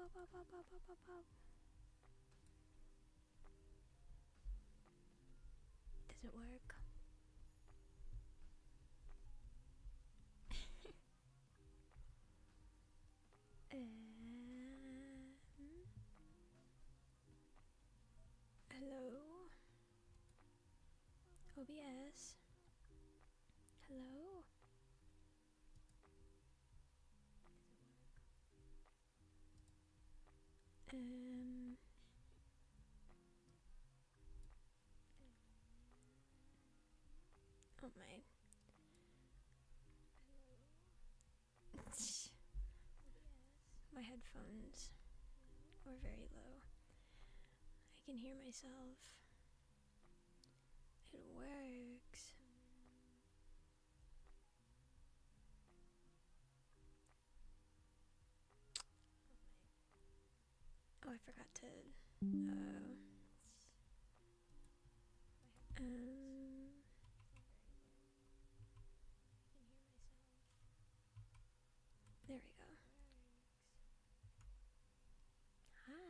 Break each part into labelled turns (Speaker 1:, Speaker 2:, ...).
Speaker 1: Does it work? Hello? OBS? Hello? Oh my. My headphones were very low. I can hear myself. It works. Oh, I forgot to, there we go. Hi.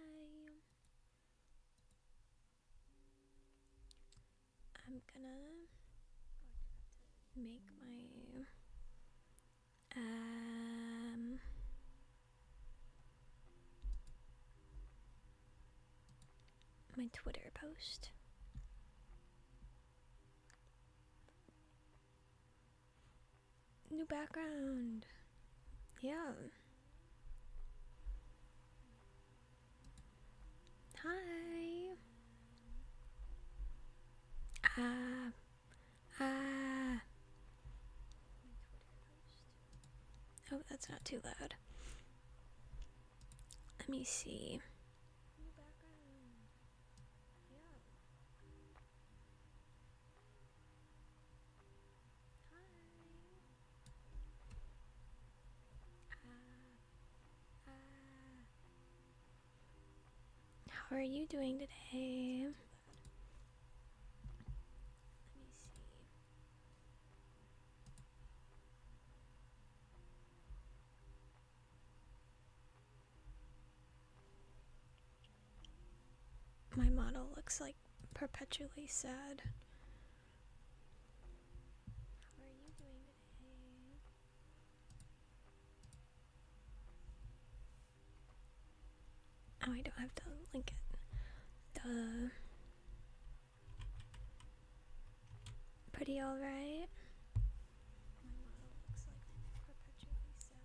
Speaker 1: I'm gonna make my Twitter post. New background. Yeah. Hi. Oh, that's not too loud. Let me see. New background. Yeah. Hi. How are you doing today? Let me see. My model looks like perpetually sad. How are you doing today? Oh, I don't have to link it. Duh. Pretty alright. My model looks like perpetually sad.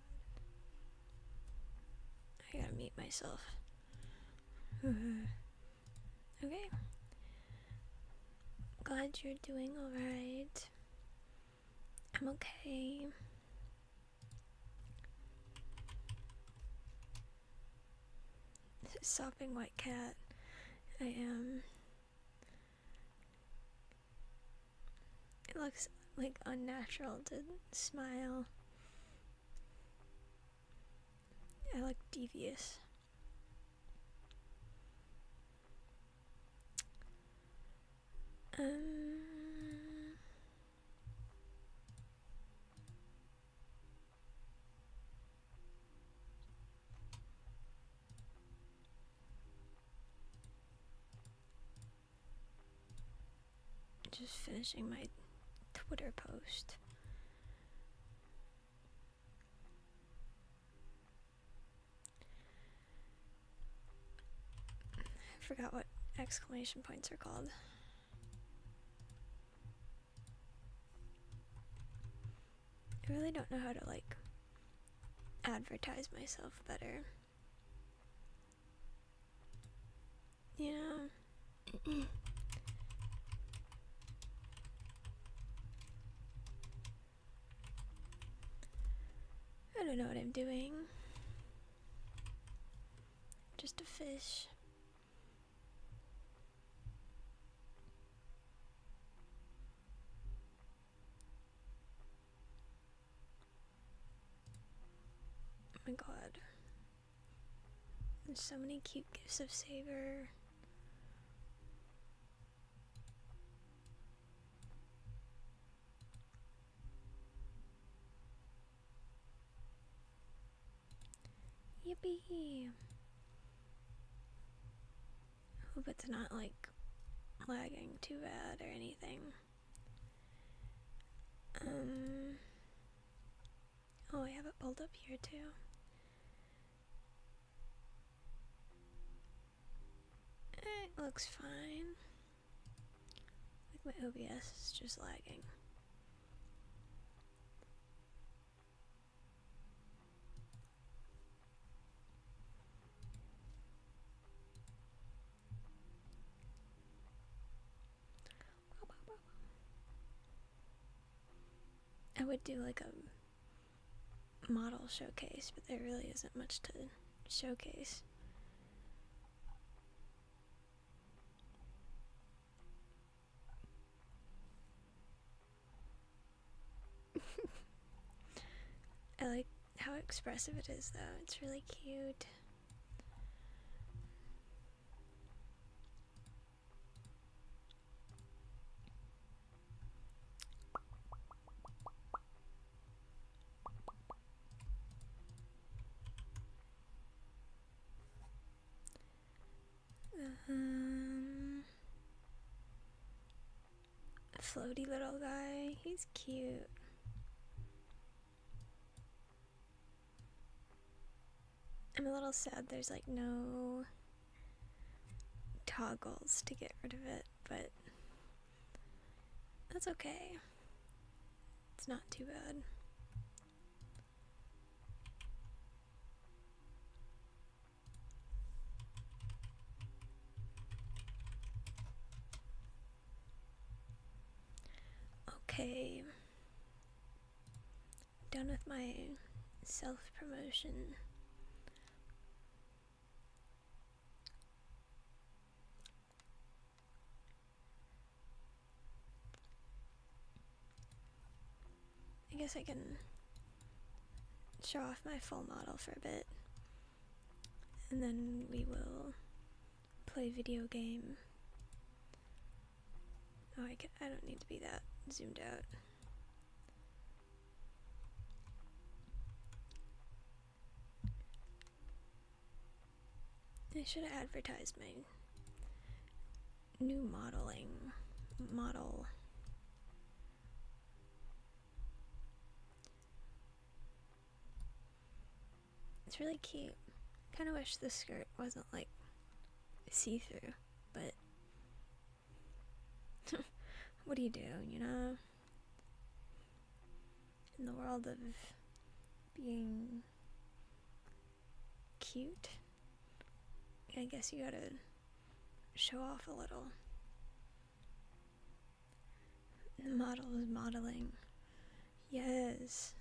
Speaker 1: I gotta mute myself. Okay. Glad you're doing alright. I'm okay. Sopping white cat. I am. It looks like unnatural to smile. I look devious. Just finishing my Twitter post. I forgot what exclamation points are called. I really don't know how to like advertise myself better. You know? I don't know what I'm doing. Just a fish. Oh my god. There's so many cute gifs of savor. Yippee! Hope it's not like lagging too bad or anything. Oh, I have it pulled up here too. It looks fine. Like my OBS is just lagging. I would do like a model showcase, but there really isn't much to showcase. I like how expressive it is though, it's really cute. Floaty little guy, he's cute. I'm a little sad there's like no toggles to get rid of it, but that's okay. It's not too bad. Okay, done with my self-promotion. I guess I can show off my full model for a bit, and then we will play video game. Oh, I don't need to be that zoomed out. I should have advertised my new model. It's really cute. Kind of wish the skirt wasn't like see-through, but what do you do, you know? In the world of being cute, I guess you gotta show off a little. The model is modeling. Yes.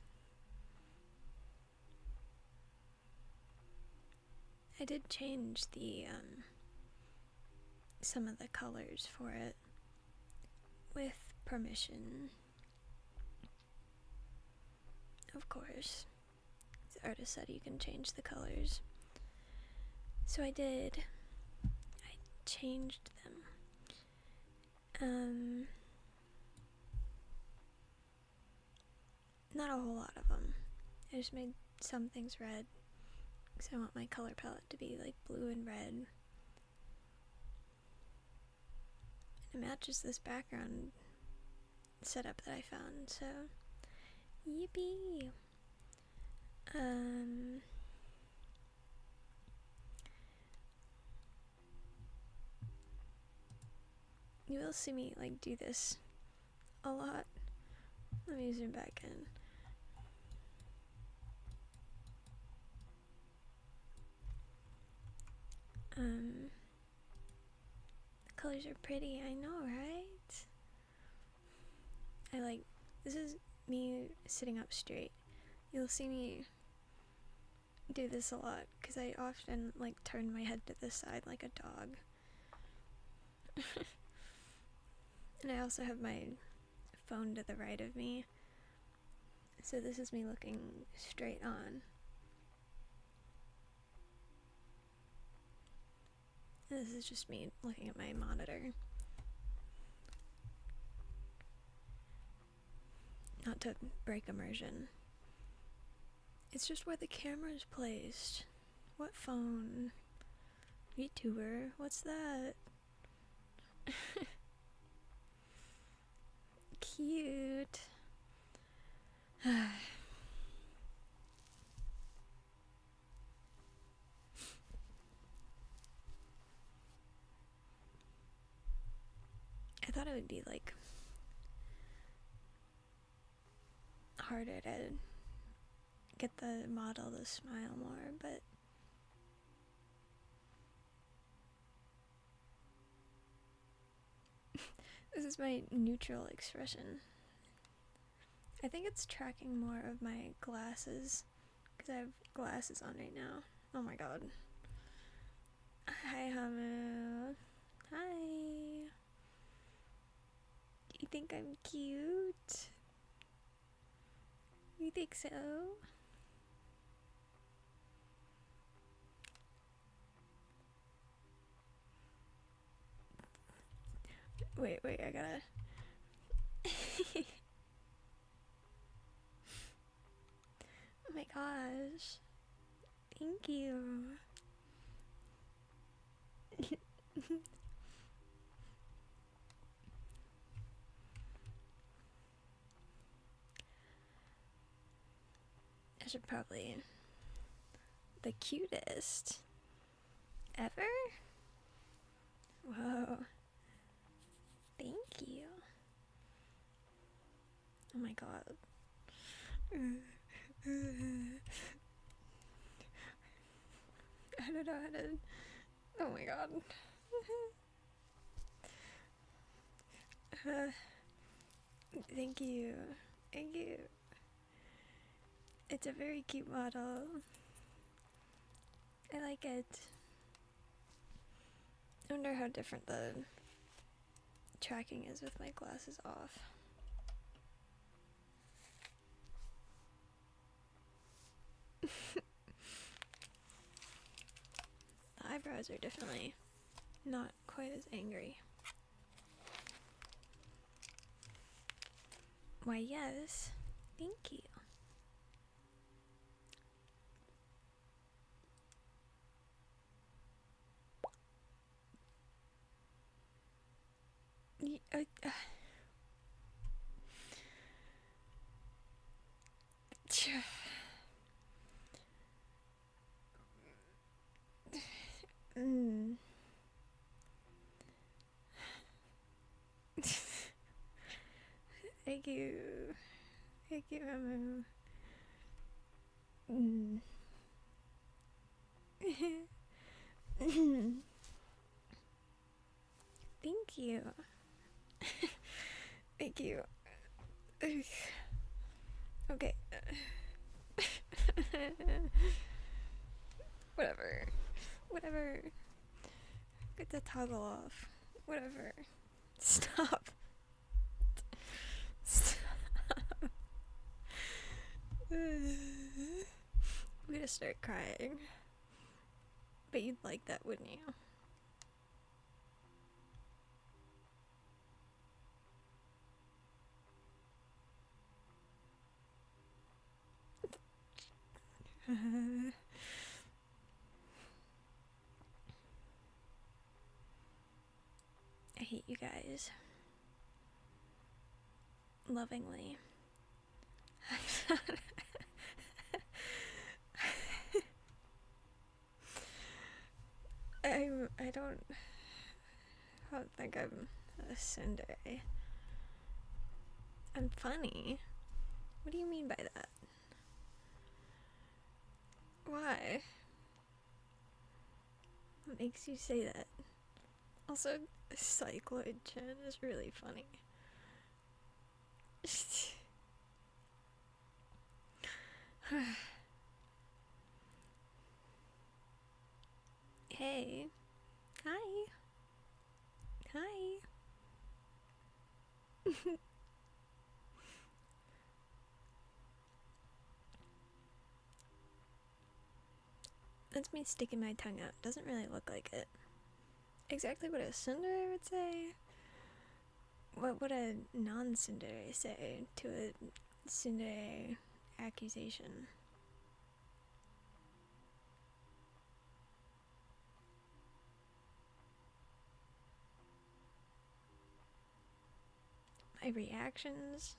Speaker 1: I did change the some of the colors for it with permission. Of course. The artist said you can change the colors. So I did. I changed them. Not a whole lot of them. I just made some things red because I want my color palette to be like blue and red. And it matches this background setup that I found, so yippee! You will see me like do this a lot. Let me zoom back in. The colors are pretty, I know, right? This is me sitting up straight. You'll see me do this a lot because I often like turn my head to the side like a dog. And I also have my phone to the right of me, so this is me looking straight on. This is just me looking at my monitor. Not to break immersion. It's just where the camera is placed. What phone? VTuber? What's that? Cute. I thought it would be like harder to get the model to smile more, but this is my neutral expression. I think it's tracking more of my glasses, because I have glasses on right now. Oh my god. Hi, Hamu. Hi. You think I'm cute? You think so? Wait, I gotta... Oh my gosh. Thank you. I should probably... The cutest ever? Whoa. Thank you. Oh my god. I don't know how to... Oh my god. Thank you. Thank you. It's a very cute model. I like it. I wonder how different the tracking is with my glasses off. The eyebrows are definitely not quite as angry. Why, yes. Thank you. Thank you. Thank you, Emu. Thank you. Thank you. Okay. Whatever. Get the toggle off. Whatever. Stop. I'm gonna start crying. But you'd like that, wouldn't you? I hate you guys. Lovingly. I don't think I'm a tsundere. I'm funny. What do you mean by that? Why? What makes you say that? Also, Sycloid chin is really funny. Hey. Hi. Hi. That's me sticking my tongue out. Doesn't really look like it. Exactly what a tsundere would say. What would a non-tsundere say to a tsundere accusation? my reactions.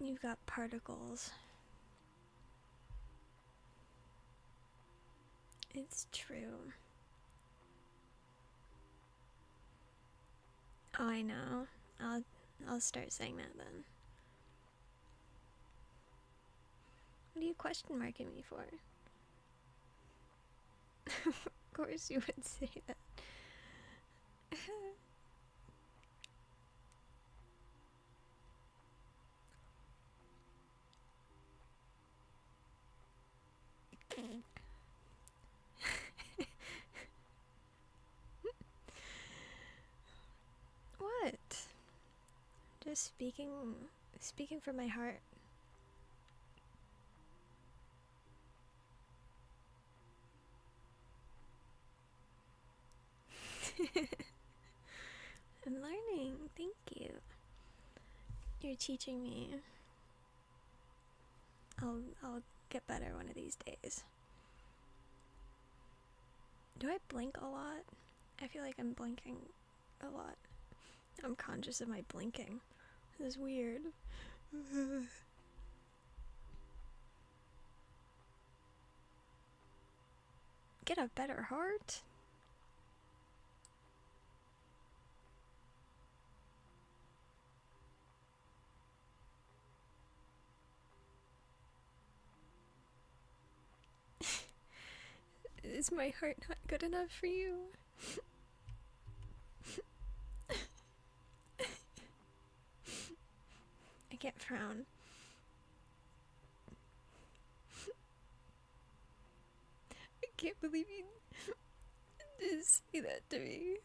Speaker 1: You've got particles. It's true. Oh, I know. I'll start saying that then. What are you question marking me for? Of course you would say that. What? Just speaking from my heart. I'm learning. Thank you. You're teaching me. I'll get better one of these days. Do I blink a lot? I feel like I'm blinking a lot. I'm conscious of my blinking. This is weird. Get a better heart? Is my heart not good enough for you? I can't frown. I can't believe you just say that to me.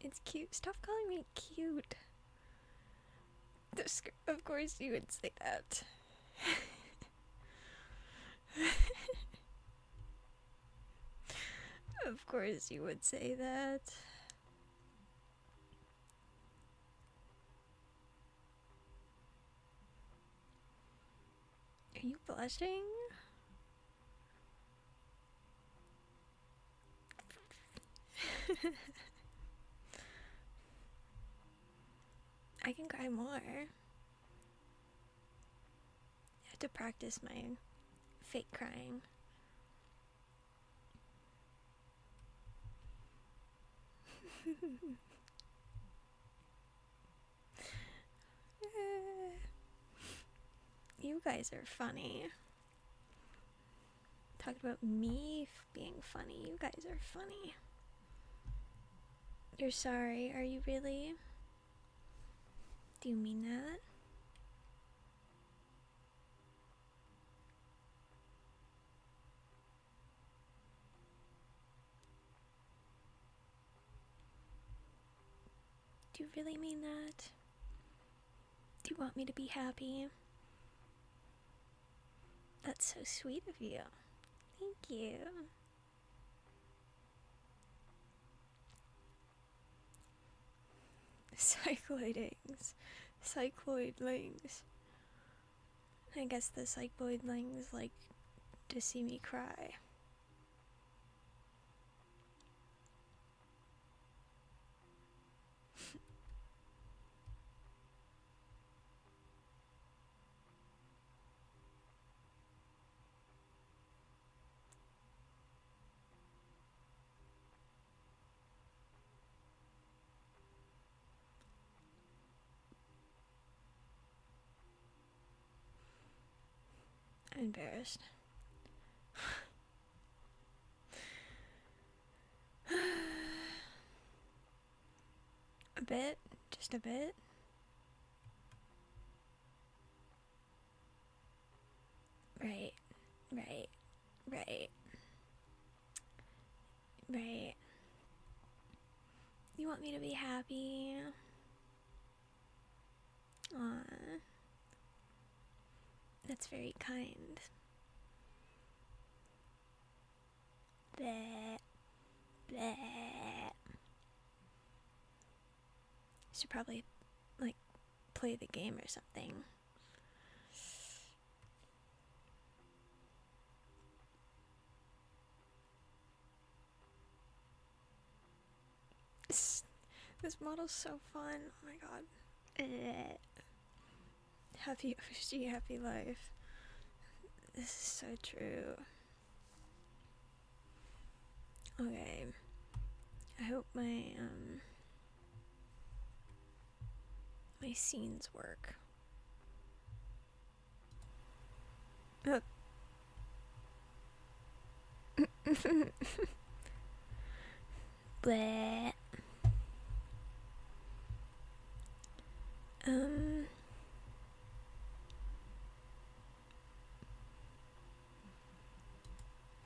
Speaker 1: It's cute. Stop calling me cute. Of course you would say that. Of course you would say that. Are you blushing? I can cry more. I have to practice my fake crying. You guys are funny. Talk about me being funny. You guys are funny. You're sorry. Are you really? Do you mean that? Do you really mean that? Do you want me to be happy? That's so sweet of you. Thank you. Cycloidings. Cycloidlings. I guess the cycloidlings like to see me cry. I'm embarrassed. A bit, just a bit. Right, right, right, right. You want me to be happy? Aww. That's very kind. Bleh. Bleh. Should probably, like, play the game or something. This model's so fun. Oh my god. Happy OG, happy life. This is so true. Okay. I hope my my scenes work. Bleh.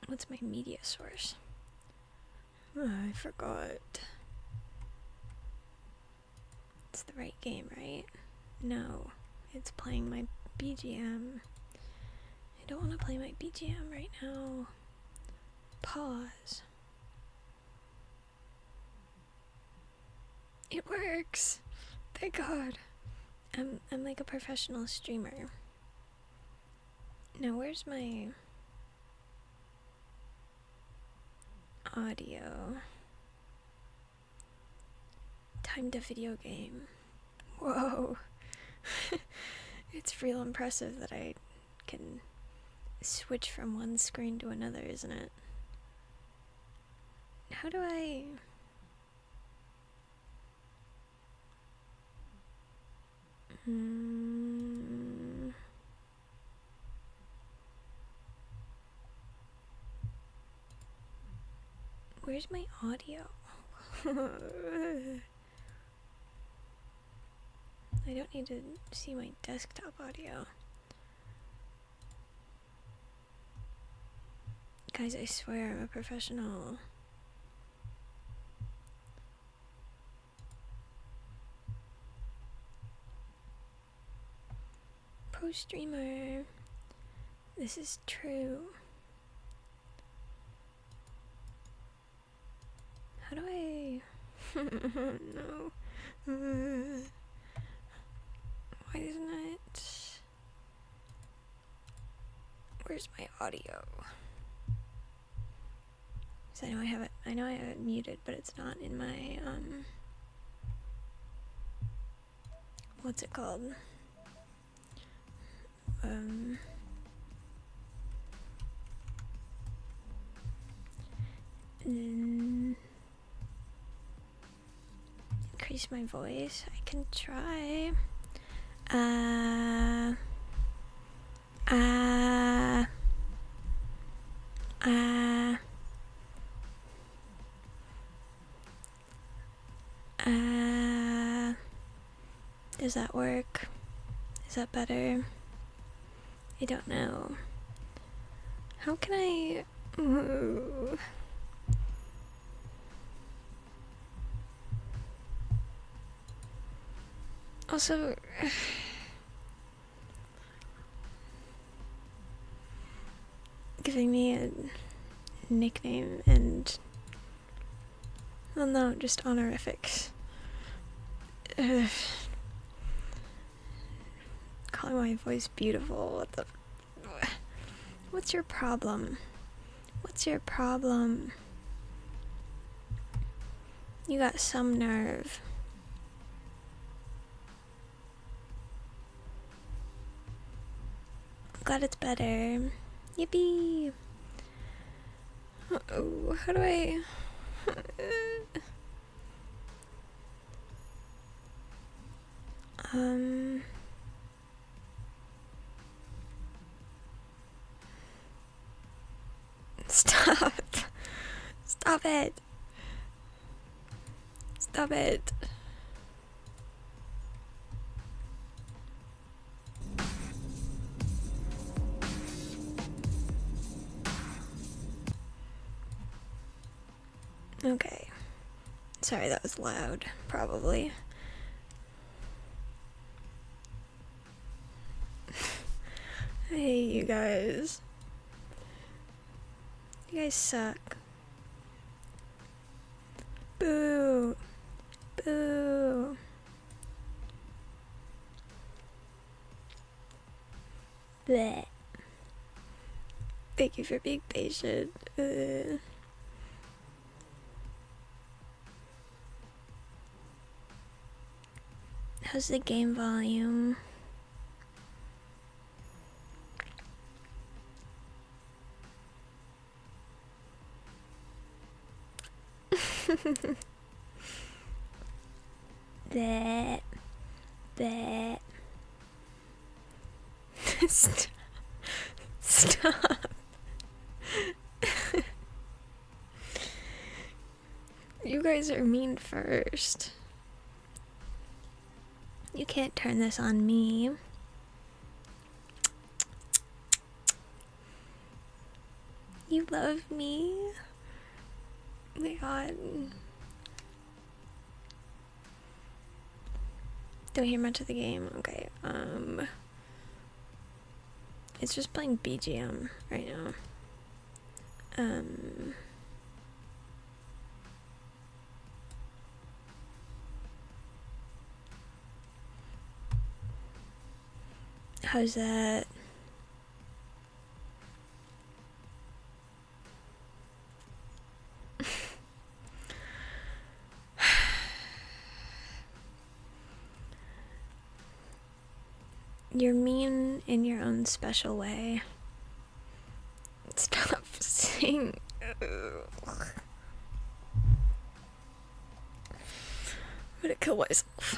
Speaker 1: What's my media source? Oh, I forgot. It's the right game, right? No, it's playing my BGM. I don't want to play my BGM right now. Pause. It works! Thank God. I'm like a professional streamer. Now where's my audio? Time to video game. Whoa. It's real impressive that I can switch from one screen to another, isn't it? How do I... Where's my audio? I don't need to see my desktop audio. Guys, I swear I'm a professional. Pro streamer. This is true. How do I... No. Why isn't it... Where's my audio? So I know I have it muted, but it's not in my, what's it called? Increase my voice. I can try. Does that work? Is that better? I don't know. How can I... Ooh. Also... giving me a nickname and... well, no, just honorifics. Calling my voice beautiful. What the... What's your problem? What's your problem? You got some nerve. I'm glad it's better. Yippee! Uh-oh, how do I... Stop. Stop it. Stop it. Okay. Sorry, that was loud, probably. I hate you guys. You guys suck. Boo. Boo. Bleh. Thank you for being patient. How's the game volume? That. That. Stop. Stop. You guys are mean first. You can't turn this on me. You love me? Oh my god. Don't hear much of the game. Okay, it's just playing BGM right now. How's that? You're mean in your own special way. Stop saying. I'm gonna kill myself.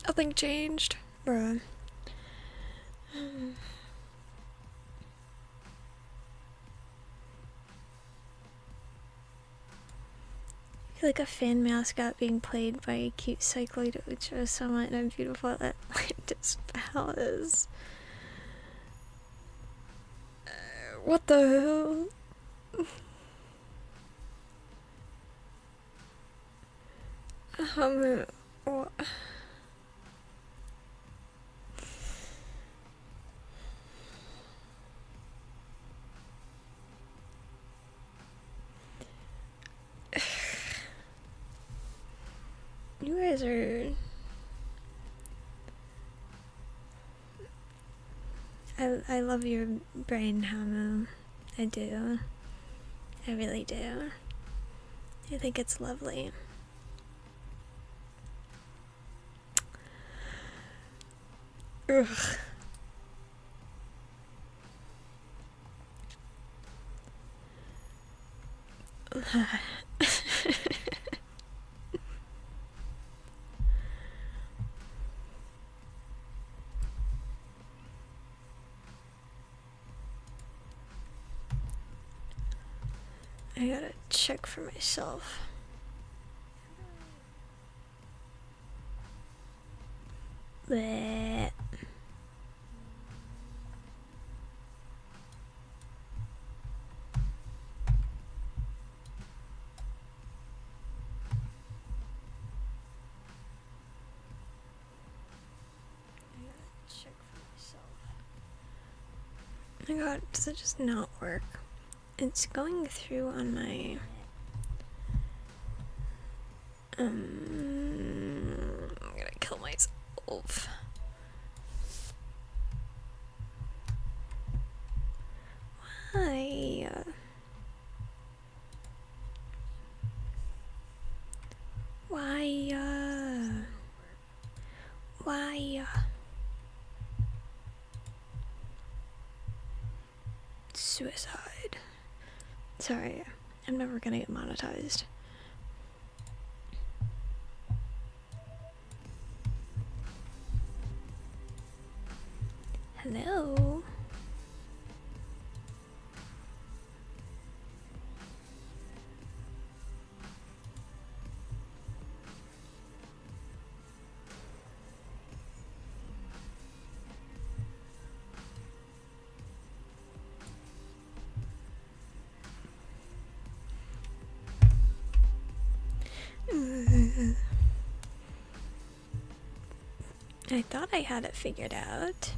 Speaker 1: Nothing changed, bruh. I feel like a fan mascot being played by a cute Sycloid would show someone how beautiful Atlantis Palace. What the hell? What? You guys are... I love your brain, Hamu. I do. I really do. I think it's lovely. Ugh. I gotta check for myself. Bleh. Oh my god, does it just not work? It's going through on my... I'm gonna kill myself. Why? Why? Why? Suicide. Sorry, I'm never gonna get monetized. Hello? I thought I had it figured out.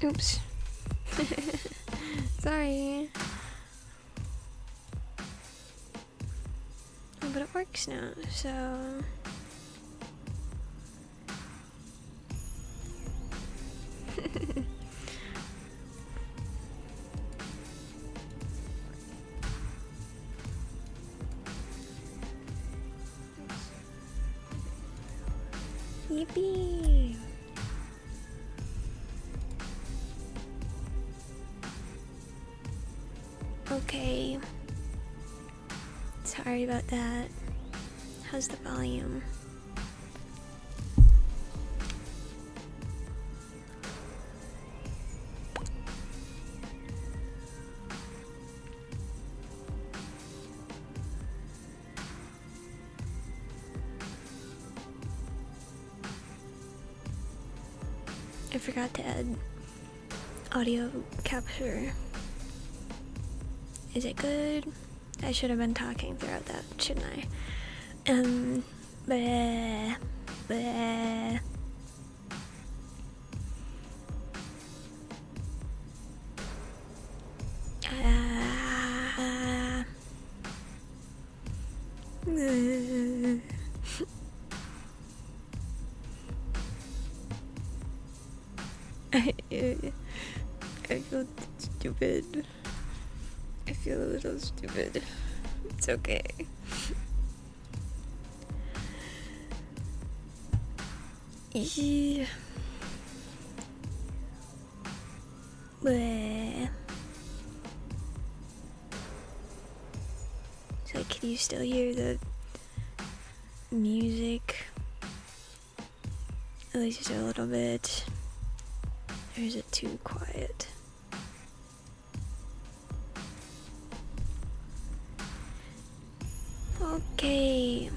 Speaker 1: Oops. Sorry. Oh, but it works now, so... Yippee! Okay. Sorry about that. How's the volume? I forgot to add audio capture. Is it good? I should have been talking throughout that, shouldn't I? Bleh, bleh. I feel stupid. I feel a little stupid. It's okay. Bleh. So can you still hear the music? At least a little bit. Or is it too quiet? Okay.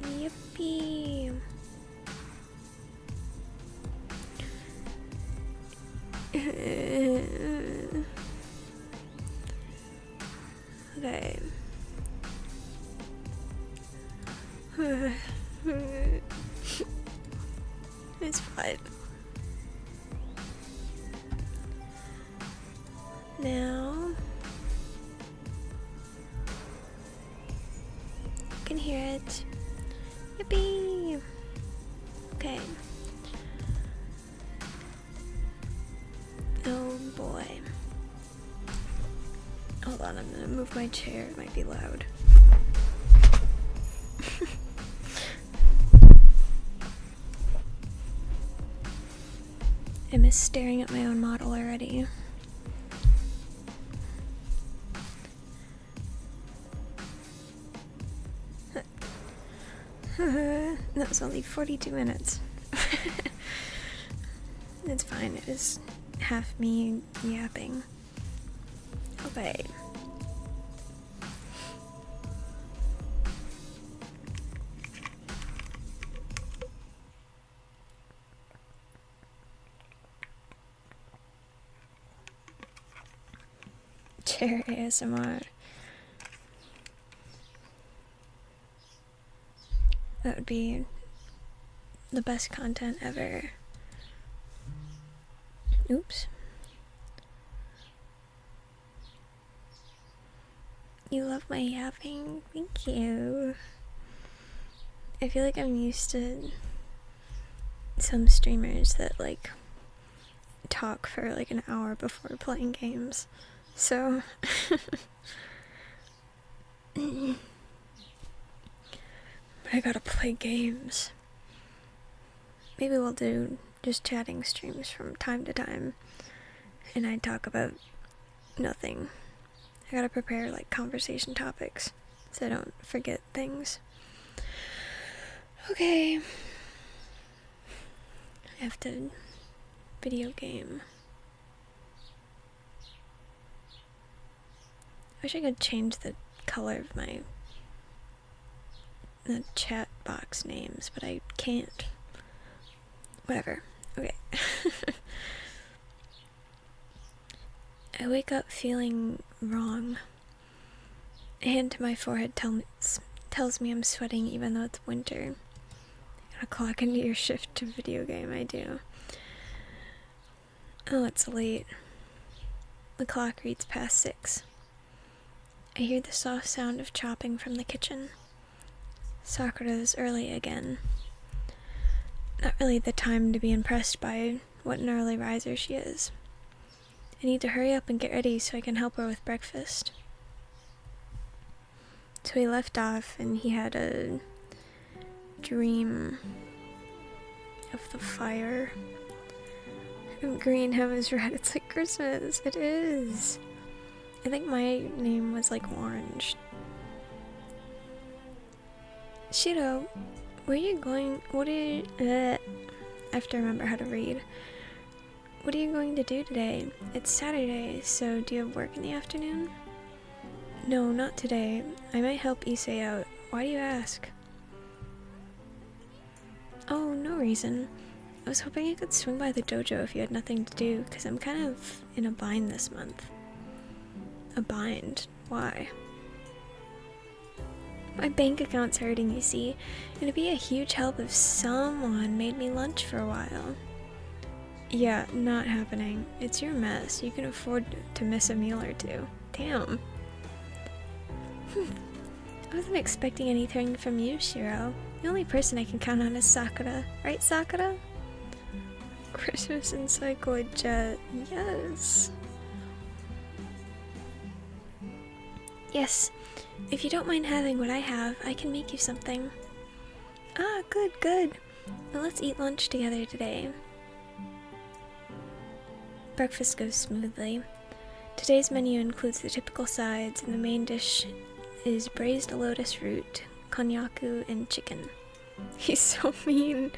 Speaker 1: Yippee. Okay. It's fine. Now you can hear it. Yippee! Okay. Oh boy. Hold on, I'm gonna move my chair. It might be loud. I miss staring at my own model already. That was only 42 minutes. It's fine, it was half me yapping. Okay. Chair ASMR. That would be the best content ever. Oops. You love my yapping? Thank you. I feel like I'm used to some streamers that like talk for like an hour before playing games. So I gotta play games. Maybe we'll do just chatting streams from time to time, and I talk about nothing. I gotta prepare like conversation topics so I don't forget things. Okay. I have to video game. I wish I could change the color of the chat box names, but I can't. Whatever. Okay. I wake up feeling wrong. A hand to my forehead tells me I'm sweating even though it's winter. I Gotta clock into your shift to video game, I do. Oh, it's late. The clock reads past 6. I hear the soft sound of chopping from the kitchen. Sakura's early again. Not really the time to be impressed by what an early riser she is. I need to hurry up and get ready so I can help her with breakfast. So he left off and he had a dream of the fire. And green, heaven's red, it's like Christmas. It is. I think my name was like orange. Shiro, where are you going? I have to remember how to read. What are you going to do today? It's Saturday, so do you have work in the afternoon? No, not today. I might help Issei out. Why do you ask? Oh, no reason. I was hoping I could swing by the dojo if you had nothing to do, because I'm kind of in a bind this month. A bind? Why? My bank account's hurting, you see. It'd be a huge help if someone made me lunch for a while. Yeah, not happening. It's your mess. You can afford to miss a meal or two. Damn. I wasn't expecting anything from you, Shiro. The only person I can count on is Sakura. Right, Sakura? Christmas in Sycloid jet. Yes. Yes. If you don't mind having what I have, I can make you something. Ah, good, good. Well, let's eat lunch together today. Breakfast goes smoothly. Today's menu includes the typical sides, and the main dish is braised lotus root, konnyaku, and chicken. He's so mean.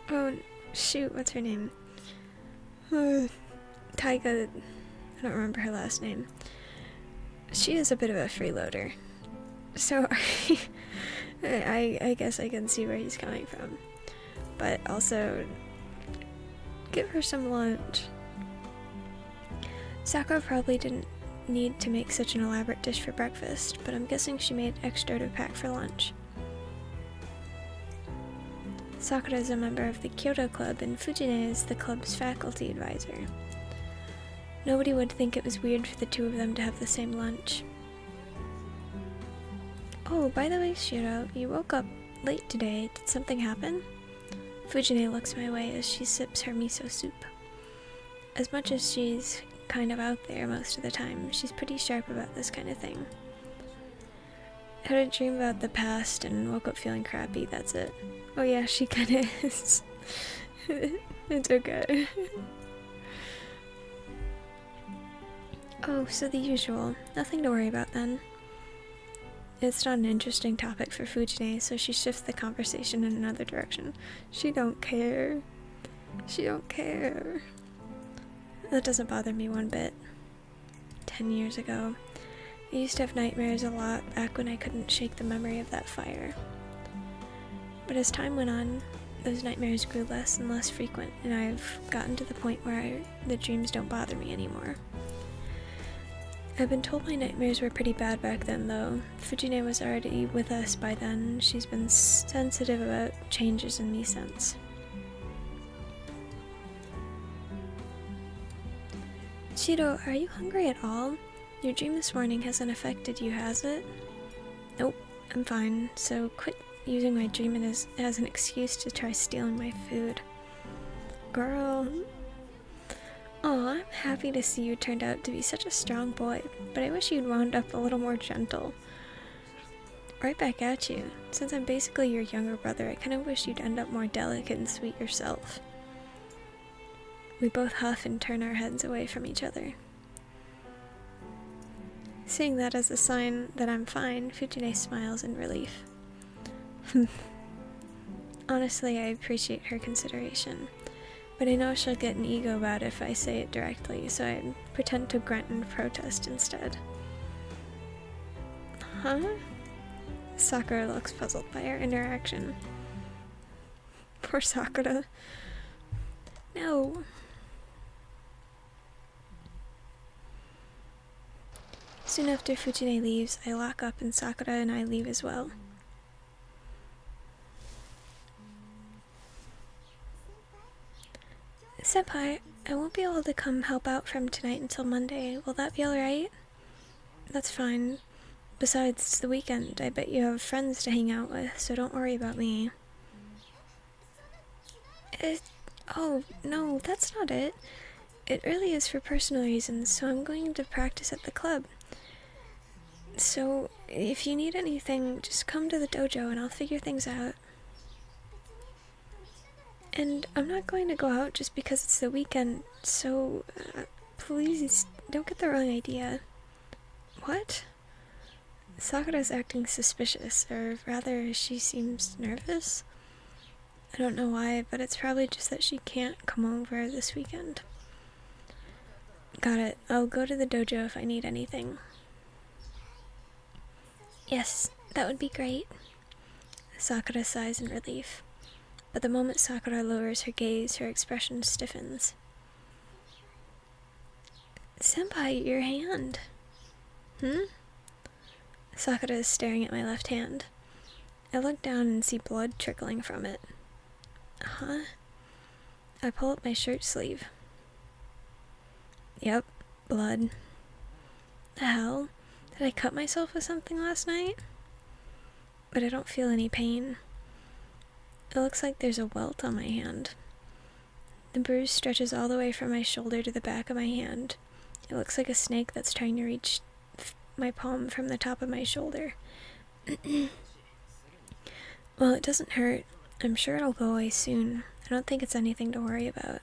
Speaker 1: Oh, shoot, what's her name? Taiga, I don't remember her last name. She is a bit of a freeloader. So, I guess I can see where he's coming from. But also, give her some lunch. Sakura probably didn't need to make such an elaborate dish for breakfast, but I'm guessing she made extra to pack for lunch. Sakura is a member of the Kyoto Club, and Fujine is the club's faculty advisor. Nobody would think it was weird for the two of them to have the same lunch. Oh, by the way, Shiro, you woke up late today. Did something happen? Fujine looks my way as she sips her miso soup. As much as she's kind of out there most of the time, she's pretty sharp about this kind of thing. I had a dream about the past and woke up feeling crappy, that's it. Oh yeah, she kinda is. It's okay. Oh, so the usual. Nothing to worry about then. It's not an interesting topic for Fujine, so she shifts the conversation in another direction. She don't care. She don't care. That doesn't bother me one bit. 10 years ago, I used to have nightmares a lot back when I couldn't shake the memory of that fire. But as time went on, those nightmares grew less and less frequent, and I've gotten to the point where the dreams don't bother me anymore. I've been told my nightmares were pretty bad back then, though. Fujine was already with us by then. She's been sensitive about changes in me since. Shiro, are you hungry at all? Your dream this morning hasn't affected you, has it? Nope, I'm fine, so quit using my dream as an excuse to try stealing my food. Girl. Aw, I'm happy to see you turned out to be such a strong boy, but I wish you'd wound up a little more gentle. Right back at you. Since I'm basically your younger brother, I kinda wish you'd end up more delicate and sweet yourself. We both huff and turn our heads away from each other. Seeing that as a sign that I'm fine, Fujine smiles in relief. Honestly, I appreciate her consideration, but I know she'll get an ego about it if I say it directly, so I pretend to grunt and protest instead. Huh? Sakura looks puzzled by our interaction. Poor Sakura. No. Soon after Fujine leaves, I lock up and Sakura and I leave as well. Senpai, I won't be able to come help out from tonight until Monday. Will that be alright? That's fine. Besides, it's the weekend. I bet you have friends to hang out with, so don't worry about me. Oh, no, that's not it. It really is for personal reasons, so I'm going to practice at the club. So, if you need anything, just come to the dojo and I'll figure things out. And I'm not going to go out just because it's the weekend, so please don't get the wrong idea. What? Sakura's acting suspicious, or rather, she seems nervous. I don't know why, but it's probably just that she can't come over this weekend. Got it. I'll go to the dojo if I need anything. Yes, that would be great. Sakura sighs in relief. But the moment Sakura lowers her gaze, her expression stiffens. Senpai, your hand. Sakura is staring at my left hand. I look down and see blood trickling from it. Huh? I pull up my shirt sleeve. Yep, blood. The hell? Did I cut myself with something last night? But I don't feel any pain. It looks like there's a welt on my hand. The bruise stretches all the way from my shoulder to the back of my hand. It looks like a snake that's trying to reach my palm from the top of my shoulder. Well, it doesn't hurt. I'm sure it'll go away soon. I don't think it's anything to worry about.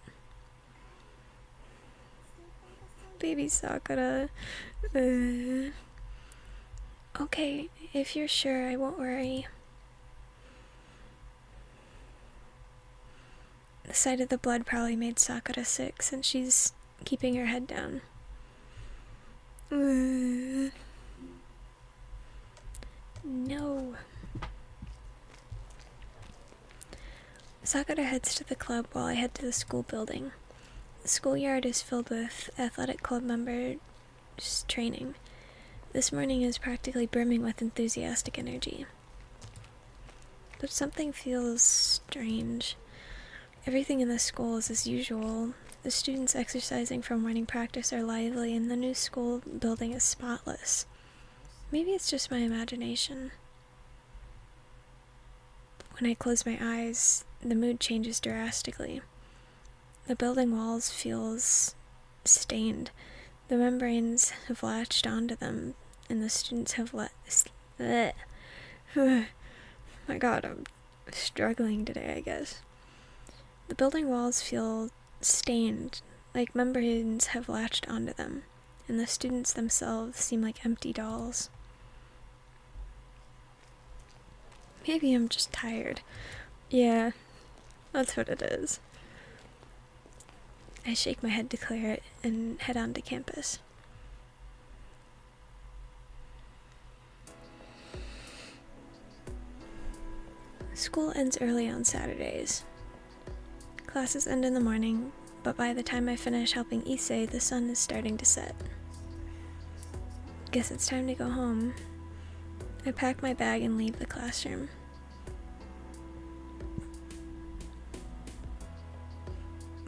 Speaker 1: Baby Sakura. Okay, if you're sure, I won't worry. The sight of the blood probably made Sakura sick, since she's keeping her head down. No. Sakura heads to the club while I head to the school building. The schoolyard is filled with athletic club members training. This morning is practically brimming with enthusiastic energy. But something feels strange. Everything in the school is as usual. The students exercising from morning practice are lively, and the new school building is spotless. Maybe it's just my imagination. When I close my eyes, the mood changes drastically. The building walls feel stained. The membranes have latched onto them, and the students have My god, I'm struggling today, I guess. The building walls feel stained, like membranes have latched onto them, and the students themselves seem like empty dolls. Maybe I'm just tired. Yeah, that's what it is. I shake my head to clear it and head on to campus. School ends early on Saturdays. Classes end in the morning, but by the time I finish helping Issei, the sun is starting to set. Guess it's time to go home. I pack my bag and leave the classroom.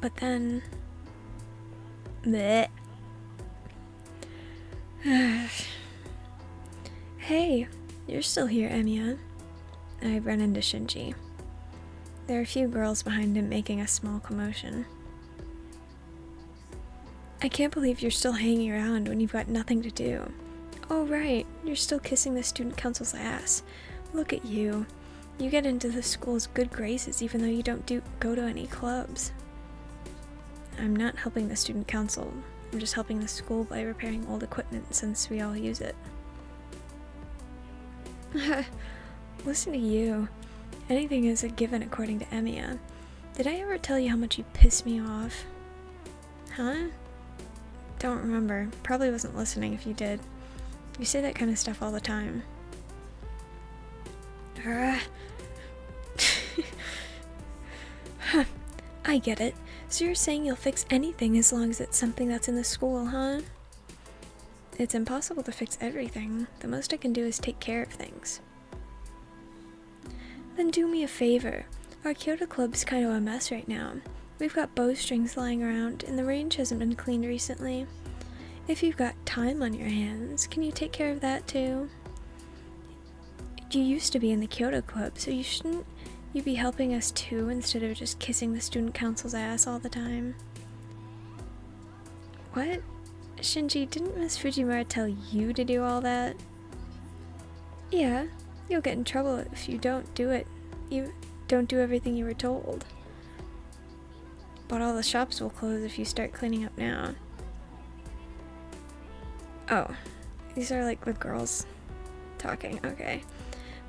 Speaker 1: But then... Bleh. Hey, you're still here, Emiya. I run into Shinji. There are a few girls behind him making a small commotion. I can't believe you're still hanging around when you've got nothing to do. Oh right, you're still kissing the student council's ass. Look at you. You get into the school's good graces even though you don't go to any clubs. I'm not helping the student council. I'm just helping the school by repairing old equipment since we all use it. Listen to you. Anything is a given according to Emiya. Did I ever tell you how much you piss me off? Huh? Don't remember. Probably wasn't listening if you did. You say that kind of stuff all the time. I get it. So you're saying you'll fix anything as long as it's something that's in the school, huh? It's impossible to fix everything. The most I can do is take care of things. Then do me a favor. Our Kyoto Club's kind of a mess right now. We've got bowstrings lying around, and the range hasn't been cleaned recently. If you've got time on your hands, can you take care of that too? You used to be in the Kyoto Club, so shouldn't you be helping us too instead of just kissing the student council's ass all the time? What? Shinji, didn't Miss Fujimura tell you to do all that? Yeah, you'll get in trouble if you don't do it. You don't do everything you were told. But all the shops will close if you start cleaning up now. Oh, these are like the girls talking, okay.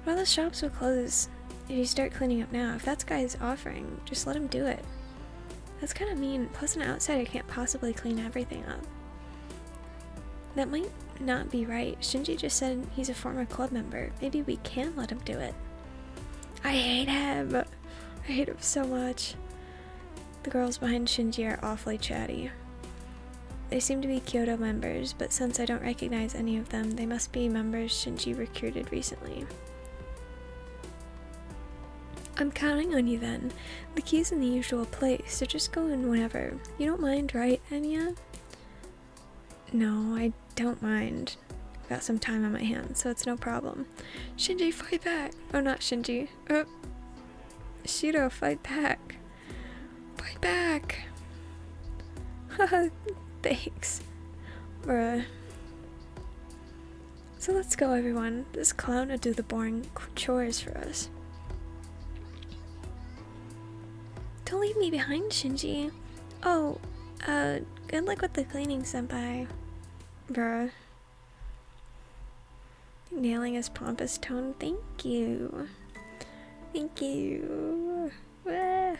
Speaker 1: But all the shops will close if you start cleaning up now. If that guy's offering, just let him do it. That's kind of mean, plus an outsider can't possibly clean everything up. That might not be right. Shinji just said he's a former club member. Maybe we can let him do it. I hate him. I hate him so much. The girls behind Shinji are awfully chatty. They seem to be Kyoto members, but since I don't recognize any of them, they must be members Shinji recruited recently. I'm counting on you then. The key's in the usual place, so just go in whenever. You don't mind, right, Enya? No, I don't mind. I've got some time on my hands, so it's no problem. Shinji, fight back! Oh, not Shinji. Shiro, fight back! Fight back! Haha, thanks. Bruh. So let's go, everyone. This clown will do the boring chores for us. Don't leave me behind, Shinji. Oh, good luck with the cleaning, senpai. Bruh. Nailing his pompous tone. Thank you. Thank you. Ah.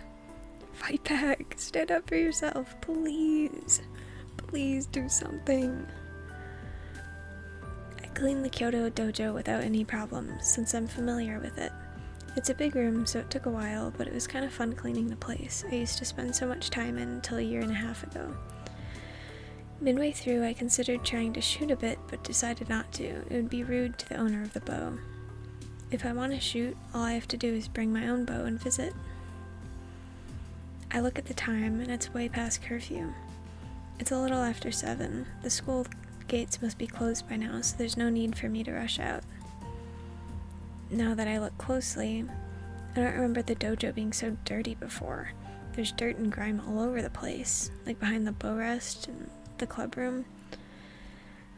Speaker 1: Fight back. Stand up for yourself, please. Please do something. I cleaned the Kyoto dojo without any problems, since I'm familiar with it. It's a big room, so it took a while, but it was kind of fun cleaning the place. I used to spend so much time in until a year and a half ago. Midway through, I considered trying to shoot a bit, but decided not to. It would be rude to the owner of the bow. If I want to shoot, all I have to do is bring my own bow and visit. I look at the time, and it's way past curfew. It's a little after 7. The school gates must be closed by now, so there's no need for me to rush out. Now that I look closely, I don't remember the dojo being so dirty before. There's dirt and grime all over the place, like behind the bow rest and the club room.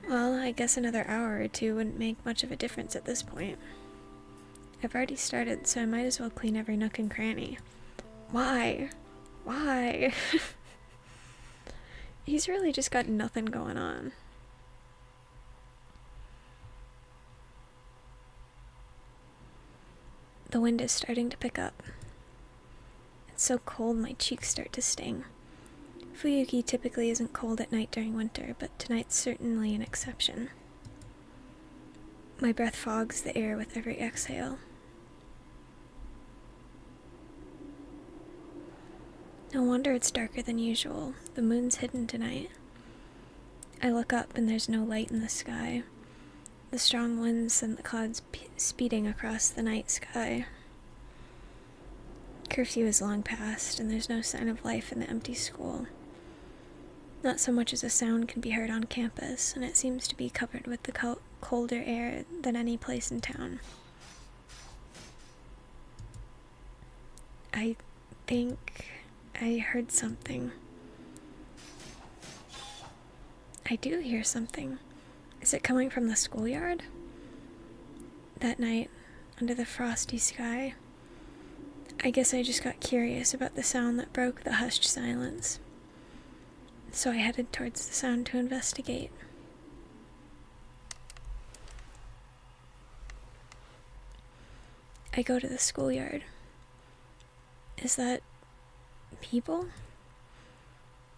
Speaker 1: Well, I guess another hour or two wouldn't make much of a difference at this point. I've already started, so I might as well clean every nook and cranny. Why? Why? He's really just got nothing going on. The wind is starting to pick up. It's so cold my cheeks start to sting. Fuyuki typically isn't cold at night during winter, but tonight's certainly an exception. My breath fogs the air with every exhale. No wonder it's darker than usual. The moon's hidden tonight. I look up and there's no light in the sky. The strong winds send the clouds speeding across the night sky. Curfew is long past, and there's no sign of life in the empty school. Not so much as a sound can be heard on campus, and it seems to be covered with the colder air than any place in town. I think I heard something. I do hear something. Is it coming from the schoolyard? That night, under the frosty sky, I guess I just got curious about the sound that broke the hushed silence. So I headed towards the sound to investigate. I go to the schoolyard. Is that people?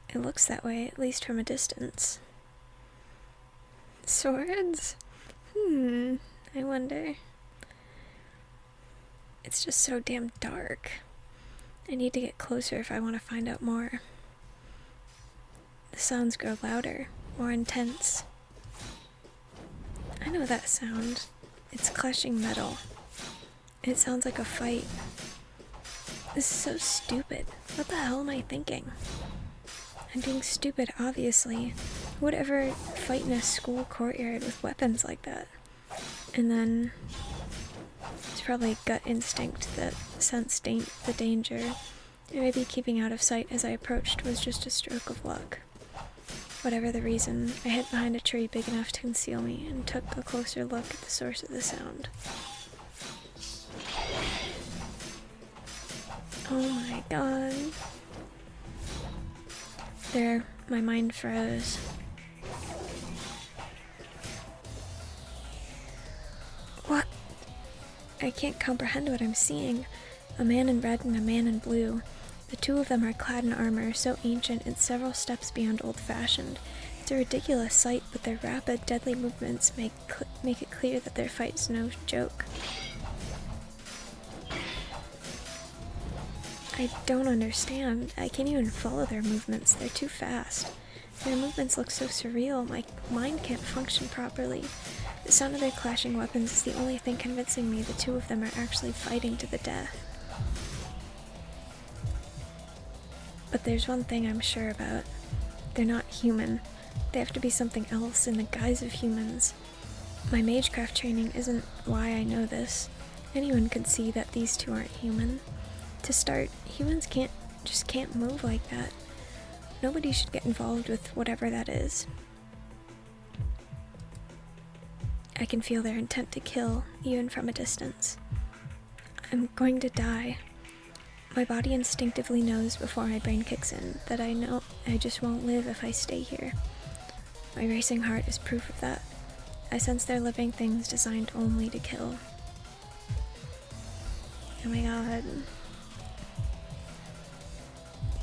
Speaker 1: It looks that way, at least from a distance. Swords? I wonder. It's just so damn dark. I need to get closer if I want to find out more. The sounds grow louder, more intense. I know that sound. It's clashing metal. It sounds like a fight. This is so stupid. What the hell am I thinking? I'm being stupid, obviously. Who would ever fight in a school courtyard with weapons like that? And then it's probably gut instinct that sensed the danger. And maybe keeping out of sight as I approached was just a stroke of luck. Whatever the reason, I hid behind a tree big enough to conceal me and took a closer look at the source of the sound. Oh my god. There, my mind froze. What? I can't comprehend what I'm seeing. A man in red and a man in blue. The two of them are clad in armor so ancient it's several steps beyond old-fashioned. It's a ridiculous sight, but their rapid, deadly movements make it clear that their fight's no joke. I don't understand. I can't even follow their movements. They're too fast. Their movements look so surreal. My mind can't function properly. The sound of their clashing weapons is the only thing convincing me the two of them are actually fighting to the death. But there's one thing I'm sure about. They're not human. They have to be something else in the guise of humans. My magecraft training isn't why I know this. Anyone could see that these two aren't human. To start, humans just can't move like that. Nobody should get involved with whatever that is. I can feel their intent to kill, even from a distance. I'm going to die. My body instinctively knows before my brain kicks in that I know I just won't live if I stay here. My racing heart is proof of that. I sense they're living things designed only to kill. Oh my god.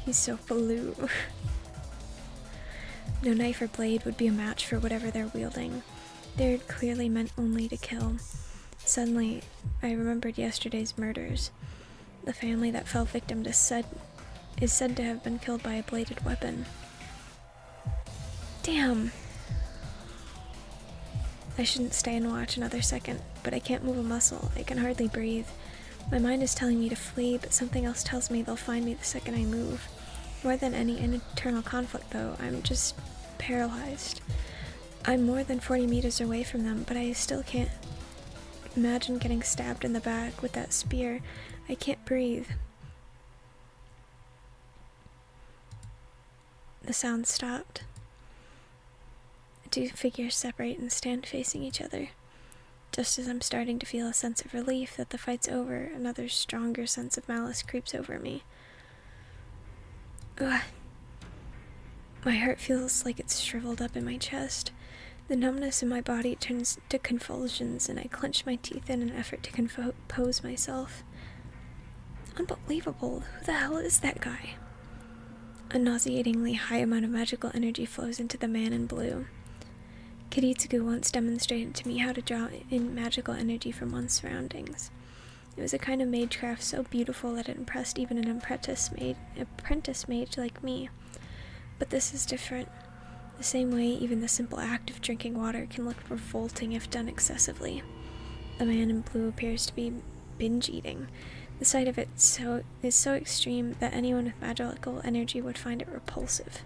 Speaker 1: He's so blue. No knife or blade would be a match for whatever they're wielding. They're clearly meant only to kill. Suddenly, I remembered yesterday's murders. The family that fell victim is said to have been killed by a bladed weapon. Damn! I shouldn't stay and watch another second, but I can't move a muscle. I can hardly breathe. My mind is telling me to flee, but something else tells me they'll find me the second I move. More than any internal conflict, though, I'm just paralyzed. I'm more than 40 meters away from them, but I still can't imagine getting stabbed in the back with that spear. I can't breathe. The sound stopped. Two figures separate and stand facing each other. Just as I'm starting to feel a sense of relief that the fight's over, another stronger sense of malice creeps over me. Ugh. My heart feels like it's shriveled up in my chest. The numbness in my body turns to convulsions, and I clench my teeth in an effort to compose myself. Unbelievable. Who the hell is that guy? A nauseatingly high amount of magical energy flows into the man in blue. Kiritsugu once demonstrated to me how to draw in magical energy from one's surroundings. It was a kind of magecraft so beautiful that it impressed even an apprentice mage like me. But this is different. The same way even the simple act of drinking water can look revolting if done excessively. The man in blue appears to be binge eating. The sight of it is so extreme that anyone with magical energy would find it repulsive.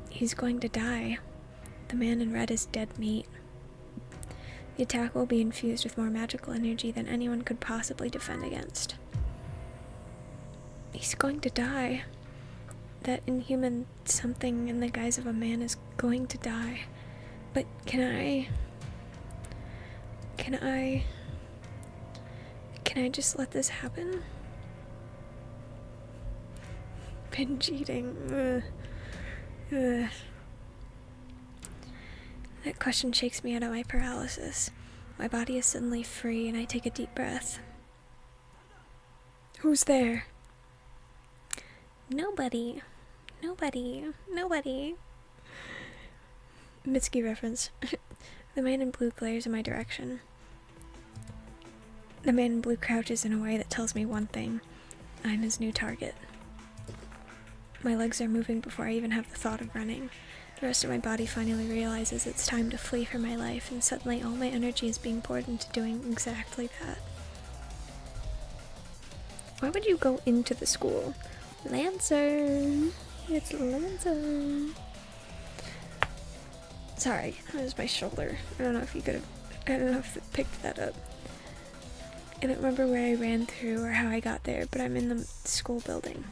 Speaker 1: He's going to die. The man in red is dead meat. The attack will be infused with more magical energy than anyone could possibly defend against. He's going to die. That inhuman something in the guise of a man is going to die. But can I just let this happen? Binge eating. Ugh. That question shakes me out of my paralysis. My body is suddenly free and I take a deep breath. Who's there? Nobody. Mitsuki reference. The man in blue glares in my direction. The man in blue crouches in a way that tells me one thing. I'm his new target. My legs are moving before I even have the thought of running. The rest of my body finally realizes it's time to flee for my life, and suddenly all my energy is being poured into doing exactly that. Why would you go into the school? Lancer! It's Lancer! Sorry, that was my shoulder. I don't know if it picked that up. I don't remember where I ran through or how I got there, but I'm in the school building.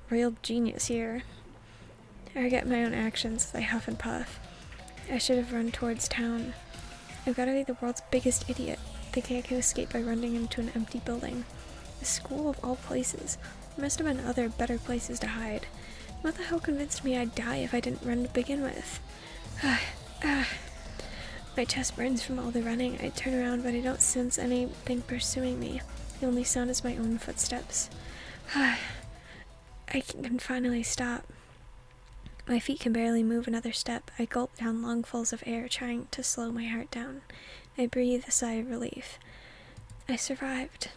Speaker 1: Real genius here. I forget my own actions as I huff and puff. I should have run towards town. I've got to be the world's biggest idiot, thinking I can escape by running into an empty building. A school of all places. There must have been other, better places to hide. What the hell convinced me I'd die if I didn't run to begin with? My chest burns from all the running. I turn around, but I don't sense anything pursuing me. The only sound is my own footsteps. I can finally stop. My feet can barely move another step. I gulp down lungfuls of air, trying to slow my heart down. I breathe a sigh of relief. I survived.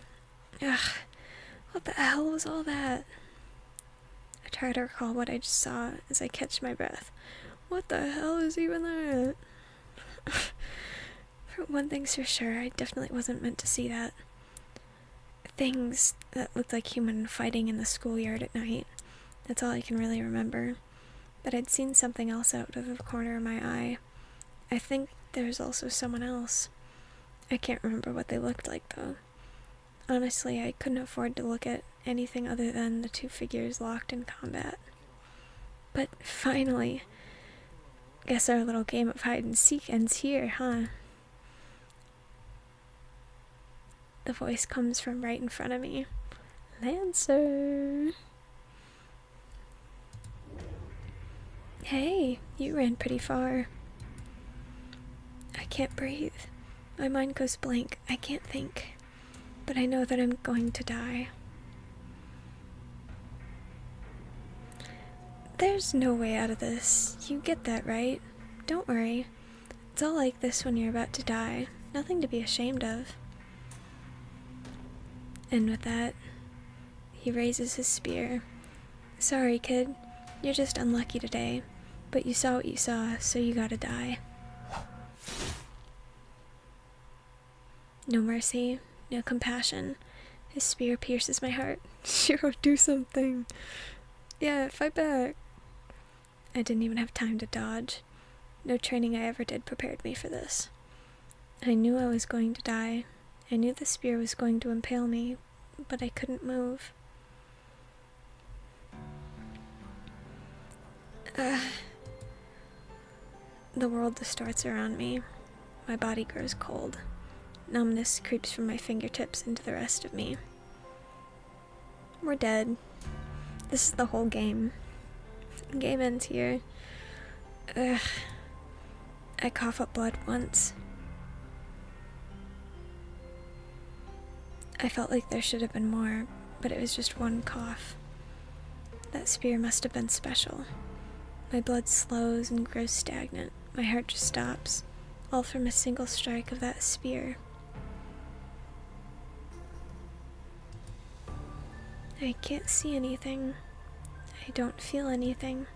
Speaker 1: What the hell was all that? I try to recall what I just saw as I catch my breath. What the hell is even that? For one thing's for sure, I definitely wasn't meant to see that. Things that looked like human fighting in the schoolyard at night. That's all I can really remember. But I'd seen something else out of the corner of my eye. I think there was also someone else. I can't remember what they looked like, though. Honestly, I couldn't afford to look at anything other than the two figures locked in combat. But finally, guess our little game of hide and seek ends here, huh? The voice comes from right in front of me. Lancer! Hey, you ran pretty far. I can't breathe. My mind goes blank. I can't think. But I know that I'm going to die. There's no way out of this. You get that, right? Don't worry. It's all like this when you're about to die. Nothing to be ashamed of. And with that, he raises his spear. Sorry, kid. You're just unlucky today. But you saw what you saw, so you gotta die. No mercy, no compassion. His spear pierces my heart. Shiro, do something. Yeah, fight back. I didn't even have time to dodge. No training I ever did prepared me for this. I knew I was going to die. I knew the spear was going to impale me, but I couldn't move. The world distorts around me. My body grows cold. Numbness creeps from my fingertips into the rest of me. We're dead. This is the whole game. Game ends here. I cough up blood once. I felt like there should have been more, but it was just one cough. That spear must have been special. My blood slows and grows stagnant. My heart just stops, all from a single strike of that spear. I can't see anything. I don't feel anything.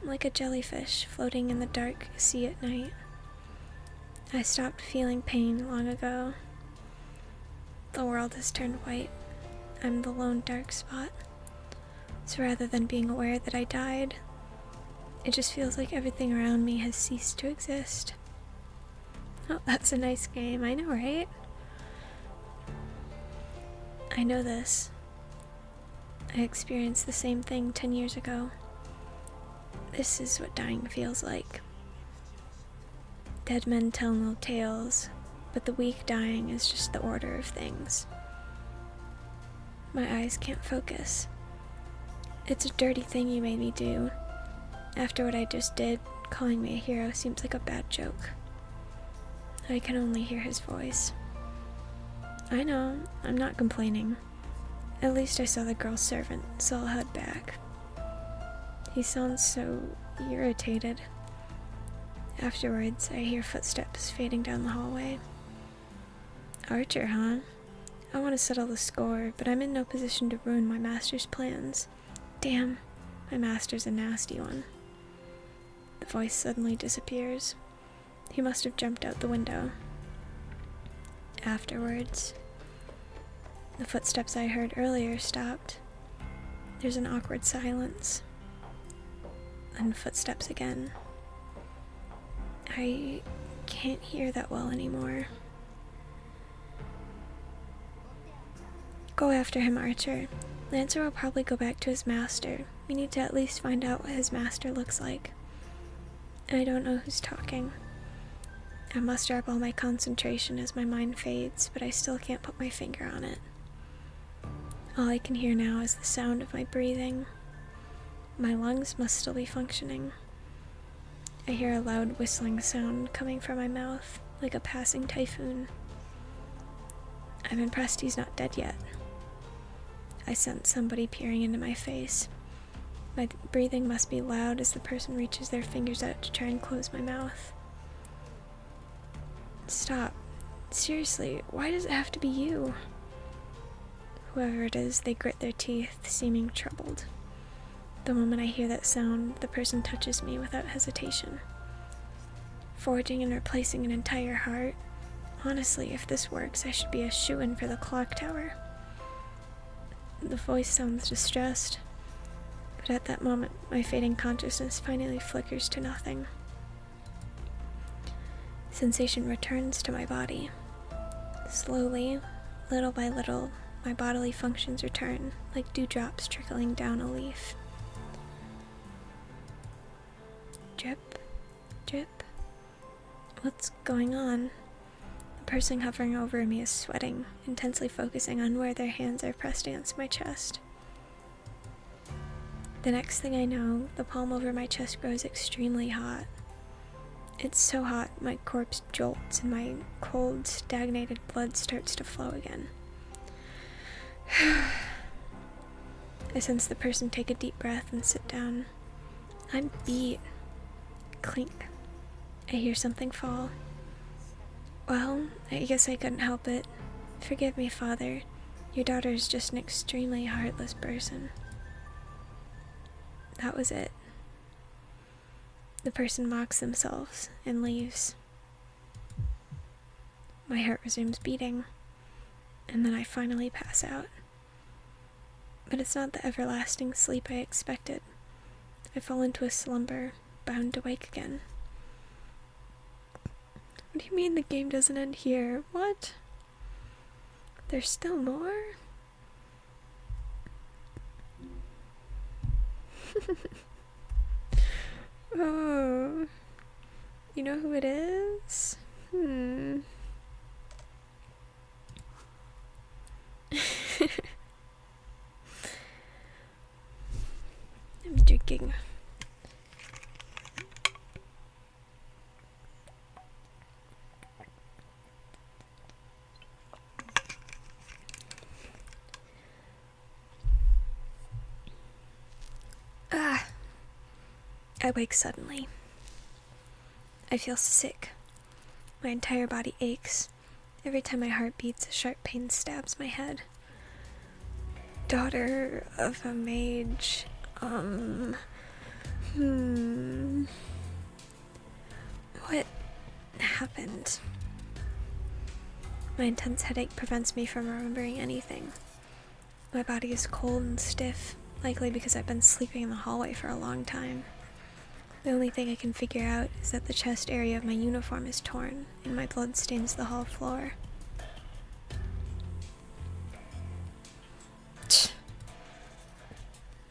Speaker 1: I'm like a jellyfish floating in the dark sea at night. I stopped feeling pain long ago. The world has turned white. I'm the lone dark spot. So rather than being aware that I died, it just feels like everything around me has ceased to exist. Oh, that's a nice game, I know, right? I know this. I experienced the same thing 10 years ago. This is what dying feels like. Dead men tell no tales, but the weak dying is just the order of things. My eyes can't focus. It's a dirty thing you made me do. After what I just did, calling me a hero seems like a bad joke. I can only hear his voice. I know, I'm not complaining. At least I saw the girl's servant, so I'll head back. He sounds so irritated. Afterwards, I hear footsteps fading down the hallway. Archer, huh? I want to settle the score, but I'm in no position to ruin my master's plans. Damn, my master's a nasty one. The voice suddenly disappears. He must have jumped out the window. Afterwards, the footsteps I heard earlier stopped. There's an awkward silence. And footsteps again. I can't hear that well anymore. Go after him, Archer. Lancer will probably go back to his master. We need to at least find out what his master looks like. I don't know who's talking. I muster up all my concentration as my mind fades, but I still can't put my finger on it. All I can hear now is the sound of my breathing. My lungs must still be functioning. I hear a loud whistling sound coming from my mouth, like a passing typhoon. I'm impressed he's not dead yet. I sense somebody peering into my face. My breathing must be loud as the person reaches their fingers out to try and close my mouth. Stop. Seriously, why does it have to be you? Whoever it is, they grit their teeth, seeming troubled. The moment I hear that sound, the person touches me without hesitation. Forging and replacing an entire heart. Honestly, if this works, I should be a shoo-in for the clock tower. The voice sounds distressed, but at that moment, my fading consciousness finally flickers to nothing. Sensation returns to my body. Slowly, little by little, my bodily functions return, like dewdrops trickling down a leaf. Drip, drip. What's going on? The person hovering over me is sweating, intensely focusing on where their hands are pressed against my chest. The next thing I know, the palm over my chest grows extremely hot. It's so hot, my corpse jolts and my cold, stagnated blood starts to flow again. I sense the person take a deep breath and sit down. I'm beat. Clink. I hear something fall. Well, I guess I couldn't help it. Forgive me, Father. Your daughter is just an extremely heartless person. That was it. The person mocks themselves and leaves. My heart resumes beating, and then I finally pass out. But it's not the everlasting sleep I expected. I fall into a slumber, bound to wake again. What do you mean the game doesn't end here? What? There's still more? Oh, you know who it is? I'm drinking. I wake suddenly. I feel sick. My entire body aches. Every time my heart beats, a sharp pain stabs my head. Daughter of a mage. What happened? My intense headache prevents me from remembering anything. My body is cold and stiff, likely because I've been sleeping in the hallway for a long time. The only thing I can figure out is that the chest area of my uniform is torn, and my blood stains the hall floor.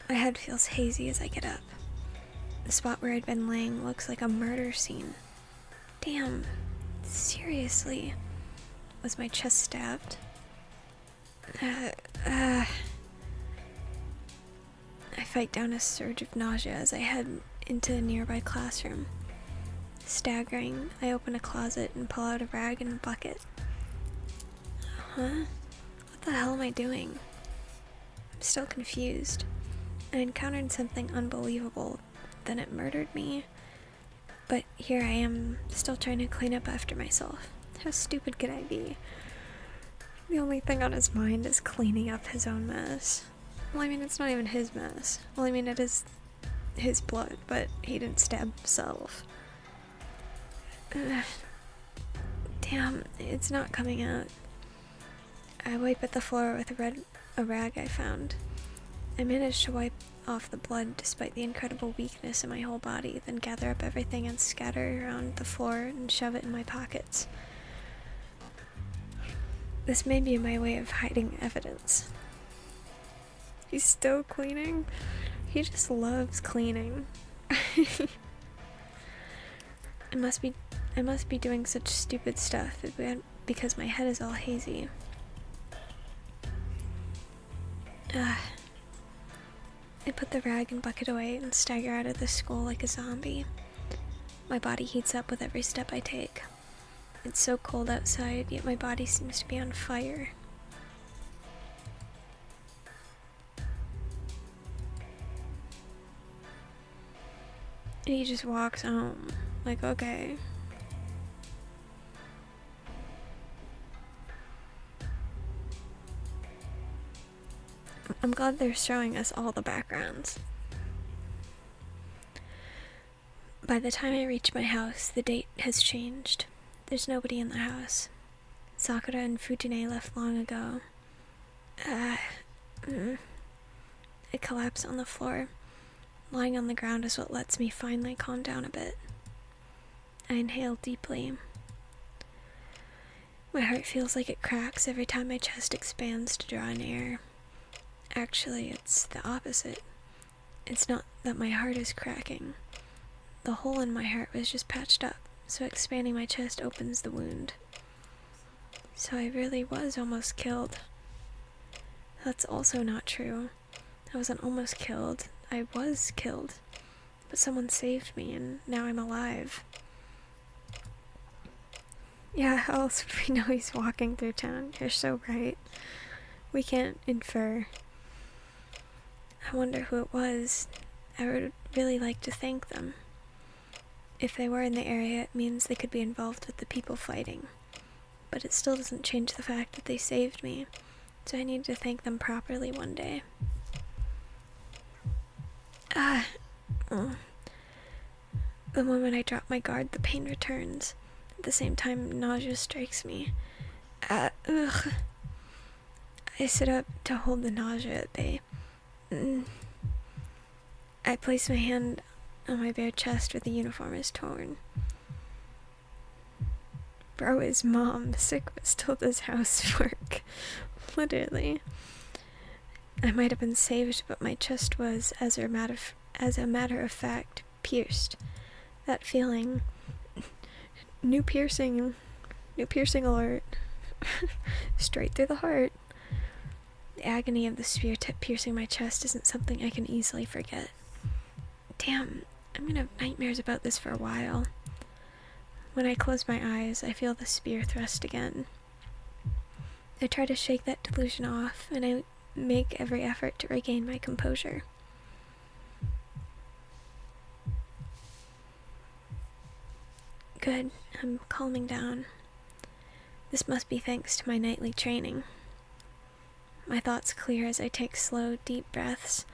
Speaker 1: My head feels hazy as I get up. The spot where I'd been laying looks like a murder scene. Damn, seriously, was my chest stabbed? I fight down a surge of nausea as I head into a nearby classroom. Staggering, I open a closet and pull out a rag and a bucket. Huh? What the hell am I doing? I'm still confused. I encountered something unbelievable, then it murdered me. But here I am, still trying to clean up after myself. How stupid could I be? The only thing on his mind is cleaning up his own mess. Well, I mean, it's not even his mess. Well, I mean, it is his blood, but he didn't stab himself. Damn, it's not coming out. I wipe at the floor with a rag I found. I managed to wipe off the blood despite the incredible weakness in my whole body, then gather up everything and scatter around the floor and shove it in my pockets. This may be my way of hiding evidence. He's still cleaning? He just loves cleaning. I must be doing such stupid stuff because my head is all hazy. I put the rag and bucket away and stagger out of the school like a zombie. My body heats up with every step I take. It's so cold outside, yet my body seems to be on fire. And he just walks home, like, okay. I'm glad they're showing us all the backgrounds. By the time I reach my house, the date has changed. There's nobody in the house. Sakura and Fujine left long ago. I collapse on the floor. Lying on the ground is what lets me finally calm down a bit. I inhale deeply. My heart feels like it cracks every time my chest expands to draw in air. Actually, it's the opposite. It's not that my heart is cracking. The hole in my heart was just patched up, so expanding my chest opens the wound. So I really was almost killed. That's also not true. I wasn't almost killed. I was killed. But someone saved me, and now I'm alive. Yeah, how else would we know he's walking through town? You're so right. We can't infer. I wonder who it was. I would really like to thank them. If they were in the area, it means they could be involved with the people fighting. But it still doesn't change the fact that they saved me, so I need to thank them properly one day. The moment I drop my guard, the pain returns. At the same time, nausea strikes me. I sit up to hold the nausea at bay. I place my hand on my bare chest where the uniform is torn. Bro is mom. Sick but still does housework. Literally. I might have been saved, but my chest was, as a matter of fact, pierced. That feeling. New piercing alert. Straight through the heart. The agony of the spear tip piercing my chest isn't something I can easily forget. Damn, I'm gonna have nightmares about this for a while. When I close my eyes, I feel the spear thrust again. I try to shake that delusion off, and I make every effort to regain my composure. Good, I'm calming down. This must be thanks to my nightly training. My thoughts clear as I take slow, deep breaths.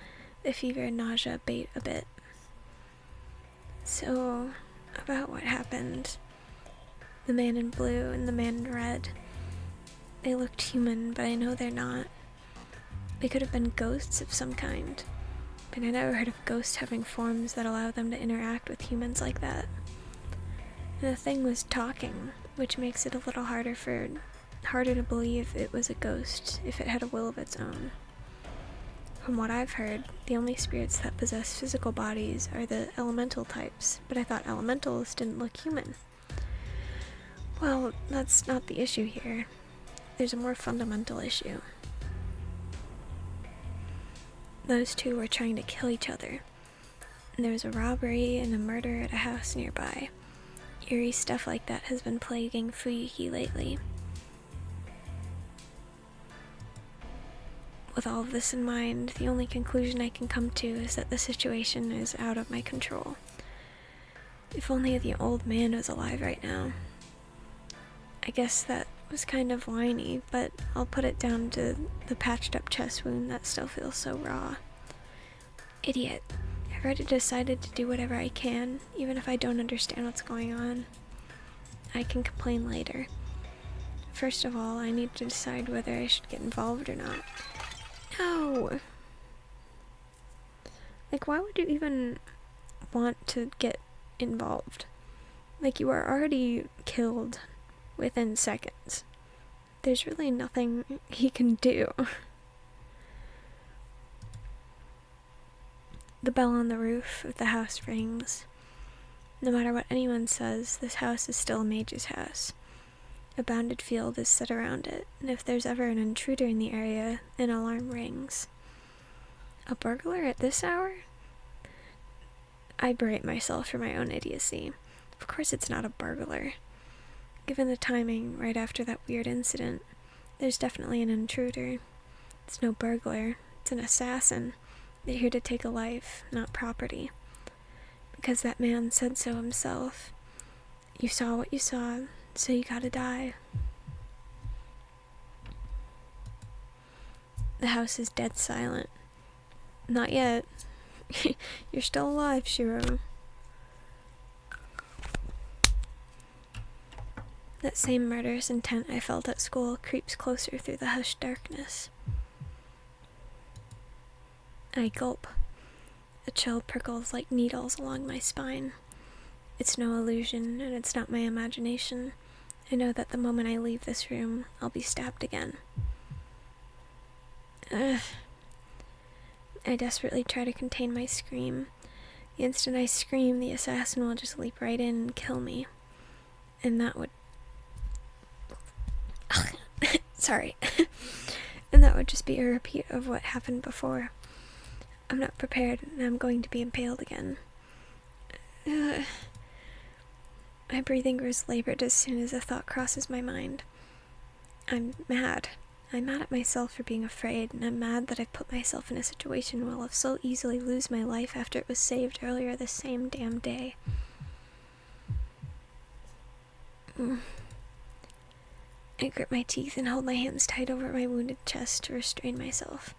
Speaker 1: The fever and nausea abate a bit. So, about what happened. The man in blue and the man in red. They looked human, but I know they're not. They could have been ghosts of some kind, but I never heard of ghosts having forms that allow them to interact with humans like that. And the thing was talking, which makes it a little harder to believe it was a ghost if it had a will of its own. From what I've heard, the only spirits that possess physical bodies are the elemental types, but I thought elementals didn't look human. Well, that's not the issue here. There's a more fundamental issue. Those two were trying to kill each other. And there was a robbery and a murder at a house nearby. Eerie stuff like that has been plaguing Fuyuhi lately. With all of this in mind, the only conclusion I can come to is that the situation is out of my control. If only the old man was alive right now. I guess that was kind of whiny, but I'll put it down to the patched up chest wound that still feels so raw. Idiot. I've already decided to do whatever I can, even if I don't understand what's going on. I can complain later. First of all, I need to decide whether I should get involved or not. No! Like, why would you even want to get involved? Like, you are already killed within seconds. There's really nothing he can do. The bell on the roof of the house rings. No matter what anyone says, this house is still a mage's house. A bounded field is set around it, and if there's ever an intruder in the area, an alarm rings. A burglar at this hour? I berate myself for my own idiocy. Of course it's not a burglar. Given the timing, right after that weird incident, there's definitely an intruder. It's no burglar, it's an assassin. They're here to take a life, not property. Because that man said so himself. You saw what you saw, so you gotta die. The house is dead silent. Not yet. You're still alive, Shiro. That same murderous intent I felt at school creeps closer through the hushed darkness. I gulp. A chill prickles like needles along my spine. It's no illusion, and it's not my imagination. I know that the moment I leave this room, I'll be stabbed again. Ugh. I desperately try to contain my scream. The instant I scream, the assassin will just leap right in and kill me. And that would... Sorry. And that would just be a repeat of what happened before. I'm not prepared, and I'm going to be impaled again. Ugh. My breathing grows labored as soon as a thought crosses my mind. I'm mad. I'm mad at myself for being afraid, and I'm mad that I've put myself in a situation where I'll so easily lose my life after it was saved earlier the same damn day. I grip my teeth and hold my hands tight over my wounded chest to restrain myself.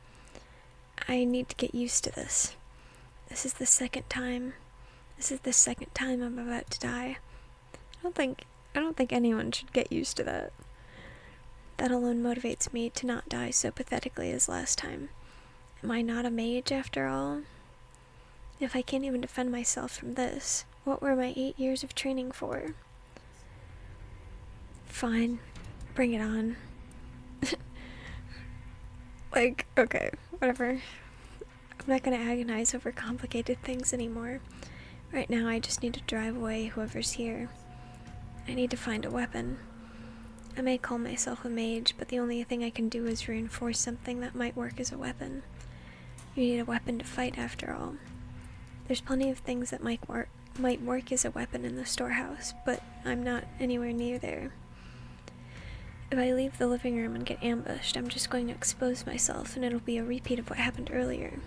Speaker 1: I need to get used to this. This is the second time. This is the second time I'm about to die. I don't think anyone should get used to that. That alone motivates me to not die so pathetically as last time. Am I not a mage after all? If I can't even defend myself from this, what were my 8 years of training for? Fine. Bring it on. Like, okay, whatever. I'm not gonna agonize over complicated things anymore. Right now I just need to drive away whoever's here. I need to find a weapon. I may call myself a mage, but the only thing I can do is reinforce something that might work as a weapon. You need a weapon to fight after all. There's plenty of things that might work as a weapon in the storehouse, but I'm not anywhere near there. If I leave the living room and get ambushed, I'm just going to expose myself, and it'll be a repeat of what happened earlier.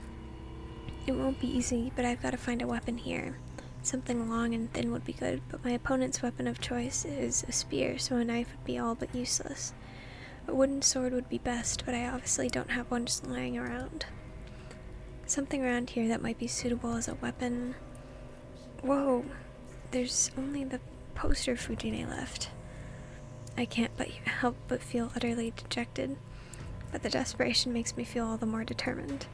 Speaker 1: It won't be easy, but I've got to find a weapon here. Something long and thin would be good, but my opponent's weapon of choice is a spear, so a knife would be all but useless. A wooden sword would be best, but I obviously don't have one just lying around. Something around here that might be suitable as a weapon. Whoa! There's only the poster Fujine left. I can't help but feel utterly dejected, but the desperation makes me feel all the more determined.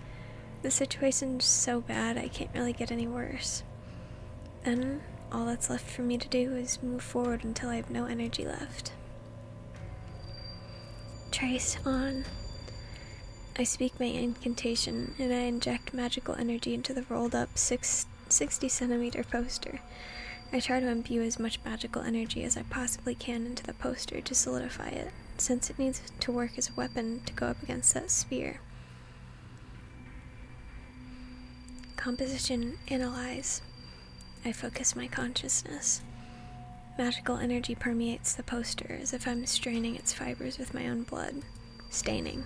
Speaker 1: The situation's so bad I can't really get any worse. Then, all that's left for me to do is move forward until I have no energy left. Trace on. I speak my incantation, and I inject magical energy into the rolled up 60-centimeter poster. I try to imbue as much magical energy as I possibly can into the poster to solidify it, since it needs to work as a weapon to go up against that spear. Composition, analyze. I focus my consciousness. Magical energy permeates the poster as if I'm straining its fibers with my own blood. Staining.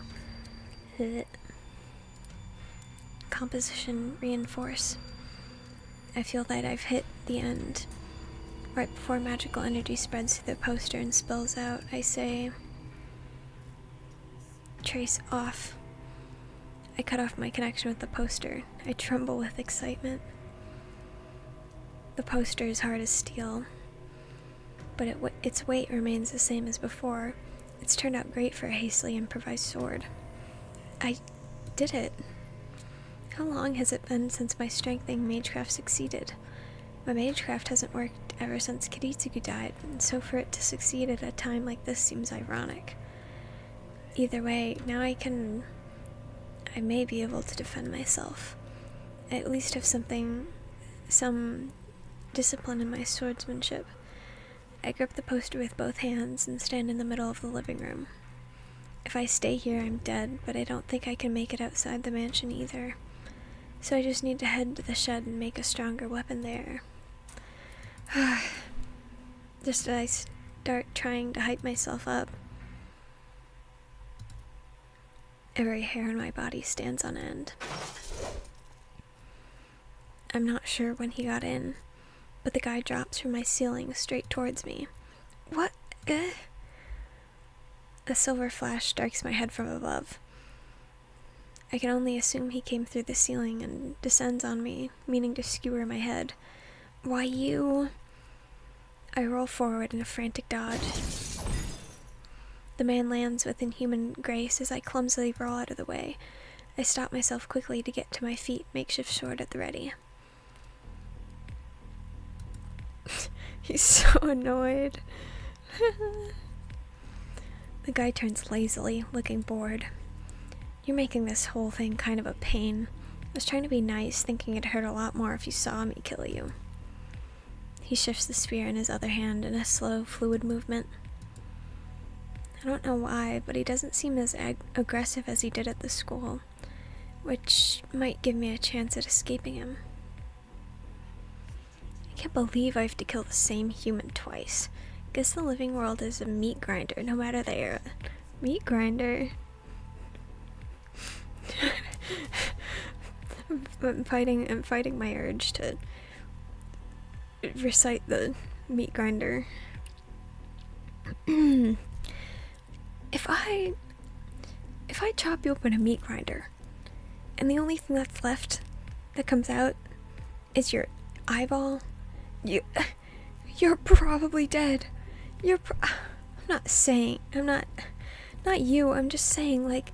Speaker 1: Composition, reinforce. I feel that I've hit the end. Right before magical energy spreads through the poster and spills out, I say, trace off. I cut off my connection with the poster. I tremble with excitement. The poster is hard as steel, but its weight remains the same as before. It's turned out great for a hastily improvised sword. I did it. How long has it been since my strengthening magecraft succeeded? My magecraft hasn't worked ever since Kiritsugu died, and so for it to succeed at a time like this seems ironic. Either way, now I may be able to defend myself. I at least have some discipline in my swordsmanship. I grip the poster with both hands and stand in the middle of the living room. If I stay here, I'm dead, but I don't think I can make it outside the mansion either. So I just need to head to the shed and make a stronger weapon there. Just as I start trying to hype myself up, every hair on my body stands on end. I'm not sure when he got in, but the guy drops from my ceiling straight towards me. What? A silver flash strikes my head from above. I can only assume he came through the ceiling and descends on me, meaning to skewer my head. Why, you... I roll forward in a frantic dodge. The man lands with inhuman grace as I clumsily roll out of the way. I stop myself quickly to get to my feet, makeshift sword at the ready. He's so annoyed. The guy turns lazily, looking bored. You're making this whole thing kind of a pain. I was trying to be nice, thinking it'd hurt a lot more if you saw me kill you. He shifts the spear in his other hand in a slow, fluid movement. I don't know why, but he doesn't seem as aggressive as he did at the school, which might give me a chance at escaping him. I can't believe I have to kill the same human twice. Guess the living world is a meat grinder, no matter the era. Meat grinder? I'm fighting my urge to recite the meat grinder. If I chop you open a meat grinder, and the only thing that's left that comes out is your eyeball, you're probably dead. Not you, I'm just saying, like,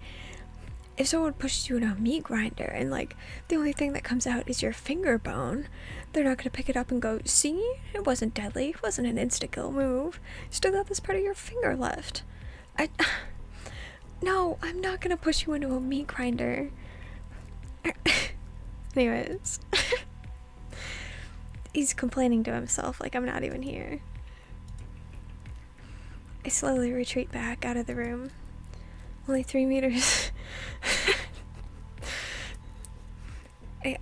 Speaker 1: if someone pushes you in a meat grinder and, like, the only thing that comes out is your finger bone, they're not gonna pick it up and go, see, it wasn't deadly, it wasn't an insta-kill move, you still got this part of your finger left. No, I'm not gonna push you into a meat grinder. Anyways. He's complaining to himself like I'm not even here. I slowly retreat back out of the room. Only 3 meters. I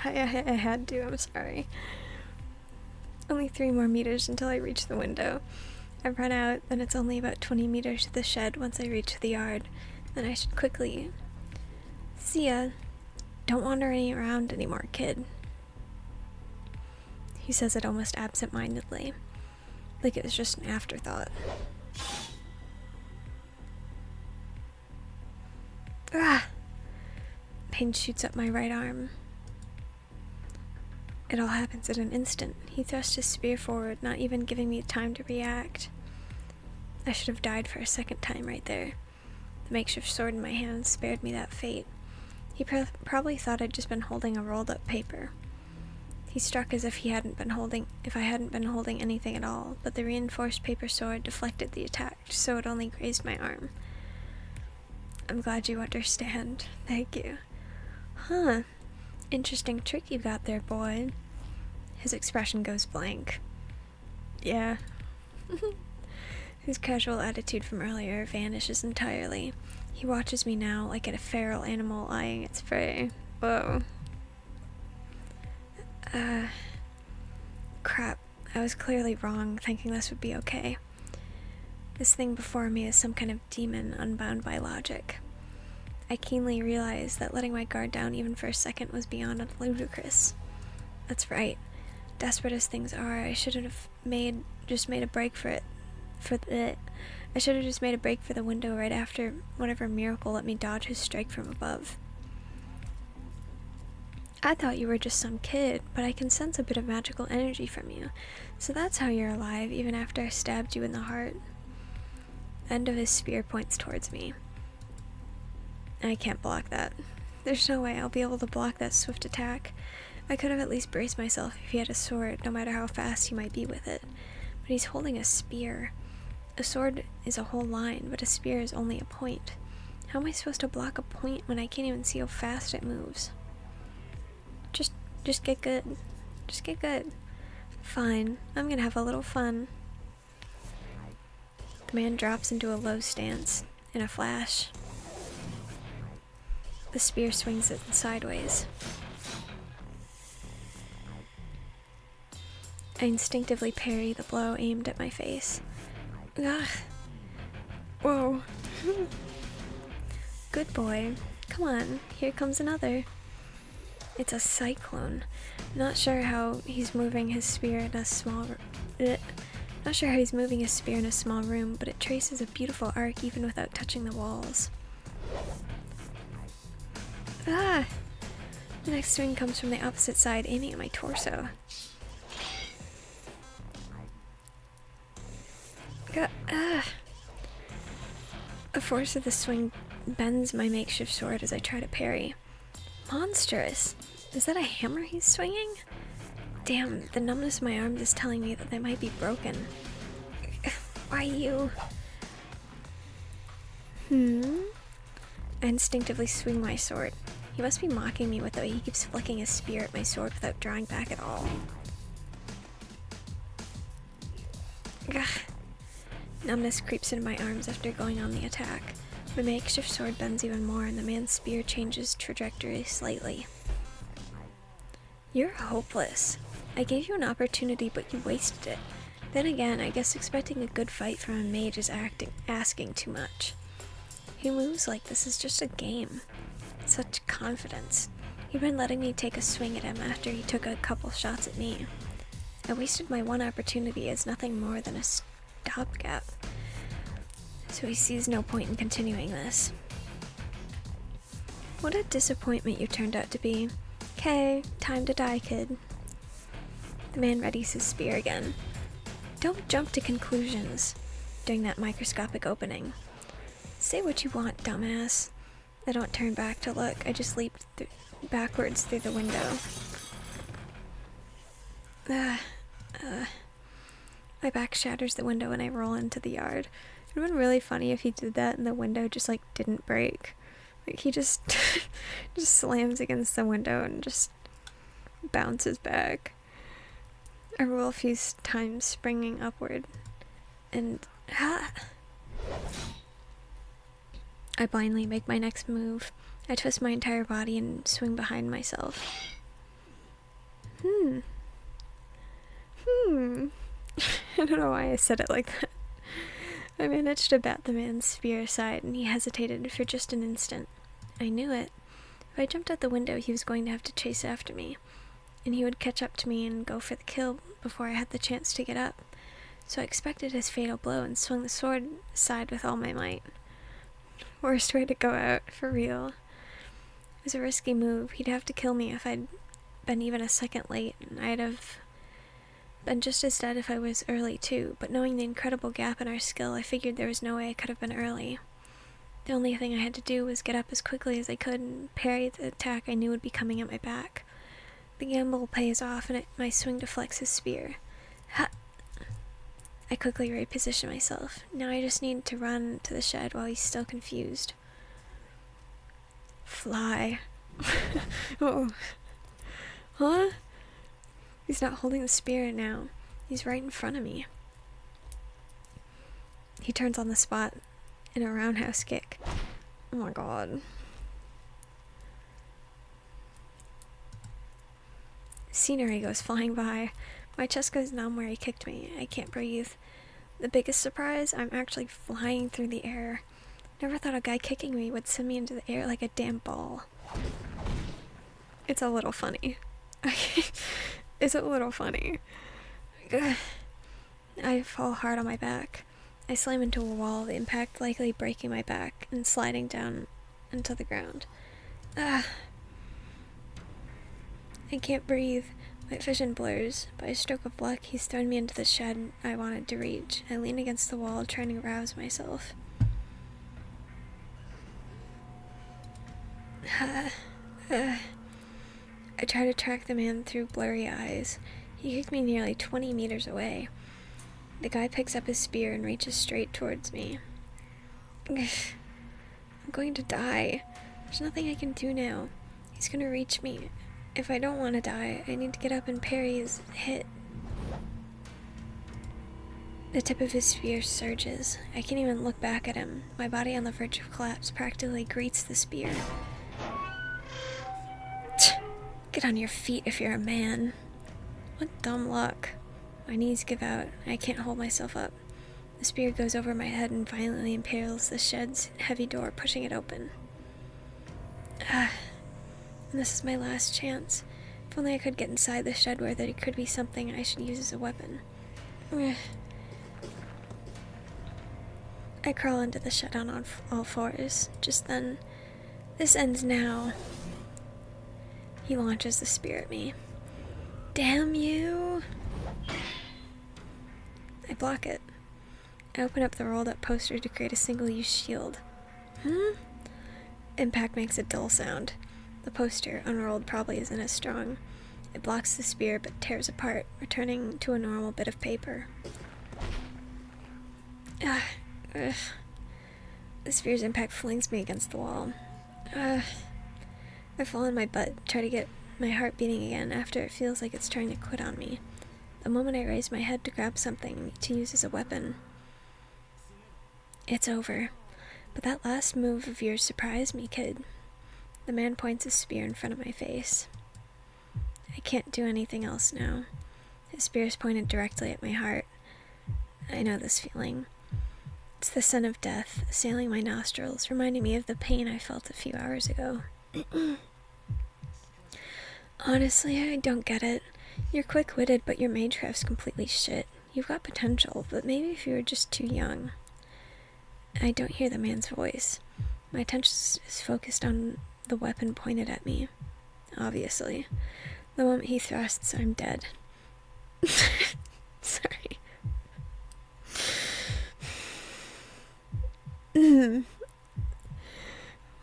Speaker 1: had to, I'm sorry. Only 3 more meters until I reach the window. I've run out, then it's only about 20 meters to the shed once I reach the yard. Then I should quickly... See ya. Don't wander around anymore, kid. He says it almost absent-mindedly, like it was just an afterthought. Ah! Pain shoots up my right arm. It all happens in an instant. He thrusts his spear forward, not even giving me time to react. I should have died for a second time right there. The makeshift sword in my hand spared me that fate. He probably thought I'd just been holding a rolled up paper. He struck as if I hadn't been holding anything at all, but the reinforced paper sword deflected the attack, so it only grazed my arm. I'm glad you understand. Thank you. Huh. Interesting trick you got there, boy. His expression goes blank. Yeah. His casual attitude from earlier vanishes entirely. He watches me now like a feral animal eyeing its prey. Whoa. Crap. I was clearly wrong, thinking this would be okay. This thing before me is some kind of demon unbound by logic. I keenly realized that letting my guard down even for a second was beyond ludicrous. That's right. Desperate as things are, I should have just made a break for the window right after whatever miracle let me dodge his strike from above. I thought you were just some kid, but I can sense a bit of magical energy from you. So that's how you're alive, even after I stabbed you in the heart. The end of his spear points towards me. I can't block that. There's no way I'll be able to block that swift attack. I could have at least braced myself if he had a sword, no matter how fast he might be with it. But he's holding a spear. A sword is a whole line, but a spear is only a point. How am I supposed to block a point when I can't even see how fast it moves? Just get good. Just get good. Fine, I'm gonna have a little fun. The man drops into a low stance. In a flash, the spear swings it sideways. I instinctively parry the blow aimed at my face. Ugh. Whoa. Good boy. Come on, here comes another. It's a cyclone. Not sure how he's moving his spear in a small room, but it traces a beautiful arc even without touching the walls. Ah! The next swing comes from the opposite side, aiming at my torso. The force of the swing bends my makeshift sword as I try to parry. Monstrous! Is that a hammer he's swinging? Damn, the numbness of my arms is telling me that they might be broken. Why you? I instinctively swing my sword. He must be mocking me with the way he keeps flicking his spear at my sword without drawing back at all. Ugh. Numbness creeps into my arms after going on the attack. My makeshift sword bends even more, and the man's spear changes trajectory slightly. You're hopeless. I gave you an opportunity, but you wasted it. Then again, I guess expecting a good fight from a mage is asking too much. He moves like this is just a game. Such confidence. He'd been letting me take a swing at him after he took a couple shots at me. I wasted my one opportunity as nothing more than a stopgap. So he sees no point in continuing this. What a disappointment you turned out to be. 'Kay, time to die, kid. The man readies his spear again. Don't jump to conclusions during that microscopic opening. Say what you want, dumbass. I don't turn back to look. I just leap backwards through the window. My back shatters the window and I roll into the yard. It would have been really funny if he did that and the window just like didn't break. Like he just just slams against the window and just bounces back. I roll a few times, springing upward, and I blindly make my next move. I twist my entire body and swing behind myself. I don't know why I said it like that. I managed to bat the man's spear aside, and he hesitated for just an instant. I knew it. If I jumped out the window, he was going to have to chase after me, and he would catch up to me and go for the kill before I had the chance to get up. So I expected his fatal blow and swung the sword aside with all my might. Worst way to go out, for real. It was a risky move. He'd have to kill me if I'd been even a second late, and I'd have been just as dead if I was early too, but knowing the incredible gap in our skill, I figured there was no way I could have been early. The only thing I had to do was get up as quickly as I could and parry the attack I knew would be coming at my back. The gamble pays off, and my swing deflects his spear. Ha! I quickly reposition myself. Now I just need to run to the shed while he's still confused. Fly. Oh. Huh? He's not holding the spear now. He's right in front of me. He turns on the spot in a roundhouse kick. Oh my god. Scenery goes flying by. My chest goes numb where he kicked me. I can't breathe. The biggest surprise, I'm actually flying through the air. Never thought a guy kicking me would send me into the air like a damn ball. It's a little funny. It's a little funny. I fall hard on my back. I slam into a wall, the impact likely breaking my back and sliding down into the ground. I can't breathe. My vision blurs. By a stroke of luck, he's thrown me into the shed I wanted to reach. I lean against the wall, trying to rouse myself. I try to track the man through blurry eyes. He kicked me nearly 20 meters away. The guy picks up his spear and reaches straight towards me. I'm going to die. There's nothing I can do now. He's gonna reach me. If I don't want to die, I need to get up and parry his hit. The tip of his spear surges. I can't even look back at him. My body on the verge of collapse practically greets the spear. Get on your feet if you're a man. What dumb luck. My knees give out. I can't hold myself up. The spear goes over my head and violently impales the shed's heavy door, pushing it open. And this is my last chance. If only I could get inside the shed where there could be something I should use as a weapon. I crawl into the shed on all fours. Just then, this ends now. He launches the spear at me. Damn you! I block it. I open up the rolled up poster to create a single-use shield. Impact makes a dull sound. The poster, unrolled, probably isn't as strong. It blocks the spear but tears apart, returning to a normal bit of paper. The spear's impact flings me against the wall. I fall on my butt, try to get my heart beating again after it feels like it's trying to quit on me. The moment I raise my head to grab something to use as a weapon, it's over. But that last move of yours surprised me, kid. The man points his spear in front of my face. I can't do anything else now. His spear is pointed directly at my heart. I know this feeling. It's the scent of death assailing my nostrils, reminding me of the pain I felt a few hours ago. Honestly, I don't get it. You're quick-witted, but your magecraft's completely shit. You've got potential, but maybe if you were just too young. I don't hear the man's voice. My attention is focused on the weapon pointed at me. Obviously. The moment he thrusts, I'm dead. Sorry.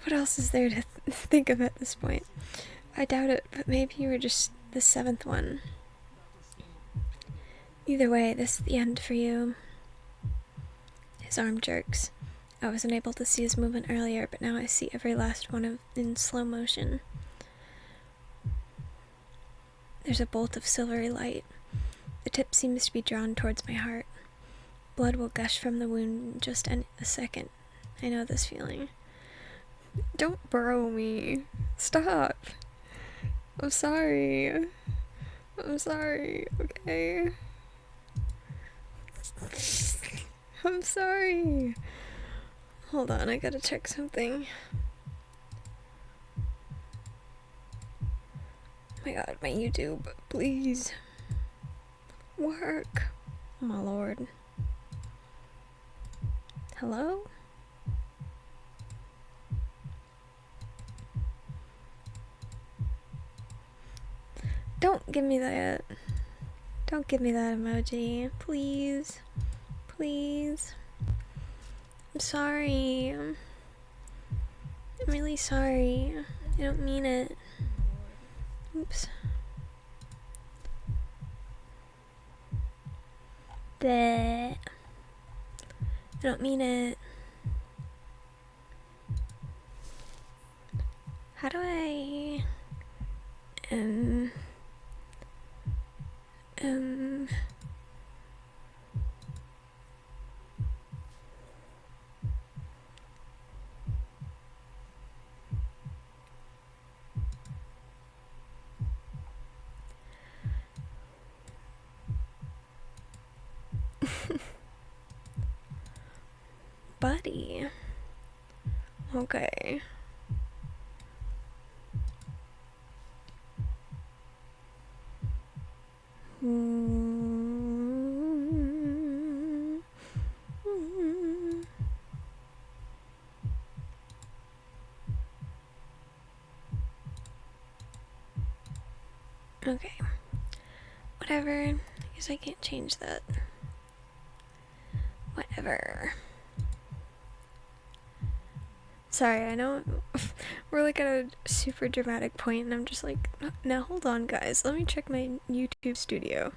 Speaker 1: What else is there to think of at this point? I doubt it, but maybe you were just the seventh one. Either way, this is the end for you. His arm jerks. I wasn't able to see his movement earlier, but now I see every last one in slow motion. There's a bolt of silvery light. The tip seems to be drawn towards my heart. Blood will gush from the wound in just a second. I know this feeling. Don't burrow me. Stop. I'm sorry. I'm sorry, okay? I'm sorry. Hold on, I gotta check something. Oh my god, my YouTube, please. Work. Oh my lord. Hello? Don't give me that. Don't give me that emoji. Please. Please. I'm sorry. I'm really sorry. I don't mean it. Oops. Bleh. I don't mean it. How do I... Buddy. Okay. Okay. Whatever. I guess I can't change that. Whatever. Sorry, I know we're like at a super dramatic point and I'm just like, now hold on guys, let me check my YouTube studio.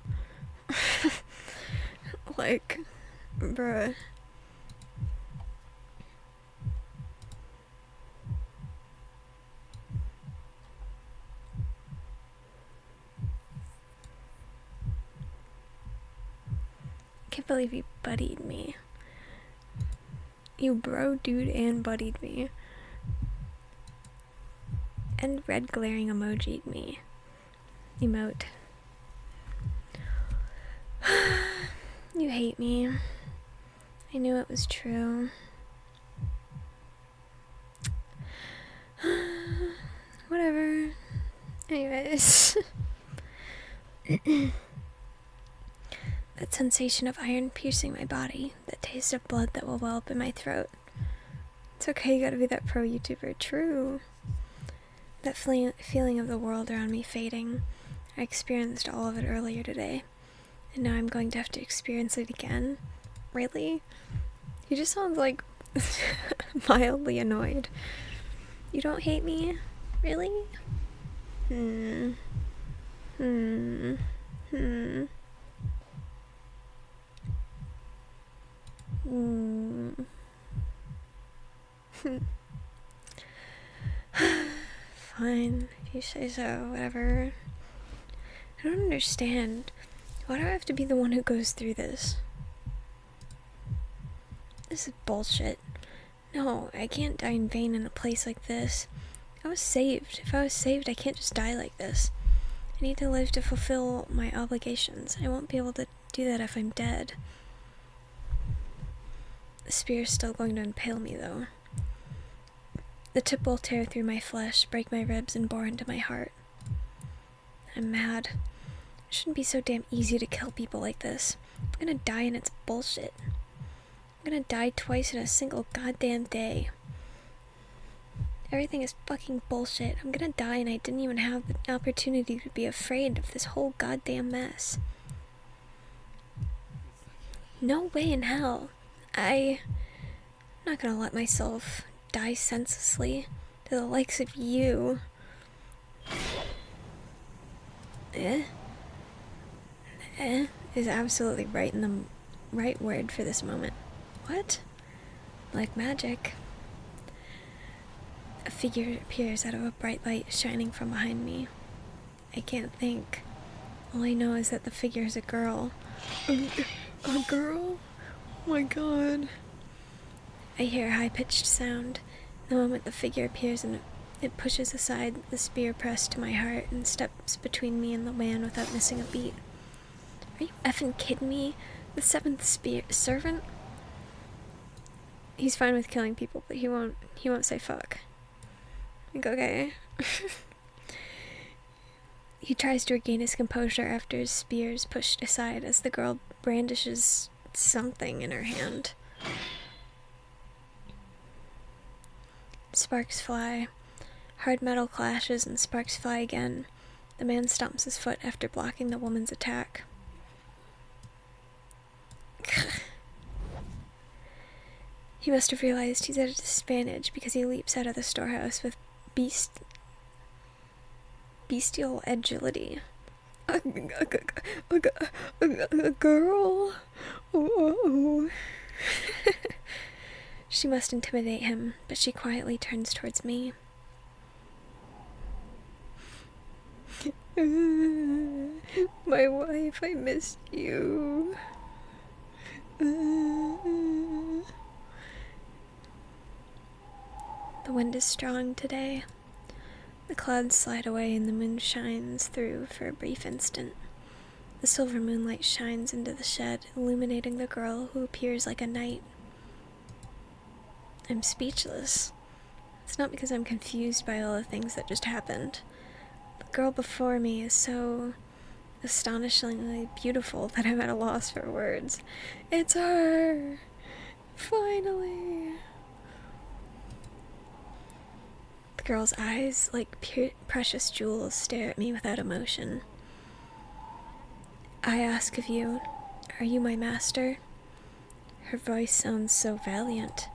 Speaker 1: Like, bruh. Can't believe you buddied me. You bro dude and buddied me. And red glaring emoji'd me. Emote. You hate me. I knew it was true. Whatever. Anyways. That sensation of iron piercing my body. That taste of blood that will well up in my throat. It's okay, you gotta be that pro YouTuber. True. That feeling of the world around me fading. I experienced all of it earlier today. And now I'm going to have to experience it again. Really? He just sounds like mildly annoyed. You don't hate me? Really? Fine, if you say so, whatever. I don't understand. Why do I have to be the one who goes through this? This is bullshit. No, I can't die in vain in a place like this. I was saved. If I was saved, I can't just die like this. I need to live to fulfill my obligations. I won't be able to do that if I'm dead. The spear's still going to impale me, though. The tip will tear through my flesh, break my ribs, and bore into my heart. I'm mad. It shouldn't be so damn easy to kill people like this. I'm gonna die and it's bullshit. I'm gonna die twice in a single goddamn day. Everything is fucking bullshit. I'm gonna die and I didn't even have the opportunity to be afraid of this whole goddamn mess. No way in hell. I'm not gonna let myself die senselessly to the likes of you. Is absolutely right in the right word for this moment. What? Like magic. A figure appears out of a bright light shining from behind me. I can't think. All I know is that the figure is a girl. A girl? Oh my god. I hear a high-pitched sound. The moment the figure appears and it pushes aside the spear pressed to my heart and steps between me and the man without missing a beat. Are you effing kidding me? The seventh servant? He's fine with killing people, but he won't say fuck. Like, okay. He tries to regain his composure after his spear is pushed aside as the girl brandishes something in her hand. Sparks fly. Hard metal clashes and sparks fly again. The man stomps his foot after blocking the woman's attack. He must have realized he's at a disadvantage because he leaps out of the storehouse with bestial agility. A girl? Oh. She must intimidate him, but she quietly turns towards me. My wife, I missed you. The wind is strong today. The clouds slide away and the moon shines through for a brief instant. The silver moonlight shines into the shed, illuminating the girl who appears like a knight. I'm speechless. It's not because I'm confused by all the things that just happened. The girl before me is so astonishingly beautiful that I'm at a loss for words. It's her! Finally! The girl's eyes, like pure, precious jewels, stare at me without emotion. I ask of you, are you my master? Her voice sounds so valiant.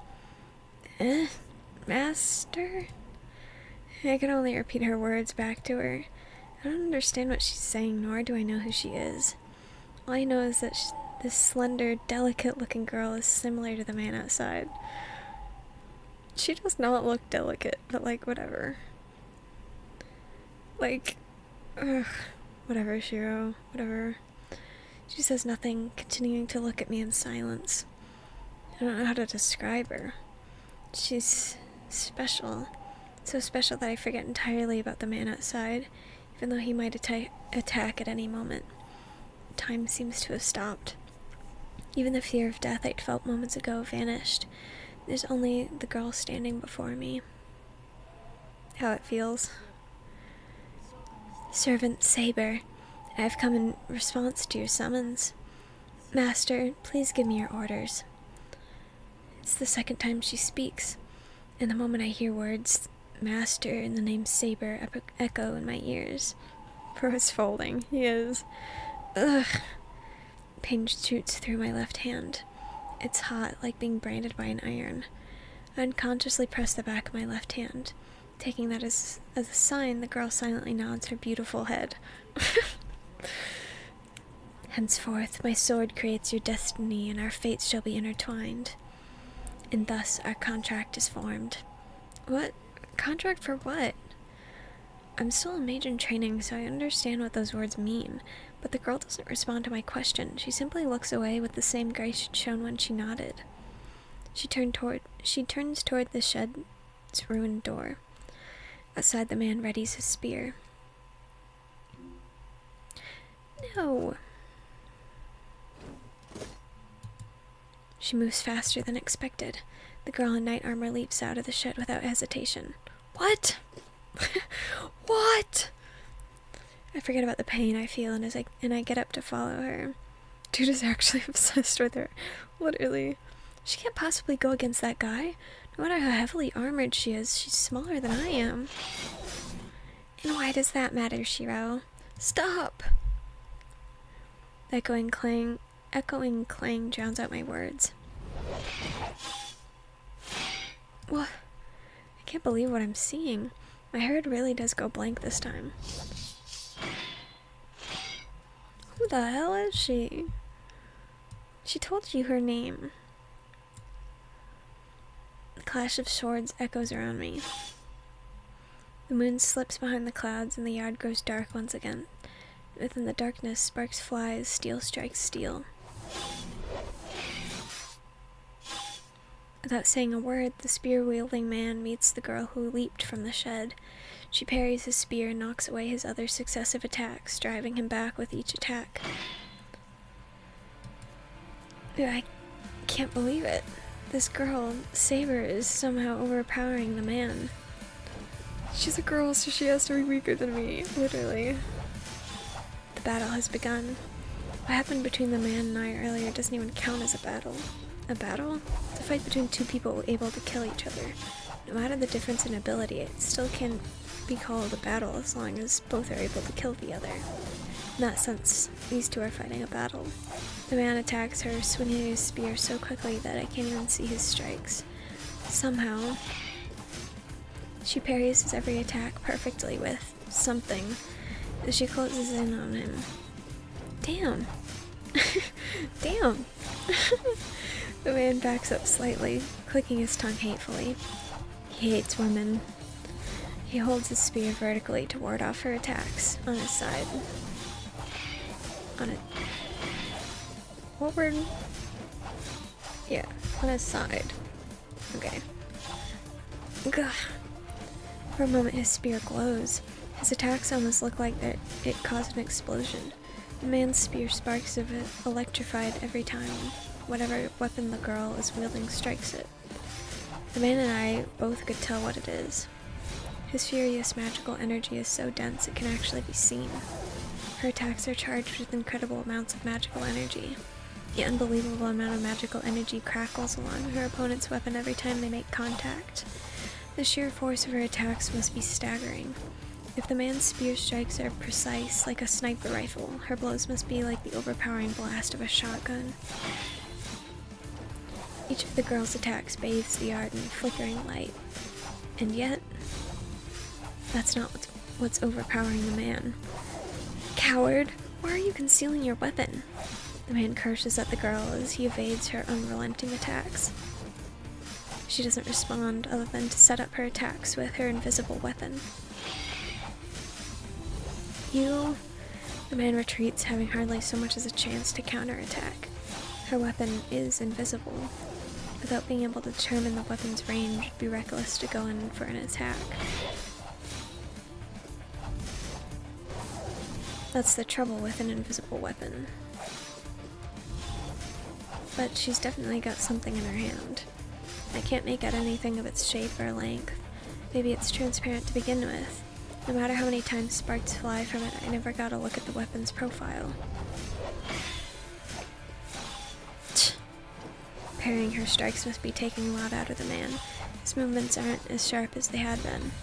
Speaker 1: Master? I can only repeat her words back to her. I don't understand what she's saying, nor do I know who she is. All I know is that this slender, delicate-looking girl is similar to the man outside. She does not look delicate, but like, whatever. Like, ugh, whatever, Shiro, whatever. She says nothing, continuing to look at me in silence. I don't know how to describe her. She's special. So special that I forget entirely about the man outside, even though he might attack at any moment. Time seems to have stopped. Even the fear of death I'd felt moments ago vanished. There's only the girl standing before me. How it feels. Servant Saber, I have come in response to your summons. Master, please give me your orders. It's the second time she speaks, and the moment I hear words, Master and the name Saber echo in my ears. Bro is folding. He is. Ugh. Pain shoots through my left hand. It's hot, like being branded by an iron. I unconsciously press the back of my left hand. Taking that as a sign, the girl silently nods her beautiful head. Henceforth, my sword creates your destiny, and our fates shall be intertwined. And thus, our contract is formed. What? Contract for what? I'm still a mage in training, so I understand what those words mean, but the girl doesn't respond to my question. She simply looks away with the same grace she'd shown when she nodded. She turns toward the shed's ruined door. Outside, the man readies his spear. No. She moves faster than expected. The girl in knight armor leaps out of the shed without hesitation. What? What? I forget about the pain I feel, and I get up to follow her. Dude is actually obsessed with her. Literally. She can't possibly go against that guy. No matter how heavily armored she is, she's smaller than I am. And why does that matter, Shiro? Stop! The echoing clang drowns out my words. What? I can't believe what I'm seeing. My head really does go blank this time. Who the hell is she? She told you her name. The clash of swords echoes around me. The moon slips behind the clouds and the yard grows dark once again. Within the darkness, sparks fly as steel strikes steel. Without saying a word, the spear-wielding man meets the girl who leaped from the shed. She parries his spear and knocks away his other successive attacks, driving him back with each attack. I can't believe it. This girl, Saber, is somehow overpowering the man. She's a girl, so she has to be weaker than me, literally. The battle has begun. What happened between the man and I earlier doesn't even count as a battle. A battle? It's a fight between two people able to kill each other. No matter the difference in ability, it still can be called a battle as long as both are able to kill the other. In that sense, these two are fighting a battle. The man attacks her, swinging his spear so quickly that I can't even see his strikes. Somehow, she parries his every attack perfectly with something as she closes in on him. Damn. Damn. The man backs up slightly, clicking his tongue hatefully. He hates women. He holds his spear vertically to ward off her attacks on his side. On it. What word? Yeah, on his side. Okay. Gah. For a moment, his spear glows. His attacks almost look like it caused an explosion. The man's spear sparks of it, electrified every time whatever weapon the girl is wielding strikes it. The man and I both could tell what it is. His furious magical energy is so dense it can actually be seen. Her attacks are charged with incredible amounts of magical energy. The unbelievable amount of magical energy crackles along her opponent's weapon every time they make contact. The sheer force of her attacks must be staggering. If the man's spear strikes are precise, like a sniper rifle, her blows must be like the overpowering blast of a shotgun. Each of the girl's attacks bathes the yard in flickering light, and yet, that's not what's overpowering the man. Coward! Why are you concealing your weapon? The man curses at the girl as he evades her unrelenting attacks. She doesn't respond other than to set up her attacks with her invisible weapon. The man retreats, having hardly so much as a chance to counterattack. Her weapon is invisible. Without being able to determine the weapon's range, it'd be reckless to go in for an attack. That's the trouble with an invisible weapon. But she's definitely got something in her hand. I can't make out anything of its shape or length. Maybe it's transparent to begin with. No matter how many times sparks fly from it, I never got a look at the weapon's profile. Parrying her strikes must be taking a lot out of the man. His movements aren't as sharp as they had been.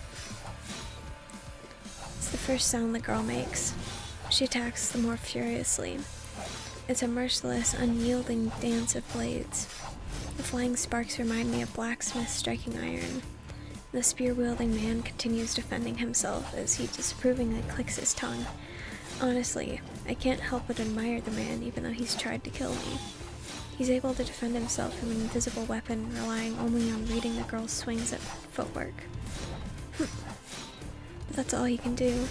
Speaker 1: It's the first sound the girl makes. She attacks the more furiously. It's a merciless, unyielding dance of blades. The flying sparks remind me of blacksmiths striking iron. The spear-wielding man continues defending himself as he disapprovingly clicks his tongue. Honestly, I can't help but admire the man even though he's tried to kill me. He's able to defend himself from an invisible weapon, relying only on reading the girl's swings at footwork. But that's all he can do.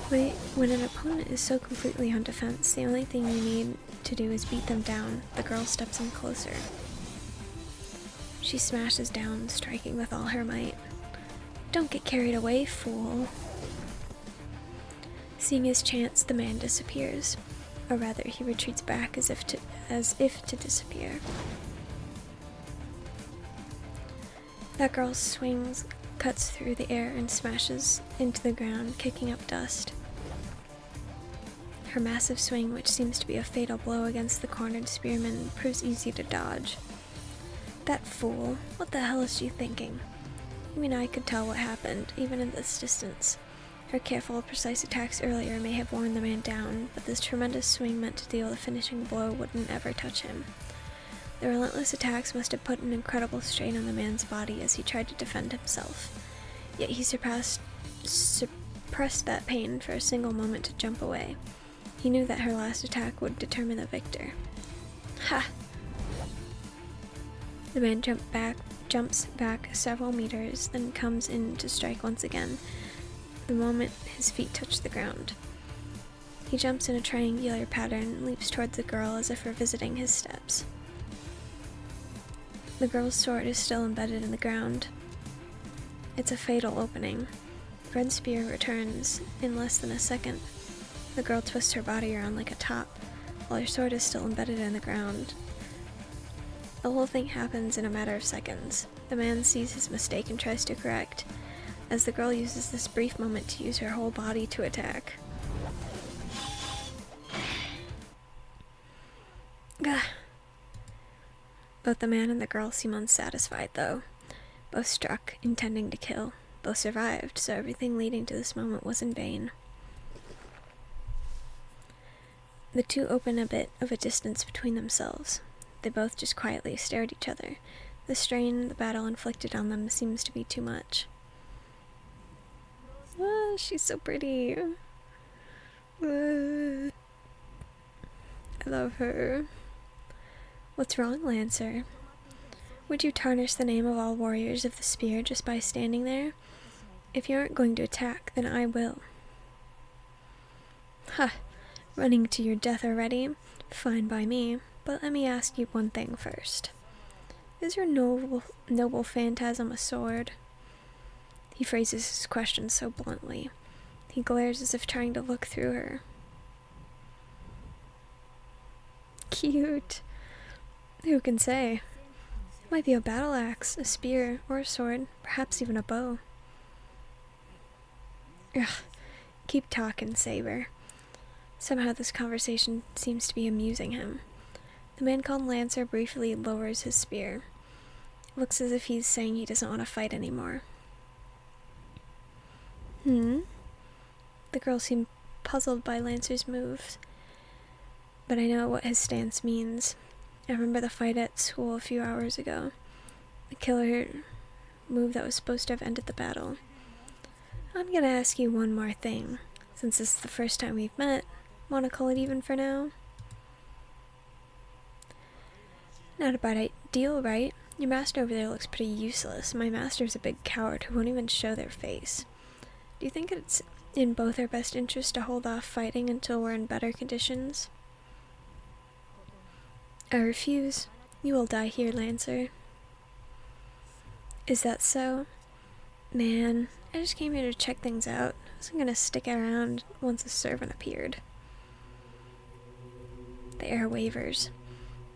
Speaker 1: When an opponent is so completely on defense, the only thing you need to do is beat them down. The girl steps in closer. She smashes down, striking with all her might. Don't get carried away, fool. Seeing his chance, the man disappears. Or rather, he retreats back as if to disappear. That girl's swings cuts through the air and smashes into the ground, kicking up dust. Her massive swing, which seems to be a fatal blow against the cornered spearman, proves easy to dodge. That fool, what the hell is she thinking? You mean I could tell what happened, even in this distance? Her careful, precise attacks earlier may have worn the man down, but this tremendous swing meant to deal the finishing blow wouldn't ever touch him. The relentless attacks must have put an incredible strain on the man's body as he tried to defend himself. Yet he suppressed that pain for a single moment to jump away. He knew that her last attack would determine the victor. Ha! The man jumps back several meters, then comes in to strike once again, the moment his feet touch the ground. He jumps in a triangular pattern and leaps towards the girl as if revisiting his steps. The girl's sword is still embedded in the ground. It's a fatal opening. Red spear returns in less than a second. The girl twists her body around like a top, while her sword is still embedded in the ground. The whole thing happens in a matter of seconds. The man sees his mistake and tries to correct, as the girl uses this brief moment to use her whole body to attack. Gah. Both the man and the girl seem unsatisfied, though. Both struck, intending to kill. Both survived, so everything leading to this moment was in vain. The two open a bit of a distance between themselves. They both just quietly stare at each other. The strain the battle inflicted on them seems to be too much. Ah, she's so pretty. I love her. What's wrong, Lancer? Would you tarnish the name of all warriors of the spear just by standing there? If you aren't going to attack, then I will. Ha! Running to your death already? Fine by me, but let me ask you one thing first. Is your noble phantasm a sword? He phrases his question so bluntly. He glares as if trying to look through her. Cute. Who can say? It might be a battle axe, a spear, or a sword, perhaps even a bow. Ugh. Keep talking, Saber. Somehow this conversation seems to be amusing him. The man called Lancer briefly lowers his spear. It looks as if he's saying he doesn't want to fight anymore. The girl seemed puzzled by Lancer's moves, but I know what his stance means. I remember the fight at school a few hours ago. The killer move that was supposed to have ended the battle. I'm gonna ask you one more thing. Since this is the first time we've met, wanna call it even for now? Not a bad deal, right? Your master over there looks pretty useless. My master's a big coward who won't even show their face. Do you think it's in both our best interest to hold off fighting until we're in better conditions? I refuse. You will die here, Lancer. Is that so? Man, I just came here to check things out. I wasn't gonna stick around once a servant appeared. The air wavers.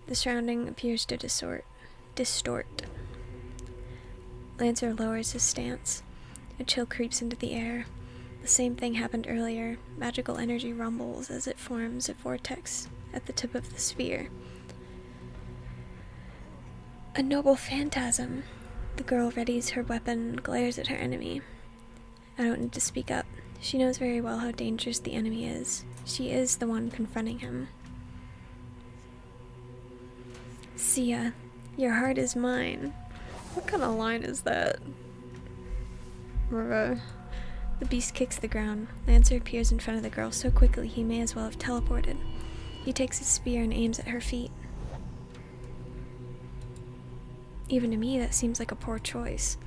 Speaker 1: The surrounding appears to distort. Lancer lowers his stance. A chill creeps into the air. The same thing happened earlier. Magical energy rumbles as it forms a vortex at the tip of the sphere. A noble phantasm. The girl readies her weapon and glares at her enemy. I don't need to speak up. She knows very well how dangerous the enemy is. She is the one confronting him. Sia, your heart is mine. What kind of line is that? The beast kicks the ground. Lancer appears in front of the girl so quickly he may as well have teleported. He takes his spear and aims at her feet. Even to me, that seems like a poor choice.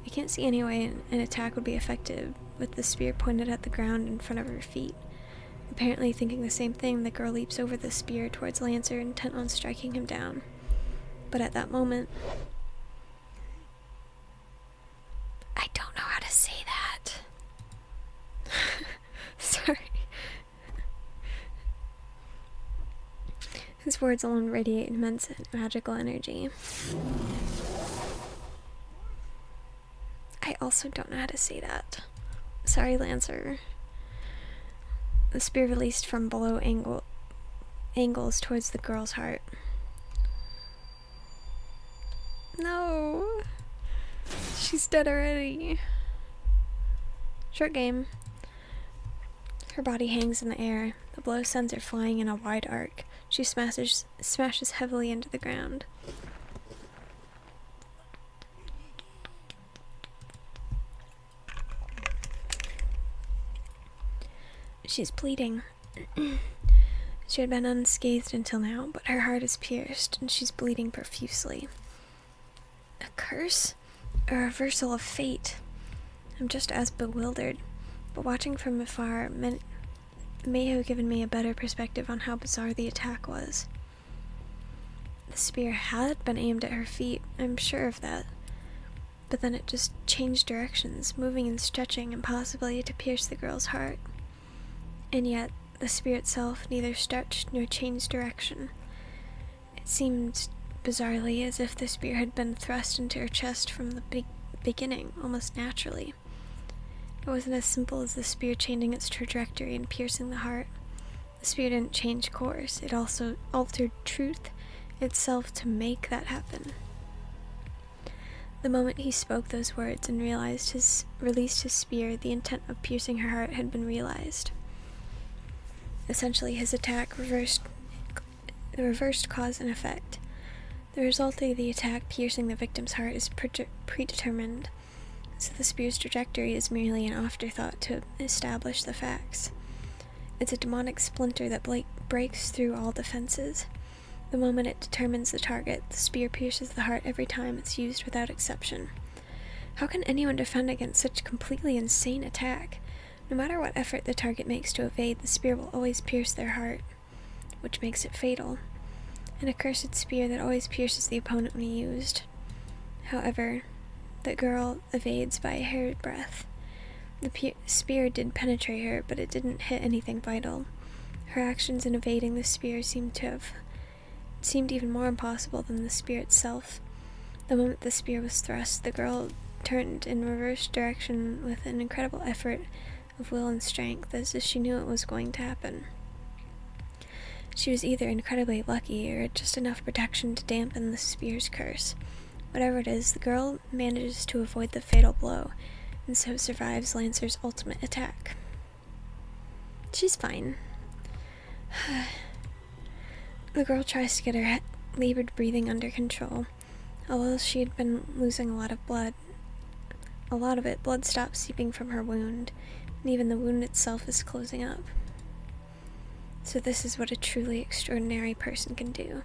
Speaker 1: I can't see any way an attack would be effective with the spear pointed at the ground in front of her feet. Apparently thinking the same thing, the girl leaps over the spear towards Lancer, intent on striking him down. But at that moment... I don't know how to say that. Sorry. His words alone radiate immense magical energy. I also don't know how to say that. Sorry, Lancer. The spear released from below angles towards the girl's heart. No! She's dead already. Short game. Her body hangs in the air. The blow sends her flying in a wide arc. She smashes heavily into the ground. She's bleeding. She had been unscathed until now, but her heart is pierced, and she's bleeding profusely. A curse? A reversal of fate? I'm just as bewildered, but watching from afar may have given me a better perspective on how bizarre the attack was. The spear had been aimed at her feet, I'm sure of that, but then it just changed directions, moving and stretching impossibly to pierce the girl's heart. And yet, the spear itself neither stretched nor changed direction. It seemed bizarrely as if the spear had been thrust into her chest from the beginning, almost naturally. It wasn't as simple as the spear changing its trajectory and piercing the heart. The spear didn't change course, it also altered truth itself to make that happen. The moment he spoke those words and released his spear, the intent of piercing her heart had been realized. Essentially, his attack reversed cause and effect. The result of the attack piercing the victim's heart is predetermined, so the spear's trajectory is merely an afterthought to establish the facts. It's a demonic splinter that breaks through all defenses. The moment it determines the target, the spear pierces the heart every time it's used without exception. How can anyone defend against such a completely insane attack? No matter what effort the target makes to evade, the spear will always pierce their heart, which makes it fatal. An accursed spear that always pierces the opponent when used. However, the girl evades by a hair's breadth. The spear did penetrate her, but it didn't hit anything vital. Her actions in evading the spear seemed even more impossible than the spear itself. The moment the spear was thrust, the girl turned in reverse direction with an incredible effort of will and strength, as if she knew it was going to happen. She was either incredibly lucky or just enough protection to dampen the spear's curse. Whatever it is, the girl manages to avoid the fatal blow, and so survives Lancer's ultimate attack. She's fine. The girl tries to get her labored breathing under control. Although she had been losing a lot of blood, blood stopped seeping from her wound, and even the wound itself is closing up. So this is what a truly extraordinary person can do.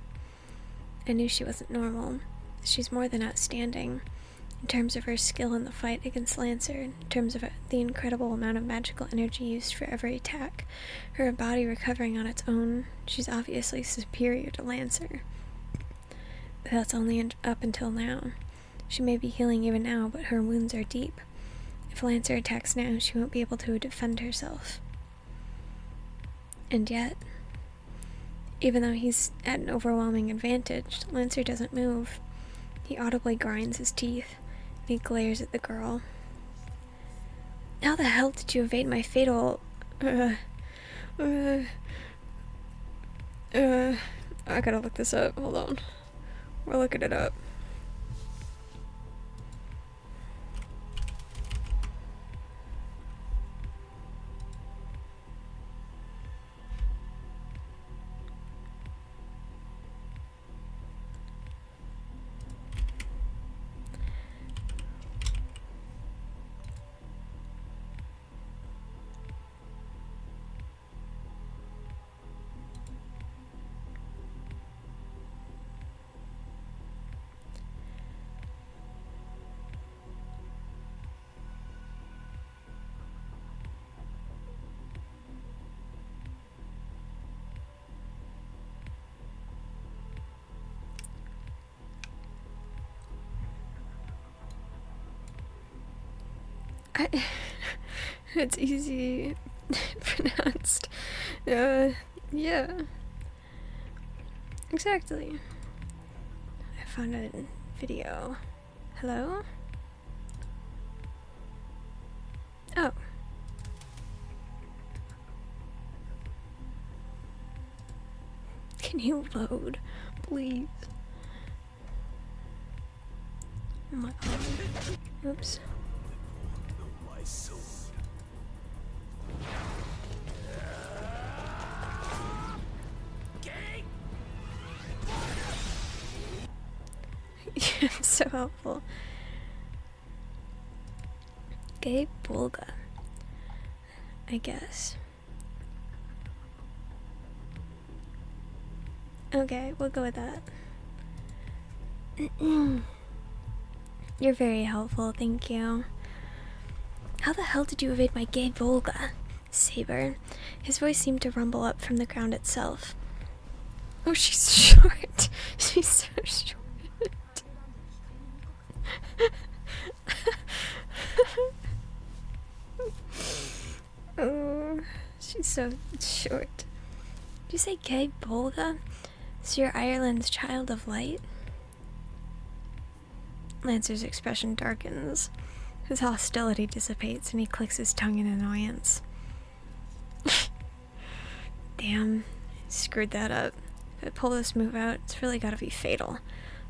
Speaker 1: I knew she wasn't normal. She's more than outstanding. In terms of her skill in the fight against Lancer, in terms of the incredible amount of magical energy used for every attack, her body recovering on its own, she's obviously superior to Lancer. But that's only up until now. She may be healing even now, but her wounds are deep. If Lancer attacks now, she won't be able to defend herself. And yet, even though he's at an overwhelming advantage, Lancer doesn't move. He audibly grinds his teeth. He glares at the girl. How the hell did you evade my fatal... I gotta look this up. Hold on. We're looking it up. It's easy pronounced. Yeah. Exactly. I found a video. Hello? Oh. Can you load, please? Oh my god. Oops. You're so helpful. Gabe Bulga, I guess. Okay, we'll go with that. You're very helpful, thank you. How the hell did you evade my gay Volga? Saber. His voice seemed to rumble up from the ground itself. Oh, she's short. She's so short. Oh, she's so short. Did you say gay Volga? So you're Ireland's child of light? Lancer's expression darkens. His hostility dissipates and he clicks his tongue in annoyance. Damn, screwed that up. If I pull this move out, it's really gotta be fatal.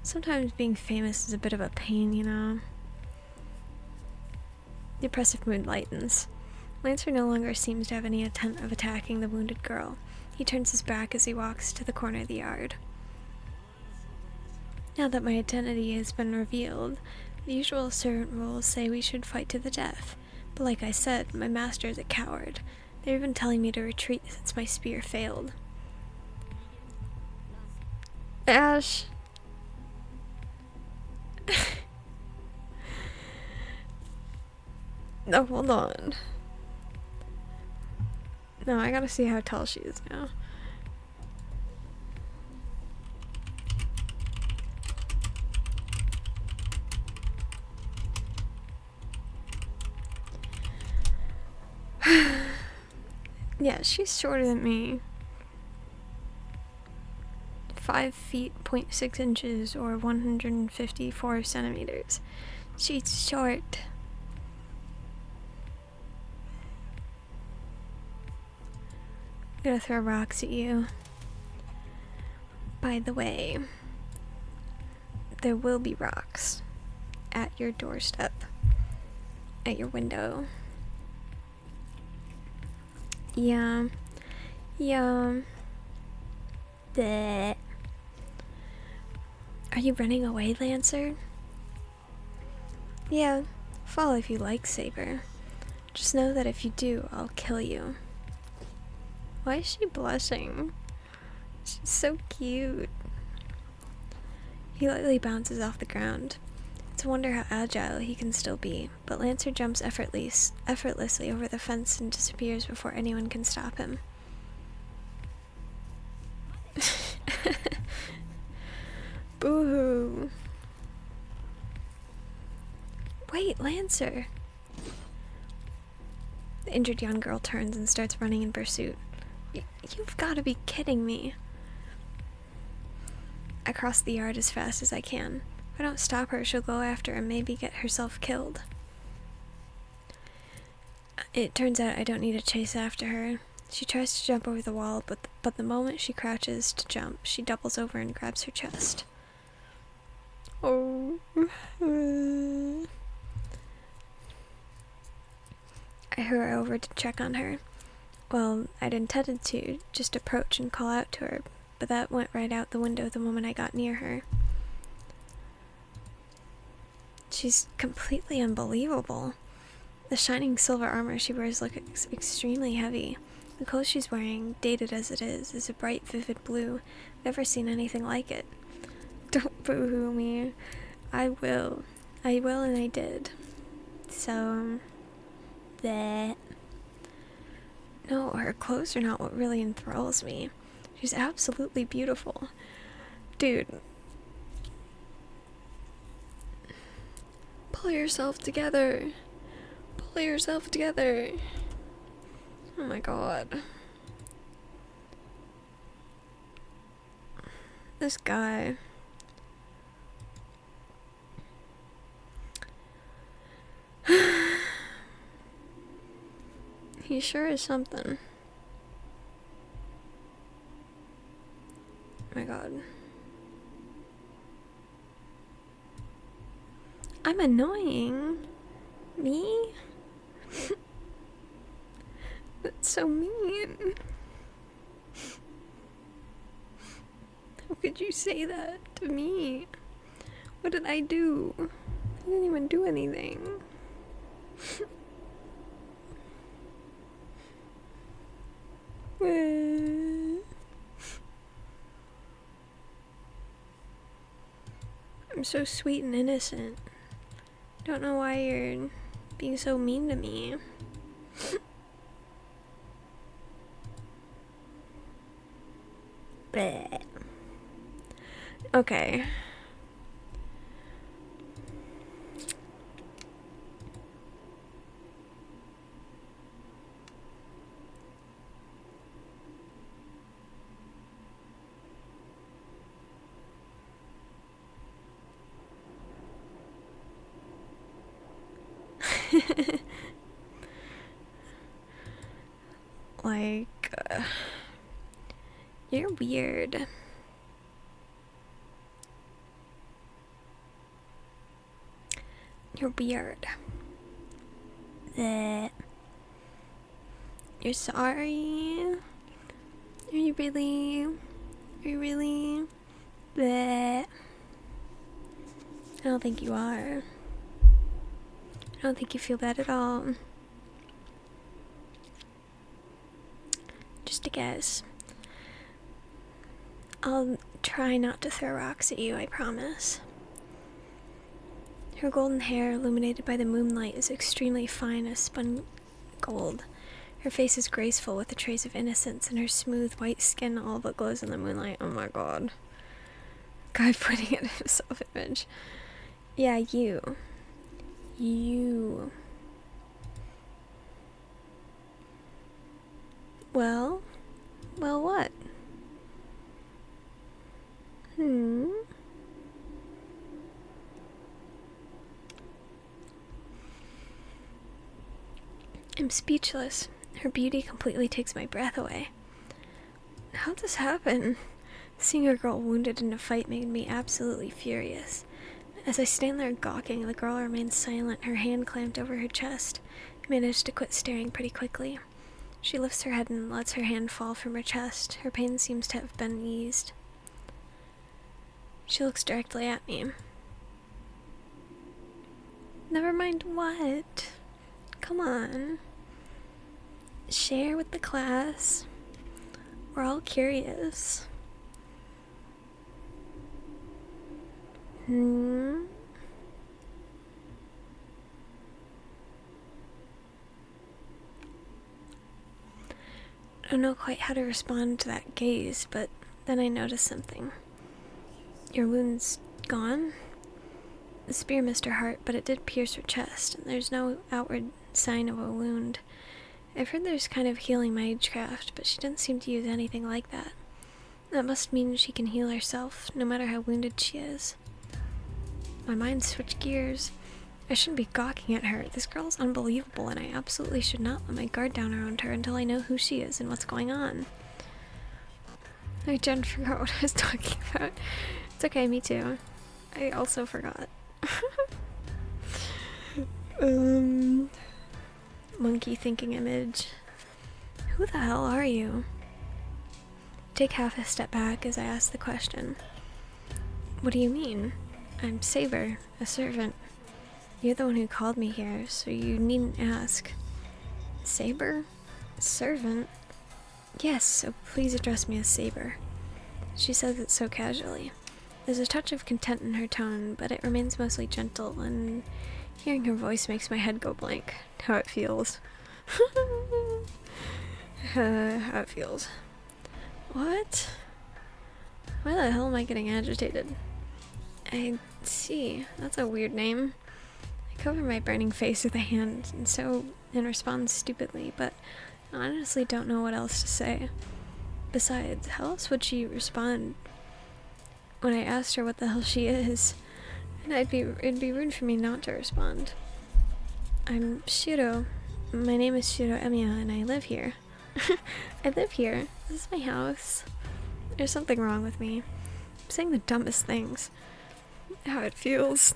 Speaker 1: Sometimes being famous is a bit of a pain, you know? The oppressive mood lightens. Lancer no longer seems to have any intent of attacking the wounded girl. He turns his back as he walks to the corner of the yard. Now that my identity has been revealed, the usual servant rules say we should fight to the death. But like I said, my master is a coward. They're even telling me to retreat since my spear failed. Ash! No, hold on. No, I gotta see how tall she is now. Yeah, she's shorter than me. 5 feet, 0.6 inches, or 154 centimeters. She's short. I'm gonna throw rocks at you. By the way, there will be rocks at your doorstep, at your window. Yeah. Yeah. Bleh. Are you running away, Lancer? Yeah. Fall if you like, Saber. Just know that if you do, I'll kill you. Why is she blushing? She's so cute. He lightly bounces off the ground. It's a wonder how agile he can still be, but Lancer jumps effortlessly over the fence and disappears before anyone can stop him. Boo-hoo. Wait, Lancer! The injured young girl turns and starts running in pursuit. You've got to be kidding me. I cross the yard as fast as I can. If I don't stop her, she'll go after and maybe get herself killed. It turns out I don't need to chase after her. She tries to jump over the wall, but the moment she crouches to jump, she doubles over and grabs her chest. Oh. I hurry over to check on her. Well, I'd intended to just approach and call out to her, but that went right out the window the moment I got near her. She's completely unbelievable. The shining silver armor she wears looks extremely heavy. The clothes she's wearing, dated as it is a bright, vivid blue. Never seen anything like it. Don't boo-hoo me. I will, and I did. So, that. No, her clothes are not what really enthralls me. She's absolutely beautiful. Dude. Pull yourself together. Pull yourself together. Oh my god. This guy. He sure is something. Oh my god. I'm annoying. Me? That's so mean. How could you say that to me? What did I do? I didn't even do anything. I'm so sweet and innocent. Don't know why you're being so mean to me. Bleh. Okay. Like, you're weird. You're weird. Bleh. You're sorry? Are you really? Are you really? Bleh. I don't think you are. I don't think you feel bad at all. Just a guess. I'll try not to throw rocks at you, I promise. Her golden hair, illuminated by the moonlight, is extremely fine as spun gold. Her face is graceful with a trace of innocence, and her smooth white skin all but glows in the moonlight. Oh my god. Guy pointing at his self-image. Yeah, you. You. Well, what? I'm speechless. Her beauty completely takes my breath away. How'd this happen? Seeing a girl wounded in a fight made me absolutely furious. As I stand there gawking, the girl remains silent, her hand clamped over her chest. I managed to quit staring pretty quickly. She lifts her head and lets her hand fall from her chest. Her pain seems to have been eased. She looks directly at me. Never mind what? Come on. Share with the class. We're all curious. I don't know quite how to respond to that gaze, but then I notice something. Your wound's gone? The spear missed her heart, but it did pierce her chest, and there's no outward sign of a wound. I've heard there's kind of healing magecraft, but she didn't seem to use anything like that. That must mean she can heal herself, no matter how wounded she is. My mind switched gears. I shouldn't be gawking at her. This girl's unbelievable, and I absolutely should not let my guard down around her until I know who she is and what's going on. I didn't forgot what I was talking about. It's okay, me too. I also forgot. Monkey thinking image. Who the hell are you? Take half a step back as I ask the question. What do you mean? I'm Saber, a servant. You're the one who called me here, so you needn't ask. Saber? A servant? Yes, so please address me as Saber. She says it so casually. There's a touch of content in her tone, but it remains mostly gentle, and hearing her voice makes my head go blank. How it feels. How it feels. What? Why the hell am I getting agitated? I see. That's a weird name. I cover my burning face with a hand and respond stupidly, but I honestly don't know what else to say. Besides, how else would she respond when I asked her what the hell she is? And it'd be rude for me not to respond. I'm Shiro. My name is Shiro Emiya, and I live here. I live here. This is my house. There's something wrong with me. I'm saying the dumbest things. How it feels.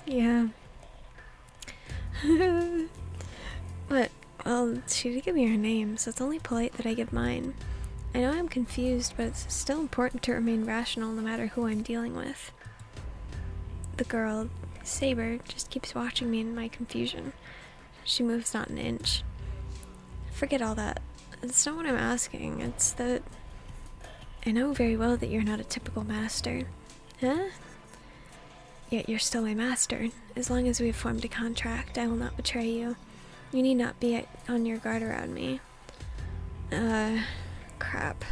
Speaker 1: Yeah. But, well, she did give me her name, so it's only polite that I give mine. I know I'm confused, but it's still important to remain rational no matter who I'm dealing with. The girl, Saber, just keeps watching me in my confusion. She moves not an inch. Forget all that. It's not what I'm asking, it's that I know very well that you're not a typical master. Huh? Yet you're still my master. As long as we have formed a contract, I will not betray you. You need not be on your guard around me. Crap.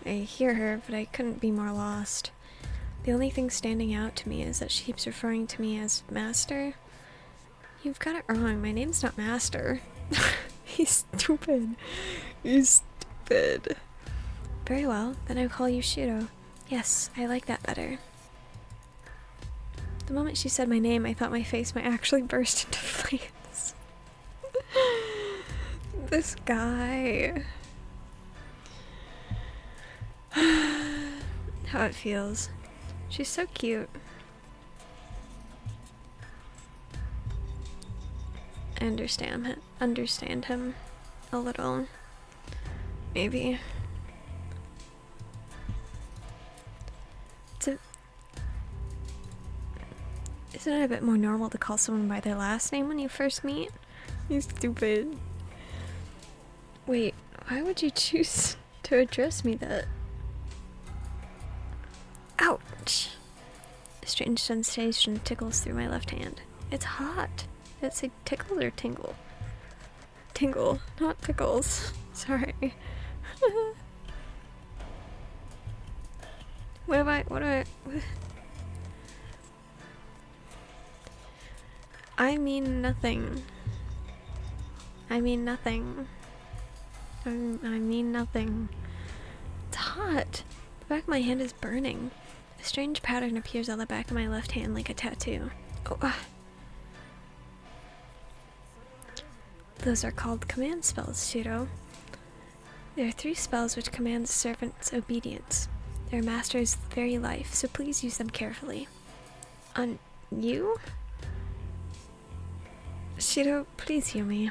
Speaker 1: I hear her, but I couldn't be more lost. The only thing standing out to me is that she keeps referring to me as Master. You've got it wrong. My name's not Master. He's stupid. He's stupid. Very well, then I'll call you Shiro. Yes, I like that better. The moment she said my name, I thought my face might actually burst into flames. This guy. How it feels. She's so cute. I understand him a little. Maybe. Isn't it a bit more normal to call someone by their last name when you first meet? You stupid. Wait, why would you choose to address me that? Ouch! A strange sensation tickles through my left hand. It's hot. Did it say tickles or tingle? Tingle, not tickles. Sorry. What I mean nothing. I mean nothing. I mean nothing. It's hot. The back of my hand is burning. A strange pattern appears on the back of my left hand like a tattoo. Oh, Those are called command spells, Shiro. There are 3 spells which command the servant's obedience. Their master's very life, so please use them carefully. On you? Shiro, please heal me.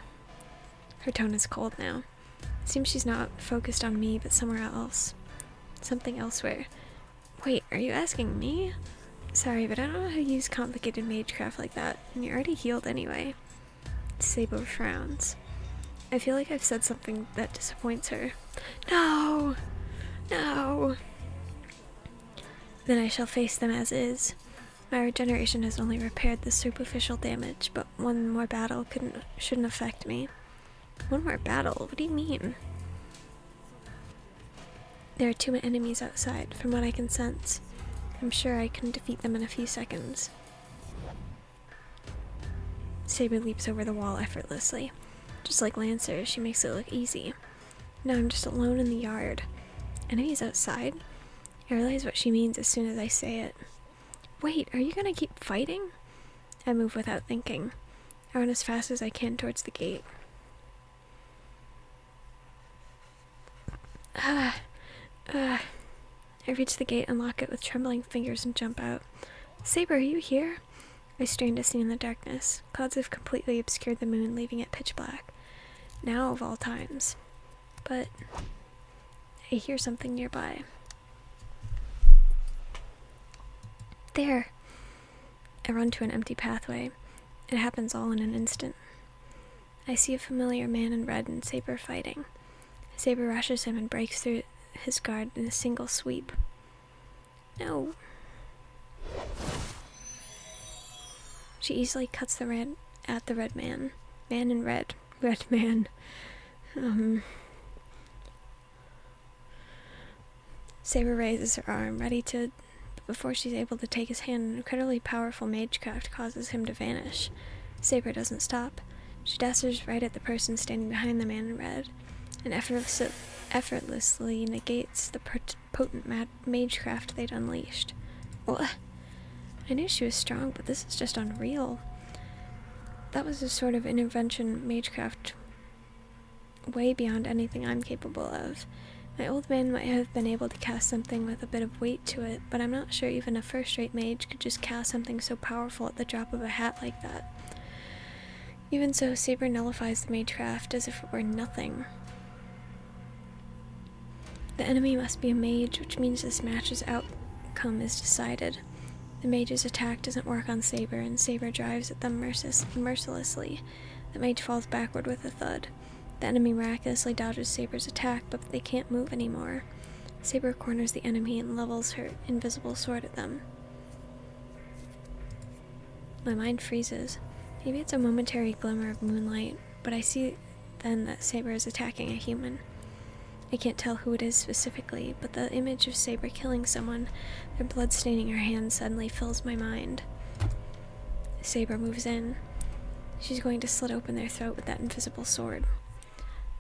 Speaker 1: Her tone is cold now. It seems she's not focused on me, but somewhere else. Something elsewhere. Wait, are you asking me? Sorry, but I don't know how to use complicated magecraft like that, and you're already healed anyway. Saber frowns. I feel like I've said something that disappoints her. No! No! Then I shall face them as is. My regeneration has only repaired the superficial damage, but one more battle shouldn't affect me. One more battle? What do you mean? There are too many enemies outside, from what I can sense. I'm sure I can defeat them in a few seconds. Saber leaps over the wall effortlessly. Just like Lancer, she makes it look easy. Now I'm just alone in the yard. Enemies outside? I realize what she means as soon as I say it. Wait, are you gonna keep fighting? I move without thinking. I run as fast as I can towards the gate. I reach the gate, unlock it with trembling fingers, and jump out. Saber, are you here? I strain to see in the darkness. Clouds have completely obscured the moon, leaving it pitch black. Now of all times. But I hear something nearby. There! I run to an empty pathway. It happens all in an instant. I see a familiar man in red and Saber fighting. Saber rushes him and breaks through his guard in a single sweep. No. She easily cuts at the red man. Man in red. Red man. Saber raises her arm, ready to... But before she's able to take his hand, an incredibly powerful magecraft causes him to vanish. Saber doesn't stop. She dashes right at the person standing behind the man in red, and effortlessly negates the potent magecraft they'd unleashed. What? I knew she was strong, but this is just unreal. That was a sort of intervention magecraft way beyond anything I'm capable of. My old man might have been able to cast something with a bit of weight to it, but I'm not sure even a first-rate mage could just cast something so powerful at the drop of a hat like that. Even so, Saber nullifies the magecraft as if it were nothing. The enemy must be a mage, which means this match's outcome is decided. The mage's attack doesn't work on Saber, and Saber drives at them mercilessly. The mage falls backward with a thud. The enemy miraculously dodges Saber's attack, but they can't move anymore. Saber corners the enemy and levels her invisible sword at them. My mind freezes. Maybe it's a momentary glimmer of moonlight, but I see then that Saber is attacking a human. I can't tell who it is specifically, but the image of Saber killing someone, their blood staining her hands, suddenly fills my mind. Saber moves in. She's going to slit open their throat with that invisible sword.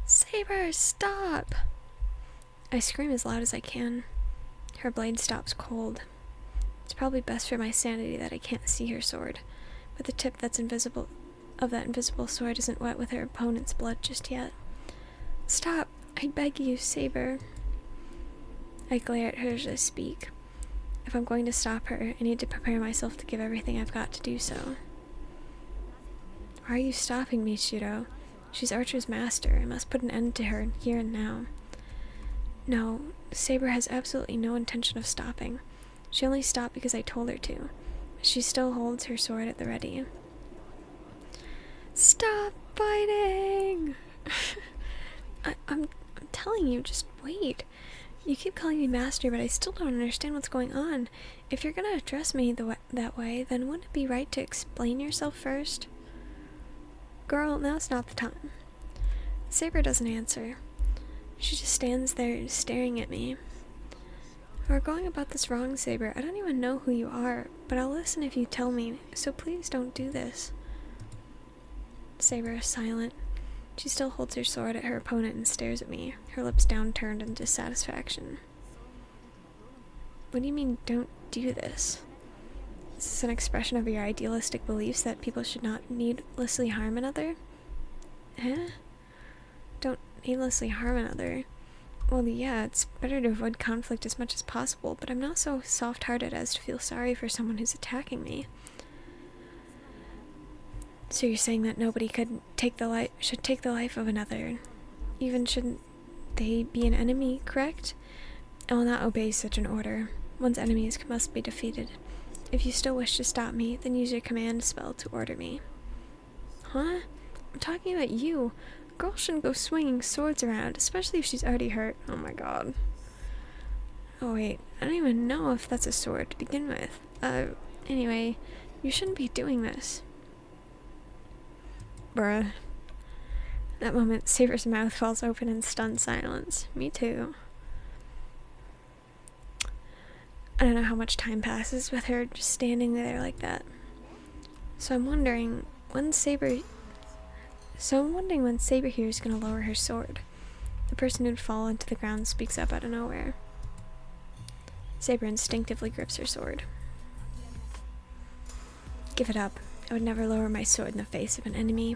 Speaker 1: Saber, stop! I scream as loud as I can. Her blade stops cold. It's probably best for my sanity that I can't see her sword, but the tip of that invisible sword isn't wet with her opponent's blood just yet. Stop! I beg you, Saber. I glare at her as I speak. If I'm going to stop her, I need to prepare myself to give everything I've got to do so. Why are you stopping me, Shiro? She's Archer's master. I must put an end to her here and now. No, Saber has absolutely no intention of stopping. She only stopped because I told her to. She still holds her sword at the ready. Stop fighting! I'm telling you, just wait. You keep calling me master, but I still don't understand what's going on. If you're gonna address me that way, then wouldn't it be right to explain yourself first? Girl, now's not the time. Saber doesn't answer. She just stands there staring at me. We're going about this wrong, Saber. I don't even know who you are, but I'll listen if you tell me, so please don't do this. Saber is silent. She still holds her sword at her opponent and stares at me, her lips downturned in dissatisfaction. What do you mean, don't do this? Is this an expression of your idealistic beliefs that people should not needlessly harm another? Don't needlessly harm another. Well, yeah, it's better to avoid conflict as much as possible, but I'm not so soft-hearted as to feel sorry for someone who's attacking me. So you're saying that nobody should take the life of another, even shouldn't they be an enemy, correct? I will not obey such an order. One's enemies must be defeated. If you still wish to stop me, then use your command spell to order me. Huh? I'm talking about you. A girl shouldn't go swinging swords around, especially if she's already hurt. Oh my god. Oh wait, I don't even know if that's a sword to begin with. Anyway, you shouldn't be doing this. Bruh. That moment, Saber's mouth falls open in stunned silence. Me too. I don't know how much time passes with her just standing there like that. So I'm wondering when Saber here is gonna lower her sword. The person who'd fallen to the ground speaks up out of nowhere. Saber instinctively grips her sword. Give it up. I would never lower my sword in the face of an enemy,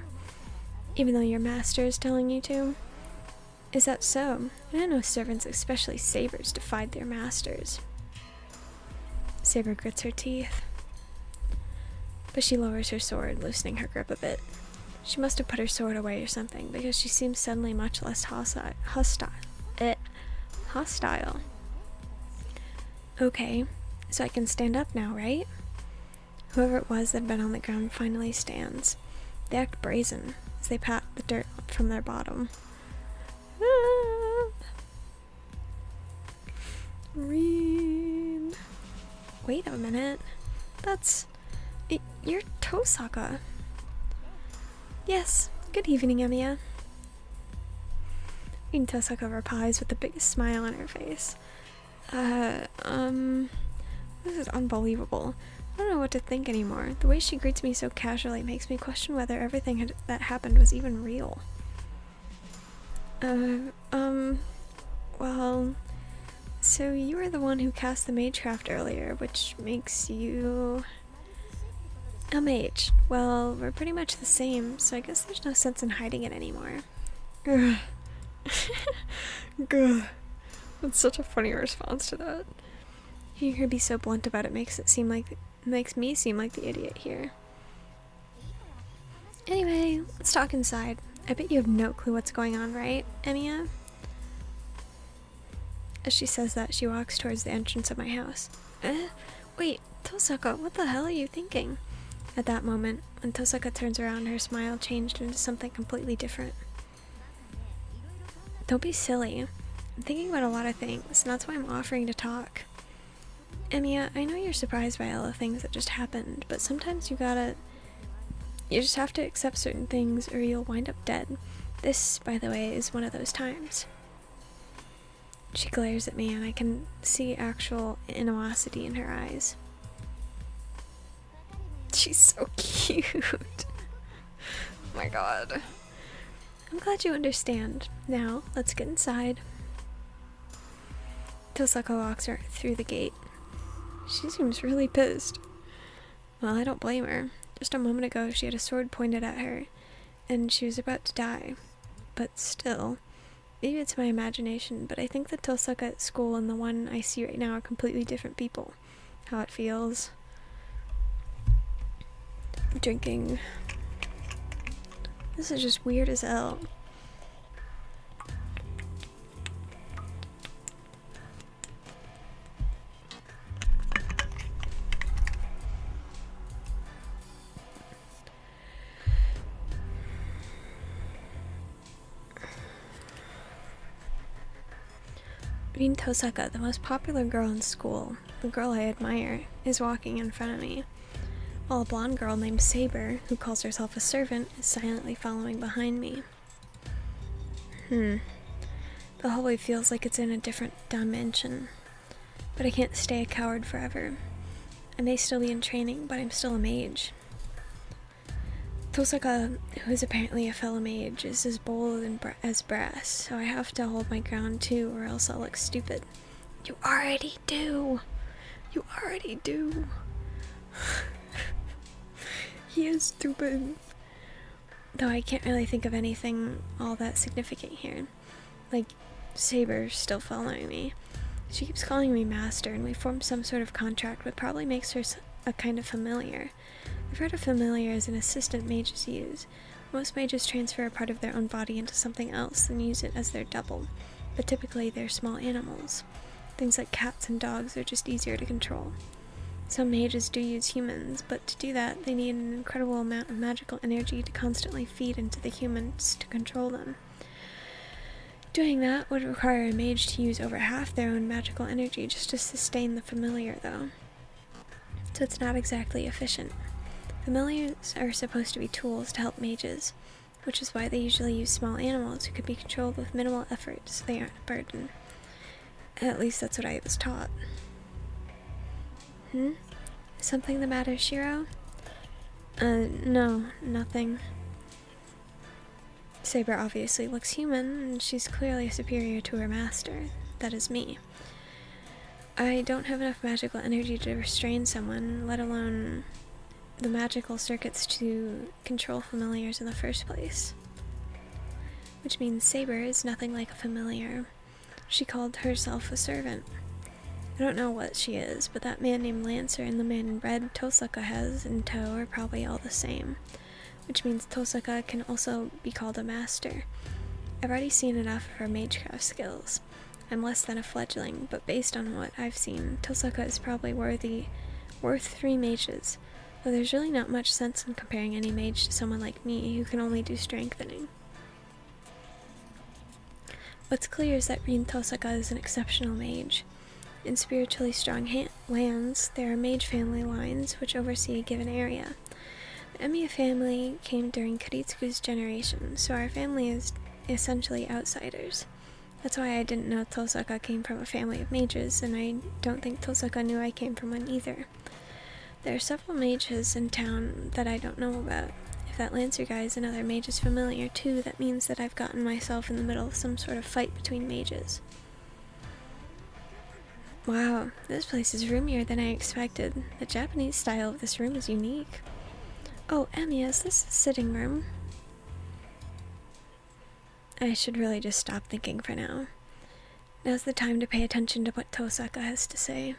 Speaker 1: even though your master is telling you to. Is that so? I didn't know servants, especially sabers, defied their masters. Saber grits her teeth, but she lowers her sword, loosening her grip a bit. She must have put her sword away or something, because she seems suddenly much less hostile. Okay, so I can stand up now, right? Whoever it was that had been on the ground finally stands. They act brazen as they pat the dirt from their bottom. Read. Wait a minute. You're Tosaka. Yes. Good evening, Emiya. And Tosaka replies with the biggest smile on her face. This is unbelievable. I don't know what to think anymore. The way she greets me so casually makes me question whether everything that happened was even real. Well, so you were the one who cast the magecraft earlier, which makes you a mage. Well, we're pretty much the same, so I guess there's no sense in hiding it anymore. Ugh. Gah. That's such a funny response to that. Hearing her be so blunt about it makes me seem like the idiot here. Anyway, let's talk inside. I bet you have no clue what's going on, right, Emiya? As she says that, she walks towards the entrance of my house. Wait, Tosaka, what the hell are you thinking? At that moment, when Tosaka turns around, her smile changed into something completely different. Don't be silly. I'm thinking about a lot of things, and that's why I'm offering to talk. Emiya, I know you're surprised by all the things that just happened, but sometimes you just have to accept certain things or you'll wind up dead. This, by the way, is one of those times. She glares at me and I can see actual animosity in her eyes. She's so cute. Oh my god. I'm glad you understand. Now, let's get inside. Tosaka walks her through the gate. She seems really pissed. Well, I don't blame her. Just a moment ago, she had a sword pointed at her, and she was about to die. But still, maybe it's my imagination, but I think the Tosaka at school and the one I see right now are completely different people. How it feels. Drinking. This is just weird as hell. Rin Tosaka, the most popular girl in school, the girl I admire, is walking in front of me, while a blonde girl named Saber, who calls herself a servant, is silently following behind me. The hallway feels like it's in a different dimension, but I can't stay a coward forever. I may still be in training, but I'm still a mage. Tosaka, who is apparently a fellow mage, is as bold as brass, so I have to hold my ground too, or else I'll look stupid. You already do! You already do! He is stupid. Though I can't really think of anything all that significant here. Like, Saber's still following me. She keeps calling me master, and we formed some sort of contract, which probably makes her a kind of familiar. I've heard of familiar as an assistant mages use. Most mages transfer a part of their own body into something else and use it as their double, but typically they're small animals. Things like cats and dogs are just easier to control. Some mages do use humans, but to do that, they need an incredible amount of magical energy to constantly feed into the humans to control them. Doing that would require a mage to use over half their own magical energy just to sustain the familiar, though. So it's not exactly efficient. Familiars are supposed to be tools to help mages, which is why they usually use small animals who could be controlled with minimal effort so they aren't a burden. At least that's what I was taught. Something the matter, Shiro? No, nothing. Saber obviously looks human, and she's clearly superior to her master. That is me. I don't have enough magical energy to restrain someone, let alone the magical circuits to control familiars in the first place. Which means Saber is nothing like a familiar. She called herself a servant. I don't know what she is, but that man named Lancer and the man in red Tosaka has in tow are probably all the same. Which means Tosaka can also be called a master. I've already seen enough of her magecraft skills. I'm less than a fledgling, but based on what I've seen, Tosaka is probably worth 3 mages, though there's really not much sense in comparing any mage to someone like me who can only do strengthening. What's clear is that Rin Tosaka is an exceptional mage. In spiritually strong lands, there are mage family lines which oversee a given area. The Emiya family came during Karitsuku's generation, so our family is essentially outsiders. That's why I didn't know Tosaka came from a family of mages, and I don't think Tosaka knew I came from one either. There are several mages in town that I don't know about. If that Lancer guy is another mage's familiar too, that means that I've gotten myself in the middle of some sort of fight between mages. Wow, this place is roomier than I expected. The Japanese style of this room is unique. Oh, Emiya, is this a sitting room? I should really just stop thinking for now. Now's the time to pay attention to what Tosaka has to say.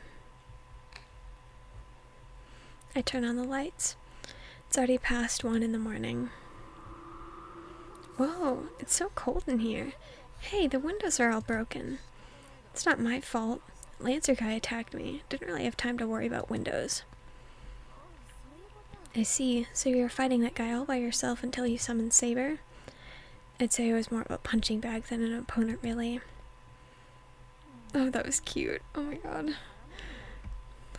Speaker 1: I turn on the lights. It's already past 1 in the morning. Whoa, it's so cold in here. Hey, the windows are all broken. It's not my fault. Lancer guy attacked me. Didn't really have time to worry about windows. I see. So you were fighting that guy all by yourself until you summoned Saber? I'd say it was more of a punching bag than an opponent, really. Oh, that was cute. Oh my god.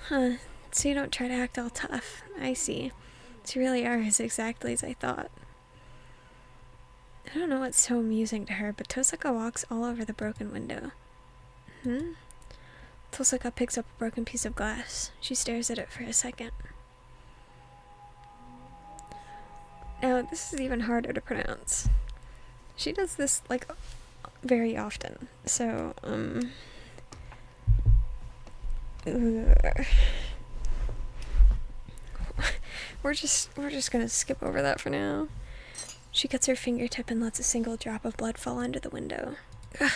Speaker 1: Huh. So you don't try to act all tough. I see. So you really are exactly as I thought. I don't know what's so amusing to her, but Tosaka walks all over the broken window. Tosaka picks up a broken piece of glass. She stares at it for a second. Now, this is even harder to pronounce. She does this, like, very often. So, We're just gonna skip over that for now. She cuts her fingertip and lets a single drop of blood fall onto the window. Ugh.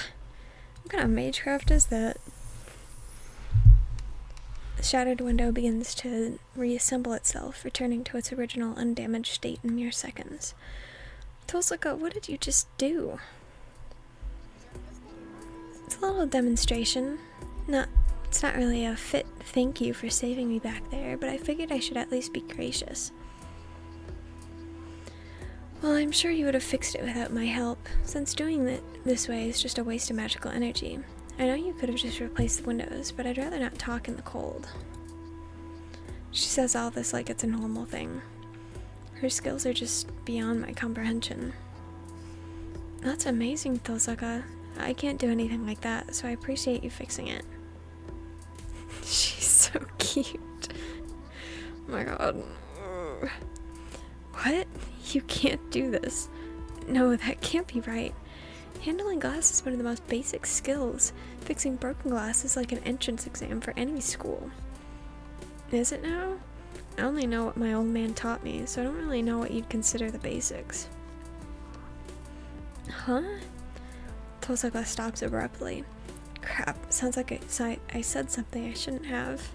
Speaker 1: What kind of magecraft is that? The shattered window begins to reassemble itself, returning to its original undamaged state in mere seconds. Tosaka, what did you just do? It's a little demonstration. It's not really a fit thank you for saving me back there, but I figured I should at least be gracious. Well, I'm sure you would have fixed it without my help, since doing it this way is just a waste of magical energy. I know you could have just replaced the windows, but I'd rather not talk in the cold. She says all this like it's a normal thing. Her skills are just beyond my comprehension. That's amazing, Tosaka. I can't do anything like that, so I appreciate you fixing it. She's so cute. Oh my god. What? You can't do this. No, that can't be right. Handling glass is one of the most basic skills. Fixing broken glass is like an entrance exam for any school. Is it now? I only know what my old man taught me, so I don't really know what you'd consider the basics. Huh? Tosaka stops abruptly. Crap, sounds like I said something I shouldn't have.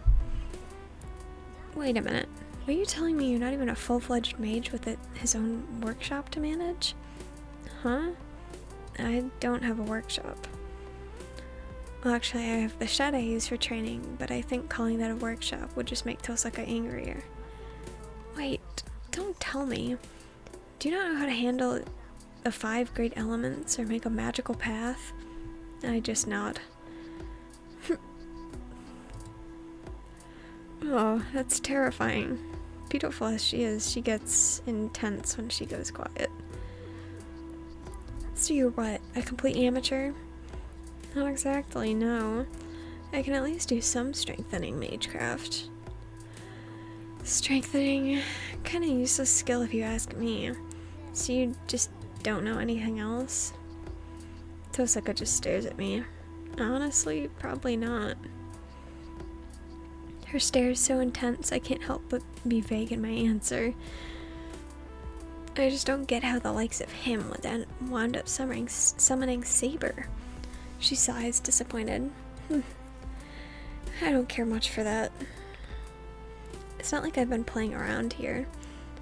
Speaker 1: Wait a minute. Are you telling me you're not even a full-fledged mage with his own workshop to manage? Huh? I don't have a workshop. Well, actually, I have the shed I use for training, but I think calling that a workshop would just make Tosaka angrier. Wait, don't tell me. Do you not know how to handle the 5 great elements or make a magical path? I just nod. Oh, that's terrifying. Beautiful as she is, she gets intense when she goes quiet. So you're what, a complete amateur? Not exactly, no. I can at least do some strengthening magecraft. Strengthening? Kinda useless skill if you ask me. So you just don't know anything else? Tosaka just stares at me. Honestly, probably not. Her stare is so intense I can't help but be vague in my answer. I just don't get how the likes of him would then wound up summoning Saber. She sighs, disappointed. I don't care much for that. It's not like I've been playing around here.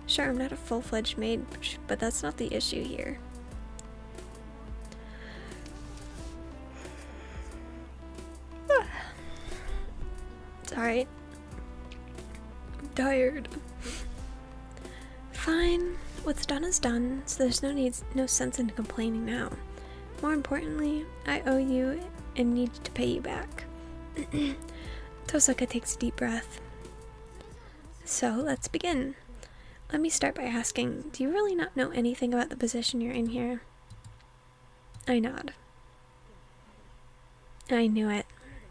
Speaker 1: Sure, I'm not a full-fledged mage, but that's not the issue here. It's alright. I'm tired. Fine. What's done is done, so there's no sense in complaining now. More importantly, I owe you and need to pay you back. Tosaka takes a deep breath. So, let's begin. Let me start by asking, do you really not know anything about the position you're in here? I nod. I knew it.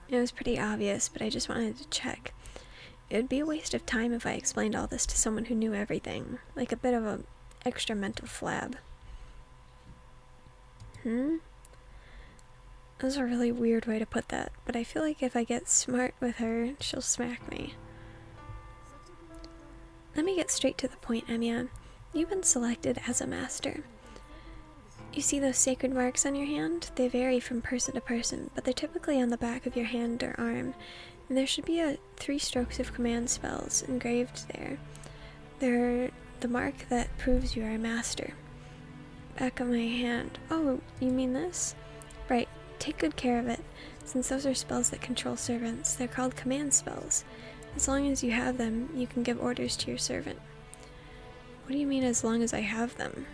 Speaker 1: It was pretty obvious, but I just wanted to check. It would be a waste of time if I explained all this to someone who knew everything, like a bit of an extra mental flab. That was a really weird way to put that, but I feel like if I get smart with her, she'll smack me. Let me get straight to the point, Emiya. You've been selected as a master. You see those sacred marks on your hand? They vary from person to person, but they're typically on the back of your hand or arm, and there should be 3 strokes of command spells engraved there. They're the mark that proves you are a master. Back of my hand. Oh, you mean this? Right, take good care of it, since those are spells that control servants. They're called command spells. As long as you have them, you can give orders to your servant. What do you mean, as long as I have them?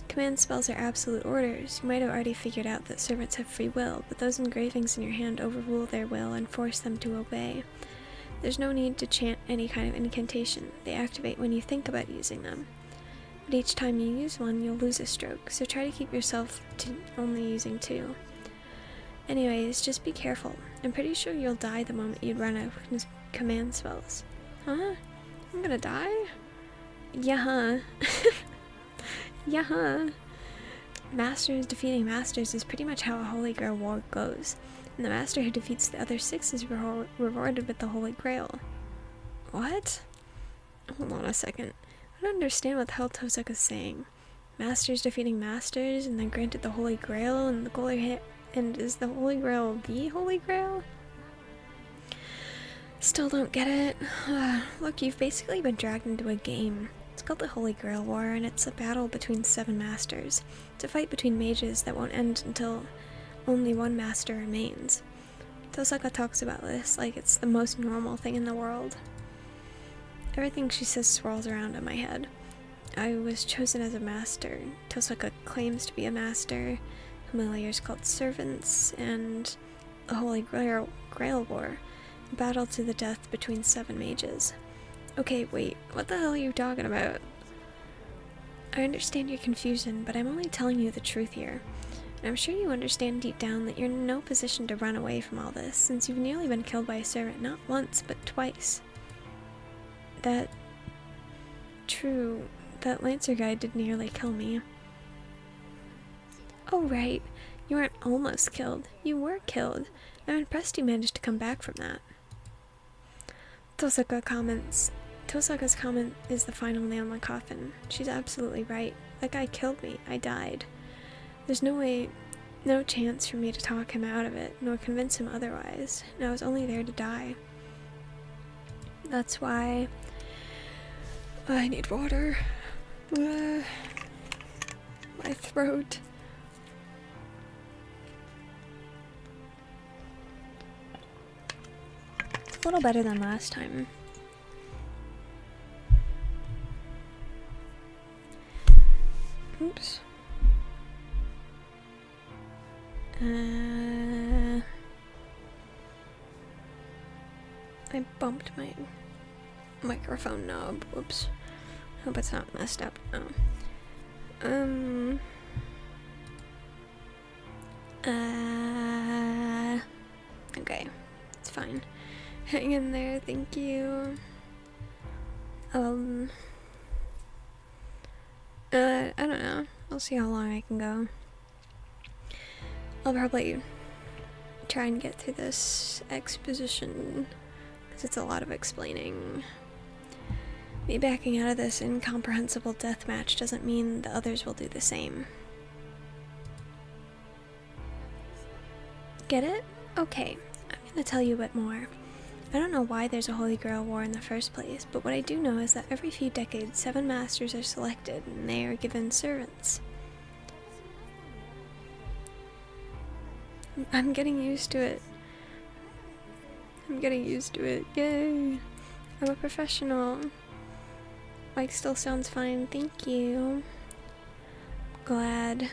Speaker 1: Command spells are absolute orders. You might have already figured out that servants have free will, but those engravings in your hand overrule their will and force them to obey. There's no need to chant any kind of incantation. They activate when you think about using them. But each time you use one, you'll lose a stroke, so try to keep yourself to only using 2. Anyways, just be careful. I'm pretty sure you'll die the moment you run out of command spells. Huh? I'm gonna die? Yeah. Yeah. Masters defeating masters is pretty much how a Holy Grail war goes. And the master who defeats the other 6 is rewarded with the Holy Grail. What? Hold on a second. I don't understand what the hell Tosaka's saying. Masters defeating masters and then granted the Holy Grail and and is the Holy Grail the Holy Grail? Still don't get it. Look, you've basically been dragged into a game. It's called the Holy Grail War, and it's a battle between 7 masters. It's a fight between mages that won't end until only one master remains. Tosaka talks about this like it's the most normal thing in the world. Everything she says swirls around in my head. I was chosen as a master. Tosaka claims to be a master. Familiars called servants, and the Holy Grail War, a battle to the death between 7 mages. Okay, wait, what the hell are you talking about? I understand your confusion, but I'm only telling you the truth here. And I'm sure you understand deep down that you're in no position to run away from all this, since you've nearly been killed by a servant not once, but twice. True, that Lancer guy did nearly kill me. Oh right, you weren't almost killed, you were killed. I'm impressed you managed to come back from that. Tosaka's comment is the final nail in the coffin. She's absolutely right. That guy killed me. I died. There's no chance for me to talk him out of it, nor convince him otherwise, and I was only there to die. That's why I need water. My throat. It's a little better than last time. Oops. I bumped my microphone knob. Whoops. Hope it's not messed up now. Okay. It's fine. Hang in there, thank you. I don't know. I'll see how long I can go. I'll probably try and get through this exposition, because it's a lot of explaining. Me backing out of this incomprehensible deathmatch doesn't mean the others will do the same. Get it? Okay, I'm gonna tell you a bit more. I don't know why there's a Holy Grail War in the first place, but what I do know is that every few decades, 7 masters are selected, and they are given servants. I'm getting used to it. I'm getting used to it. Yay! I'm a professional. Mic still sounds fine. Thank you. Glad.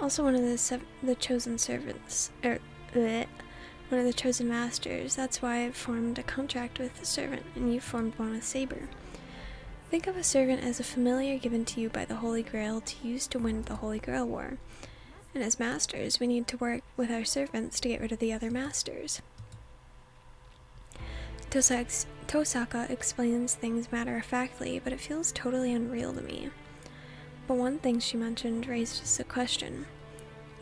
Speaker 1: Also, one of the chosen servants, one of the chosen masters. That's why I've formed a contract with the servant, and you've formed one with Saber. Think of a servant as a familiar given to you by the Holy Grail to use to win the Holy Grail War. And as masters, we need to work with our servants to get rid of the other masters. Tosaka explains things matter-of-factly, but it feels totally unreal to me. But one thing she mentioned raises a question.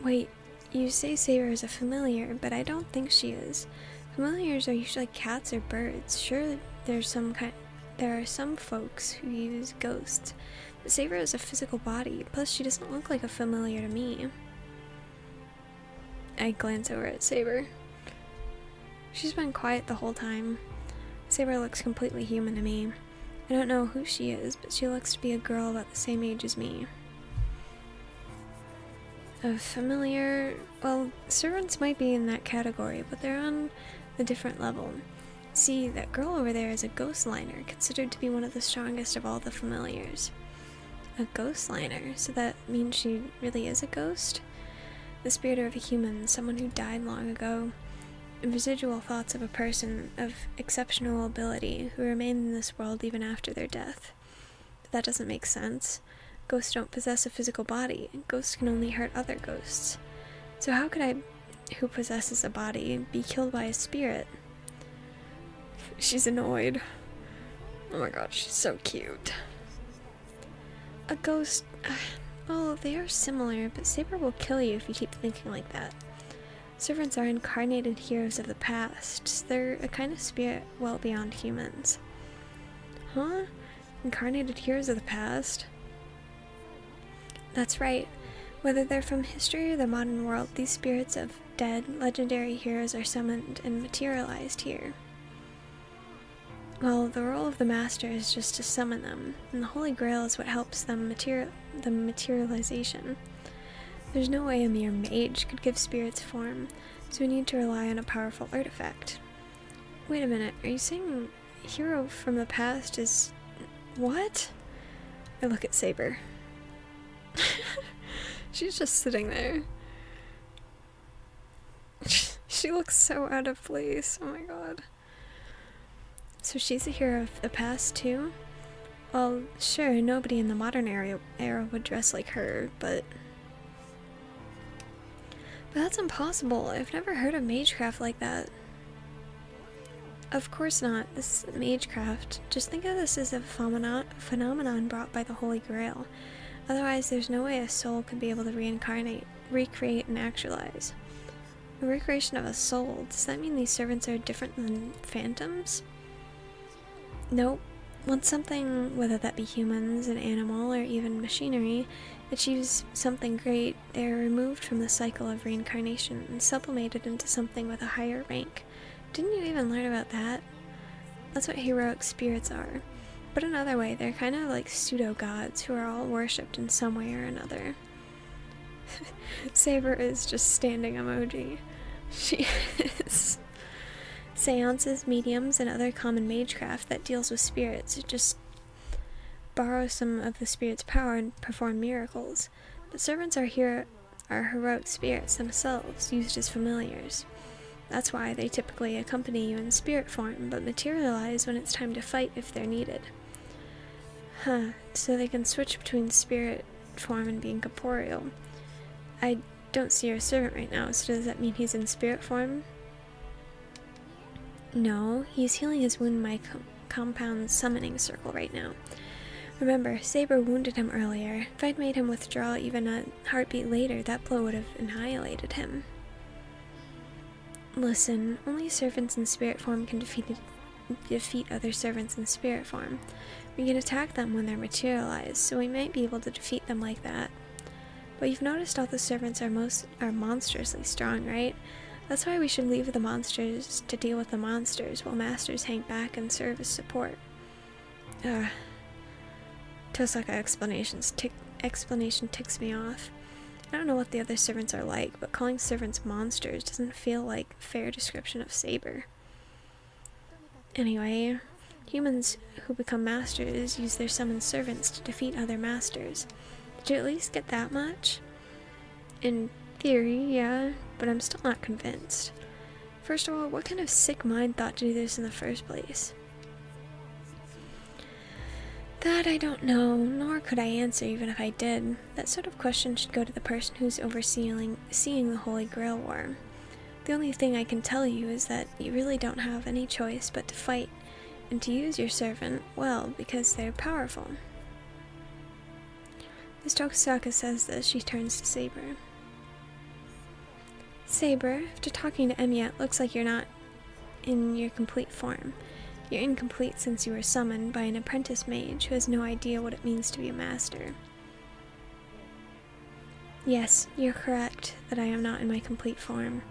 Speaker 1: Wait, you say Saber is a familiar, but I don't think she is. Familiars are usually cats or birds. Sure, there are some folks who use ghosts, but Saber is a physical body, plus she doesn't look like a familiar to me. I glance over at Saber. She's been quiet the whole time. Saber looks completely human to me. I don't know who she is, but she looks to be a girl about the same age as me. A familiar... well, servants might be in that category, but they're on a different level. See, that girl over there is a ghost liner, considered to be one of the strongest of all the familiars. A ghost liner? So that means she really is a ghost? The spirit of a human, someone who died long ago. Residual thoughts of a person of exceptional ability who remain in this world even after their death. But that doesn't make sense. Ghosts don't possess a physical body. Ghosts can only hurt other ghosts. So how could I, who possesses a body, be killed by a spirit? She's annoyed. Oh my god, she's so cute. A ghost... well, they are similar, but Saber will kill you if you keep thinking like that. Servants are incarnated heroes of the past. So they're a kind of spirit well beyond humans. Huh? Incarnated heroes of the past? That's right. Whether they're from history or the modern world, these spirits of dead, legendary heroes are summoned and materialized here. Well, the role of the Master is just to summon them, and the Holy Grail is what helps them the materialization. There's no way a mere mage could give spirits form, so we need to rely on a powerful artifact. Wait a minute, are you saying hero from the past is... what? I look at Saber. She's just sitting there. She looks so out of place, oh my god. So she's a hero of the past too? Well, sure, nobody in the modern era would dress like her, but that's impossible. I've never heard of magecraft like that. Of course not. This is magecraft. Just think of this as a phenomenon brought by the Holy Grail. Otherwise, there's no way a soul could be able to reincarnate, recreate, and actualize. A recreation of a soul, does that mean these servants are different than phantoms? Nope. Once something, whether that be humans, an animal, or even machinery, achieves something great, they are removed from the cycle of reincarnation and sublimated into something with a higher rank. Didn't you even learn about that? That's what heroic spirits are. But another way, they're kind of like pseudo-gods who are all worshipped in some way or another. Saber is just standing emoji. She is. Seances, mediums, and other common magecraft that deals with spirits just borrow some of the spirit's power and perform miracles. But servants are heroic spirits themselves, used as familiars. That's why they typically accompany you in spirit form, but materialize when it's time to fight if they're needed. So they can switch between spirit form and being corporeal. I don't see your servant right now, so does that mean he's in spirit form? No, he's healing his wound in my compound summoning circle right now. Remember, Saber wounded him earlier. If I'd made him withdraw even a heartbeat later, that blow would have annihilated him. Listen, only servants in spirit form can defeat other servants in spirit form. We can attack them when they're materialized, so we might be able to defeat them like that. But you've noticed all the servants are monstrously strong, right? That's why we should leave the monsters to deal with the monsters, while masters hang back and serve as support. Tosaka explanation ticks me off. I don't know what the other servants are like, but calling servants monsters doesn't feel like a fair description of Saber. Anyway, humans who become masters use their summoned servants to defeat other masters. Did you at least get that much? In theory, yeah, but I'm still not convinced. First of all, what kind of sick mind thought to do this in the first place? That I don't know, nor could I answer even if I did. That sort of question should go to the person who's seeing the Holy Grail War. The only thing I can tell you is that you really don't have any choice but to fight, and to use your servant well, because they're powerful. As Tosaka says this, she turns to Saber. Saber, after talking to Emiya, it looks like you're not in your complete form. You're incomplete since you were summoned by an apprentice mage who has no idea what it means to be a master. Yes, you're correct that I am not in my complete form.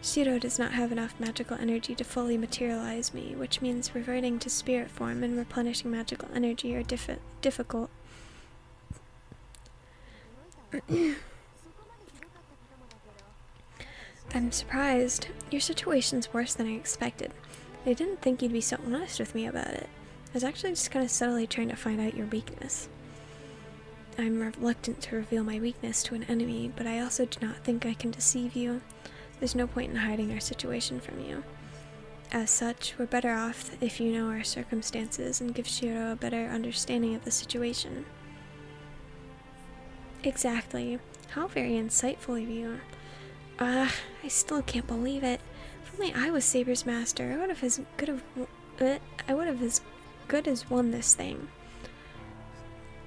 Speaker 1: Shiro does not have enough magical energy to fully materialize me, which means reverting to spirit form and replenishing magical energy are difficult. I'm surprised. Your situation's worse than I expected. I didn't think you'd be so honest with me about it. I was actually just kind of subtly trying to find out your weakness. I'm reluctant to reveal my weakness to an enemy, but I also do not think I can deceive you. There's no point in hiding our situation from you. As such, we're better off if you know our circumstances and give Shiro a better understanding of the situation. Exactly. How very insightful of you. I still can't believe it. If only I was Saber's master, I would have as good as won this thing.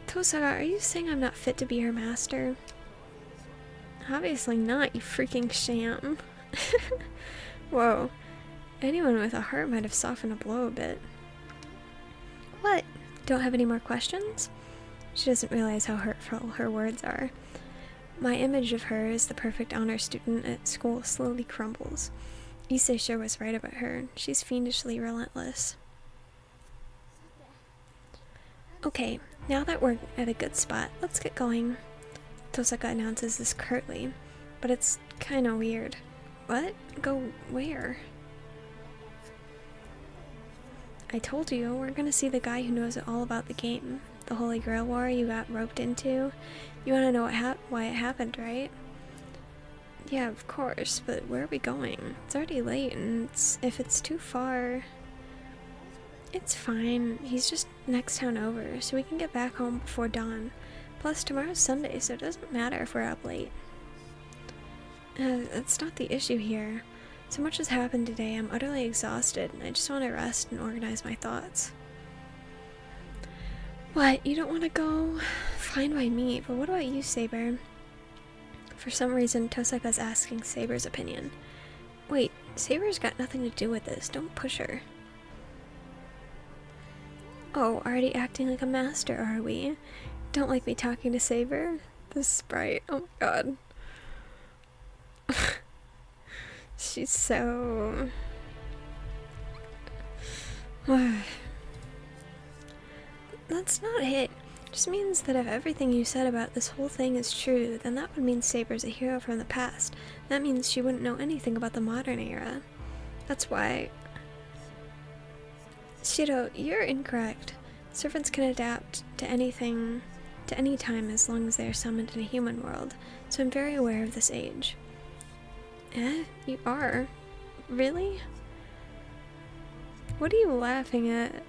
Speaker 1: Tosaka, are you saying I'm not fit to be her master? Obviously not, you freaking sham. Whoa. Anyone with a heart might have softened a blow a bit. What? Don't have any more questions? She doesn't realize how hurtful her words are. My image of her as the perfect honor student at school slowly crumbles. Issei sure was right about her. She's fiendishly relentless. Okay, now that we're at a good spot, let's get going. Tosaka announces this curtly, but it's kinda weird. What? Go where? I told you, we're gonna see the guy who knows all about the game. The Holy Grail War you got roped into. You wanna know why it happened, right? Yeah, of course, but where are we going? It's already late, and if it's too far... It's fine. He's just next town over, so we can get back home before dawn. Plus, tomorrow's Sunday, so it doesn't matter if we're up late. That's not the issue here. So much has happened today, I'm utterly exhausted, and I just want to rest and organize my thoughts. What? You don't want to go? Fine by me, but what about you, Saber? For some reason, Tosaka's asking Saber's opinion. Wait, Saber's got nothing to do with this. Don't push her. Oh, already acting like a master, are we? Don't like me talking to Saber? This sprite, oh my god. She's so... That's not it. Just means that if everything you said about this whole thing is true, then that would mean Saber's a hero from the past. That means she wouldn't know anything about the modern era. That's why... Shiro, you're incorrect. Servants can adapt to anything, to any time as long as they are summoned in a human world, so I'm very aware of this age. Eh? You are? Really? What are you laughing at?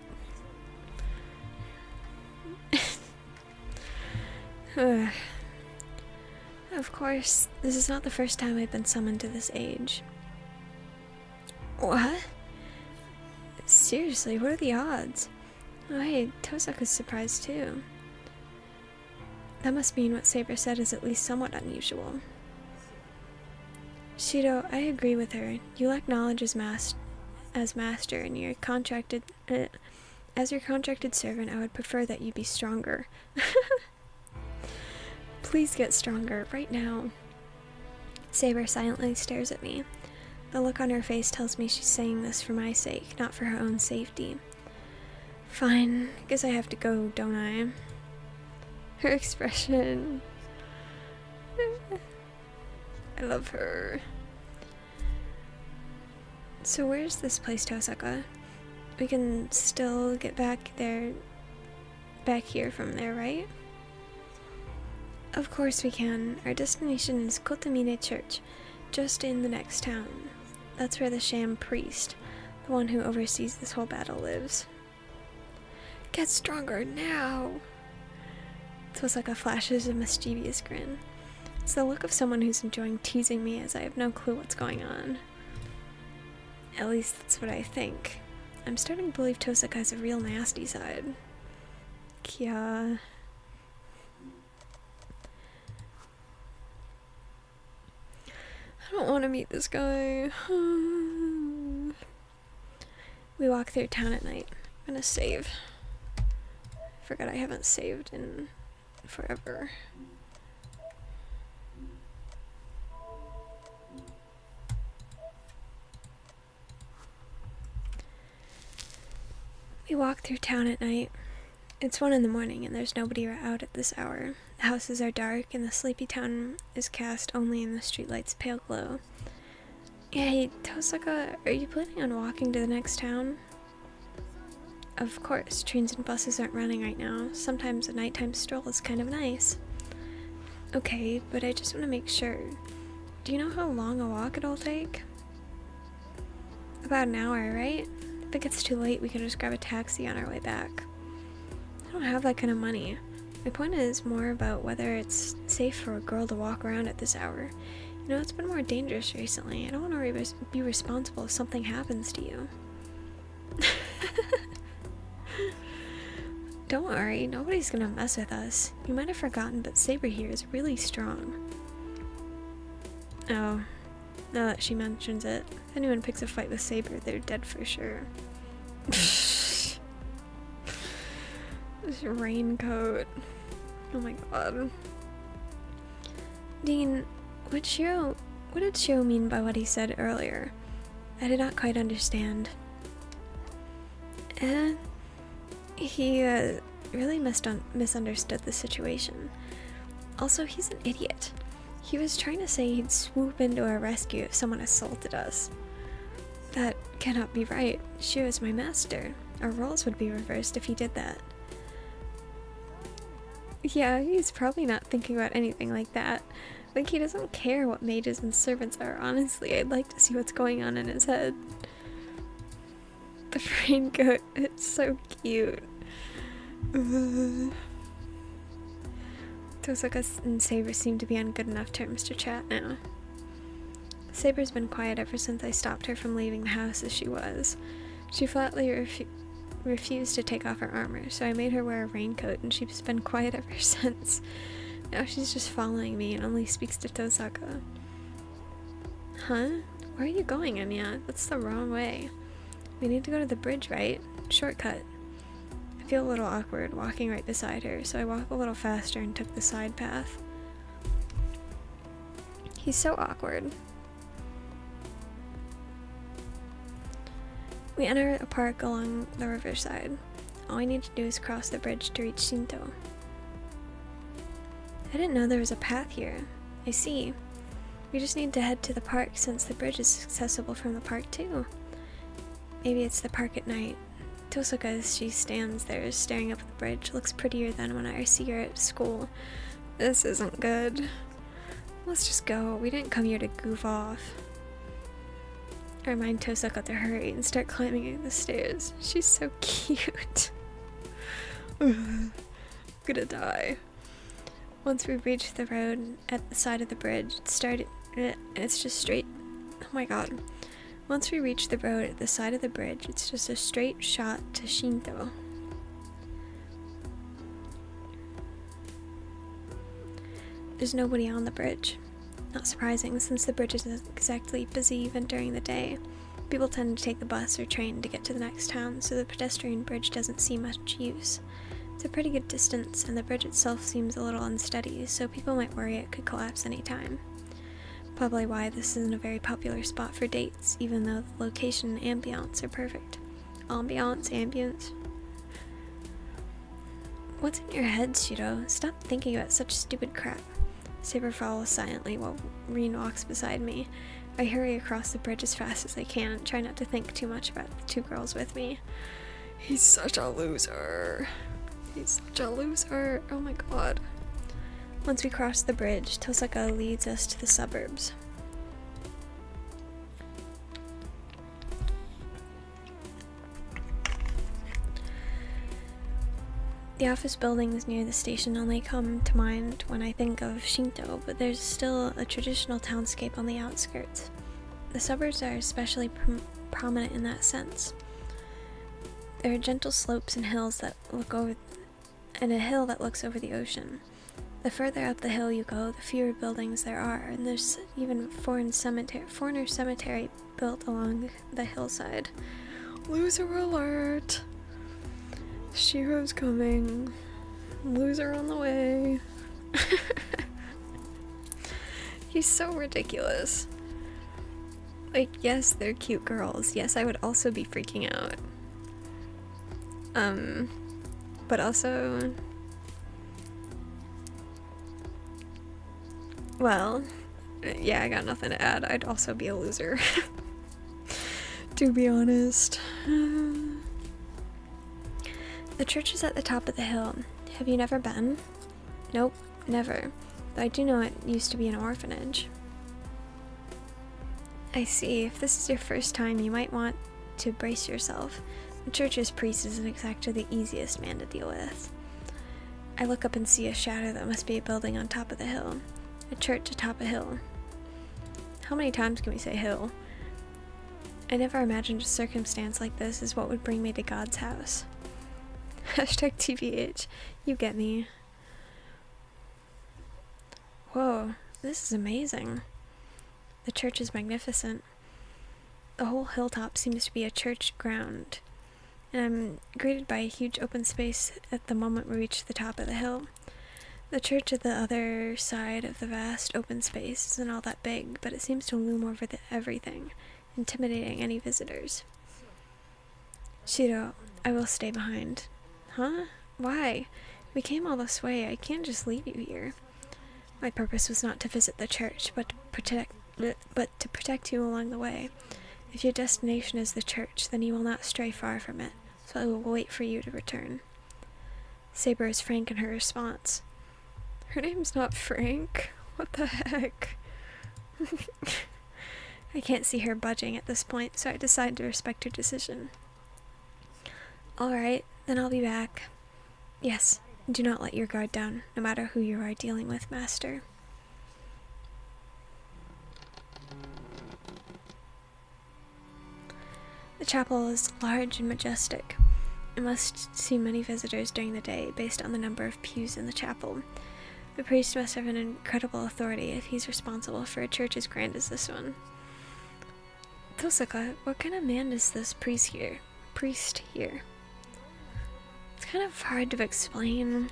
Speaker 1: Of course, this is not the first time I've been summoned to this age. What? Seriously, what are the odds? Oh hey, Tosaka's surprised too. That must mean what Saber said is at least somewhat unusual. Shiro, I agree with her. You lack knowledge as master, and you're contracted... as your contracted servant, I would prefer that you be stronger. Please get stronger, right now. Saber silently stares at me. The look on her face tells me she's saying this for my sake, not for her own safety. Fine, guess I have to go, don't I? Her expression... I love her. So where's this place, Tosaka? We can still get back here from there, right? Of course we can. Our destination is Kotomine Church, just in the next town. That's where the sham priest, the one who oversees this whole battle, lives. Get stronger now! Tosaka flashes a mischievous grin. It's the look of someone who's enjoying teasing me as I have no clue what's going on. At least that's what I think. I'm starting to believe Tosaka has a real nasty side. Kia. I don't want to meet this guy. We walk through town at night. I'm gonna save. Forgot I haven't saved in forever. We walk through town at night. It's 1 in the morning and there's nobody out at this hour. The houses are dark and the sleepy town is cast only in the streetlight's pale glow. Hey, Tosaka, are you planning on walking to the next town? Of course, trains and buses aren't running right now. Sometimes a nighttime stroll is kind of nice. Okay, but I just want to make sure. Do you know how long a walk it'll take? About an hour, right? If it gets too late, we can just grab a taxi on our way back. I don't have that kind of money. My point is more about whether it's safe for a girl to walk around at this hour. You know, it's been more dangerous recently. I don't want to be responsible if something happens to you. Don't worry, nobody's gonna mess with us. You might have forgotten, but Saber here is really strong. Oh, now that she mentions it, if anyone picks a fight with Saber, they're dead for sure. This raincoat. Oh my god. Dean, what did Shiro mean by what he said earlier? I did not quite understand. He really misunderstood the situation. Also, he's an idiot. He was trying to say he'd swoop into our rescue if someone assaulted us. That cannot be right. Shiro's my master. Our roles would be reversed if he did that. Yeah, he's probably not thinking about anything like that. Like, he doesn't care what mages and servants are, honestly. I'd like to see what's going on in his head. The raincoat, it's so cute. Tosaka and Saber seem to be on good enough terms to chat now. Saber's been quiet ever since I stopped her from leaving the house as she was. She flatly refused to take off her armor, so I made her wear a raincoat and she's been quiet ever since. Now she's just following me and only speaks to Tosaka. Huh? Where are you going, Anya? That's the wrong way. We need to go to the bridge, right? Shortcut. feel a little awkward walking right beside her, so I walk a little faster and took the side path. He's so awkward. We enter a park along the riverside. All we need to do is cross the bridge to reach Shinto. I didn't know there was a path here. I see. We just need to head to the park since the bridge is accessible from the park too. Maybe it's the park at night. Tosuka, as she stands there staring up at the bridge, looks prettier than when I see her at school. This isn't good. Let's just go. We didn't come here to goof off. I remind Tosuka to hurry and start climbing the stairs. She's so cute. I'm gonna die. Once we reach the road at the side of the bridge, it's just straight. Oh my god. Once we reach the road at the side of the bridge, it's just a straight shot to Shinto. There's nobody on the bridge. Not surprising, since the bridge isn't exactly busy even during the day. People tend to take the bus or train to get to the next town, so the pedestrian bridge doesn't see much use. It's a pretty good distance, and the bridge itself seems a little unsteady, so people might worry it could collapse any time. Probably why this isn't a very popular spot for dates, even though the location and ambiance are perfect. Ambience. What's in your head, Shiro? Stop thinking about such stupid crap. Saber follows silently while Reen walks beside me. I hurry across the bridge as fast as I can and try not to think too much about the two girls with me. He's such a loser. Oh my god. Once we cross the bridge, Tosuka leads us to the suburbs. The office buildings near the station only come to mind when I think of Shinto, but there's still a traditional townscape on the outskirts. The suburbs are especially prominent in that sense. There are gentle slopes and hills that look over, and a hill that looks over the ocean. The further up the hill you go, the fewer buildings there are, and there's even a foreigner cemetery built along the hillside. Loser alert! Shiro's coming. Loser on the way. He's so ridiculous. Like, yes, they're cute girls. Yes, I would also be freaking out. But also... Well, yeah, I got nothing to add. I'd also be a loser. To be honest. The church is at the top of the hill. Have you never been? Nope, never. Though I do know it used to be an orphanage. I see. If this is your first time, you might want to brace yourself. The church's priest isn't exactly the easiest man to deal with. I look up and see a shadow that must be a building on top of the hill. A church atop a hill. How many times can we say hill? I never imagined a circumstance like this is what would bring me to God's house. Hashtag TBH. You get me. Whoa, this is amazing. The church is magnificent. The whole hilltop seems to be a church ground, and I'm greeted by a huge open space at the moment we reach the top of the hill. The church at the other side of the vast open space isn't all that big, but it seems to loom over everything, intimidating any visitors. Shiro, I will stay behind. Huh? Why? We came all this way. I can't just leave you here. My purpose was not to visit the church, but to protect you along the way. If your destination is the church, then you will not stray far from it, so I will wait for you to return. Saber is frank in her response. Her name's not Frank. What the heck? I can't see her budging at this point, so I decide to respect her decision. Alright, then I'll be back. Yes, do not let your guard down, no matter who you are dealing with, Master. The chapel is large and majestic. It must see many visitors during the day, based on the number of pews in the chapel. The priest must have an incredible authority if he's responsible for a church as grand as this one. Tosuka, what kind of man is this priest here? It's kind of hard to explain.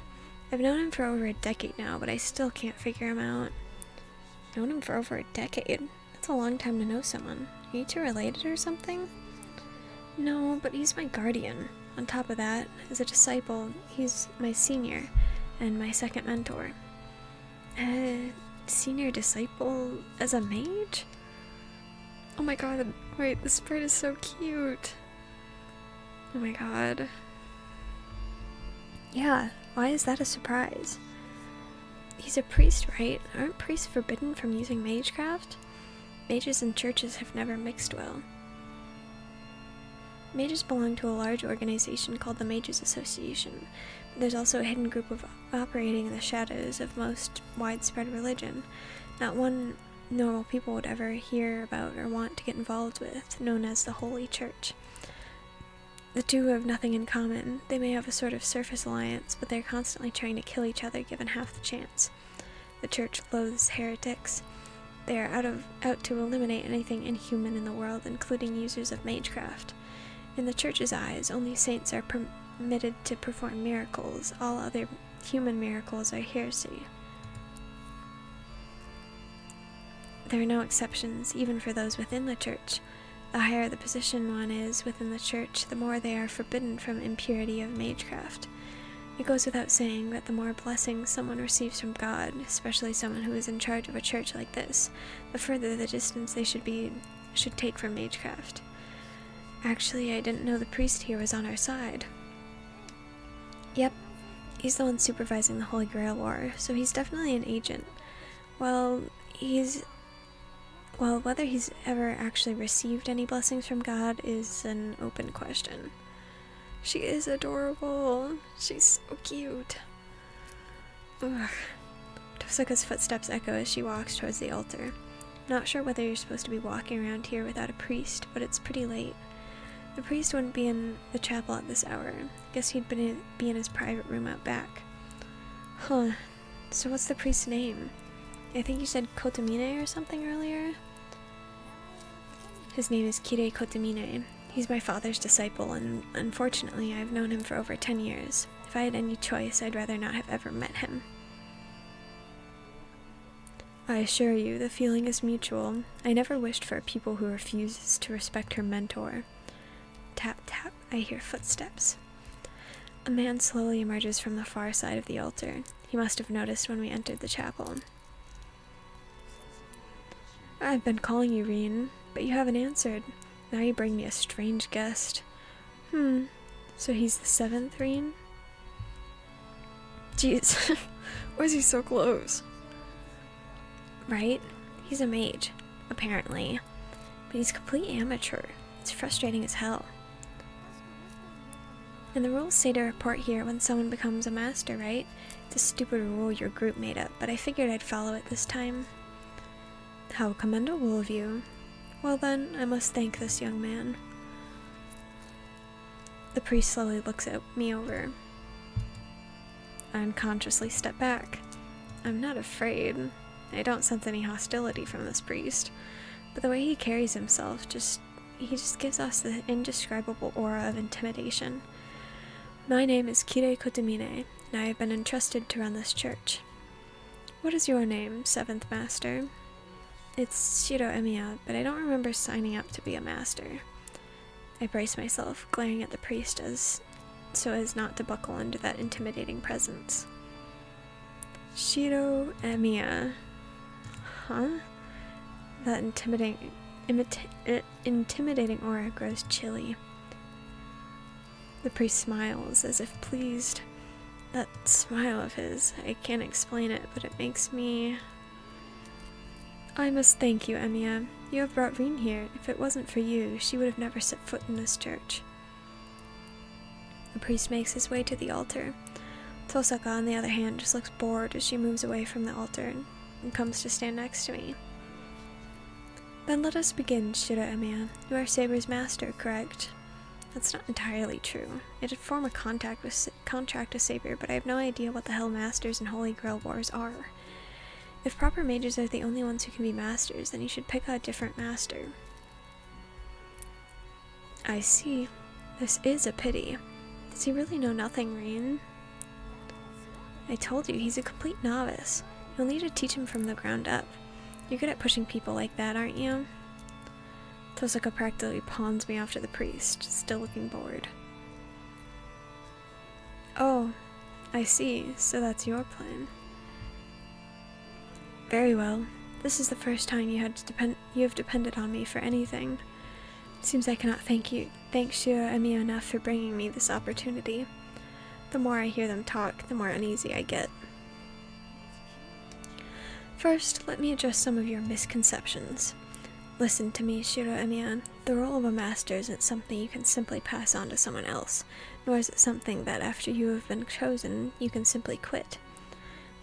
Speaker 1: I've known him for over a decade now, but I still can't figure him out. Known him for over a decade? That's a long time to know someone. Are you two related or something? No, but he's my guardian. On top of that, as a disciple, he's my senior and my second mentor. Senior disciple as a mage? Oh my god, wait, this bird is so cute. Oh my god. Yeah, why is that a surprise? He's a priest, right? Aren't priests forbidden from using magecraft? Mages and churches have never mixed well. Mages belong to a large organization called the Mages Association. But there's also a hidden group operating in the shadows of most widespread religion. Not one normal people would ever hear about or want to get involved with, known as the Holy Church. The two have nothing in common. They may have a sort of surface alliance, but they're constantly trying to kill each other given half the chance. The church loathes heretics. They are out to eliminate anything inhuman in the world, including users of magecraft. In the church's eyes, only saints are permitted to perform miracles. All other human miracles are heresy. There are no exceptions, even for those within the church. The higher the position one is within the church, the more they are forbidden from impurity of magecraft. It goes without saying that the more blessings someone receives from God, especially someone who is in charge of a church like this, the further the distance they should take from magecraft. Actually, I didn't know the priest here was on our side. Yep, he's the one supervising the Holy Grail War, so he's definitely an agent. Well, whether he's ever actually received any blessings from God is an open question. She is adorable. She's so cute. Ugh. Tosaka's footsteps echo as she walks towards the altar. Not sure whether you're supposed to be walking around here without a priest, but it's pretty late. The priest wouldn't be in the chapel at this hour. Guess he'd be in his private room out back. Huh. So what's the priest's name? I think you said Kotomine or something earlier? His name is Kirei Kotomine. He's my father's disciple, and unfortunately I've known him for over 10 years. If I had any choice, I'd rather not have ever met him. I assure you, the feeling is mutual. I never wished for a pupil who refuses to respect her mentor. Tap, tap, I hear footsteps. A man slowly emerges from the far side of the altar. He must have noticed when we entered the chapel. I've been calling you, Reen, but you haven't answered. Now you bring me a strange guest. So he's the 7th, Reen? Jeez, why is he so close? Right? He's a mage, apparently. But he's complete amateur. It's frustrating as hell. And the rules say to report here when someone becomes a master, right? It's a stupid rule your group made up, but I figured I'd follow it this time. How commendable of you. Well then, I must thank this young man. The priest slowly looks at me over. I unconsciously step back. I'm not afraid. I don't sense any hostility from this priest, but the way he carries himself, he just gives us the indescribable aura of intimidation. My name is Kirei Kotomine, and I have been entrusted to run this church. What is your name, 7th Master? It's Shiro Emiya, but I don't remember signing up to be a master. I brace myself, glaring at the priest so as not to buckle under that intimidating presence. Shiro Emiya. Huh? That intimidating aura grows chilly. The priest smiles, as if pleased. That smile of his, I can't explain it, but it makes me... I must thank you, Emiya. You have brought Reen here. If it wasn't for you, she would have never set foot in this church. The priest makes his way to the altar. Tosaka, on the other hand, just looks bored as she moves away from the altar and comes to stand next to me. Then let us begin, Shiro Emiya. You are Saber's master, correct? That's not entirely true. I did form a contract with Saber, but I have no idea what the hell masters and Holy Grail Wars are. If proper mages are the only ones who can be masters, then you should pick a different master. I see. This is a pity. Does he really know nothing, Rain? I told you, he's a complete novice. You'll need to teach him from the ground up. You're good at pushing people like that, aren't you? Tosaka practically pawns me off to the priest, still looking bored. Oh, I see. So that's your plan. Very well. This is the first time you have depended on me for anything. It seems I cannot thank Shiro Emiya enough for bringing me this opportunity. The more I hear them talk, the more uneasy I get. First, let me address some of your misconceptions. Listen to me, Shiro Emiya. The role of a master isn't something you can simply pass on to someone else, nor is it something that after you have been chosen, you can simply quit.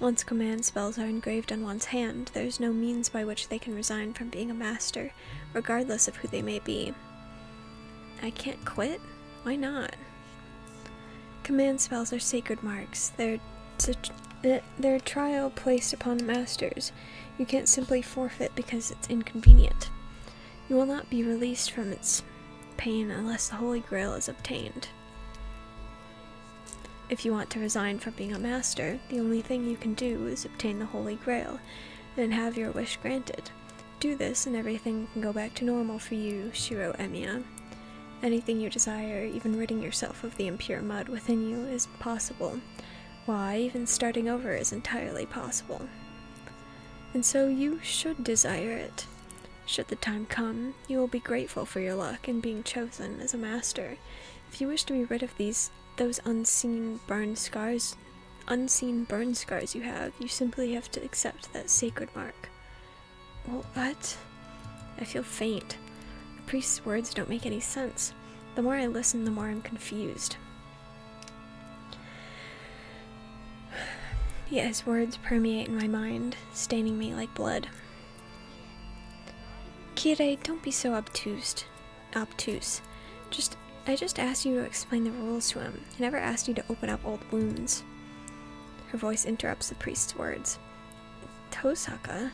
Speaker 1: Once command spells are engraved on one's hand, there is no means by which they can resign from being a master, regardless of who they may be. I can't quit? Why not? Command spells are sacred marks. They're a trial placed upon masters. You can't simply forfeit because it's inconvenient. You will not be released from its pain unless the Holy Grail is obtained. If you want to resign from being a master, the only thing you can do is obtain the Holy Grail and have your wish granted. Do this and everything can go back to normal for you, Shiro Emiya. Anything you desire, even ridding yourself of the impure mud within you, is possible. Why, even starting over is entirely possible. And so you should desire it. Should the time come, you will be grateful for your luck in being chosen as a master. If you wish to be rid of those unseen burn scars you have, you simply have to accept that sacred mark. Well, what? I feel faint. The priest's words don't make any sense. The more I listen, the more I'm confused. Yet his words permeate in my mind, staining me like blood. Kirei, don't be so obtuse. I just asked you to explain the rules to him. I never asked you to open up old wounds. Her voice interrupts the priest's words. Tosaka?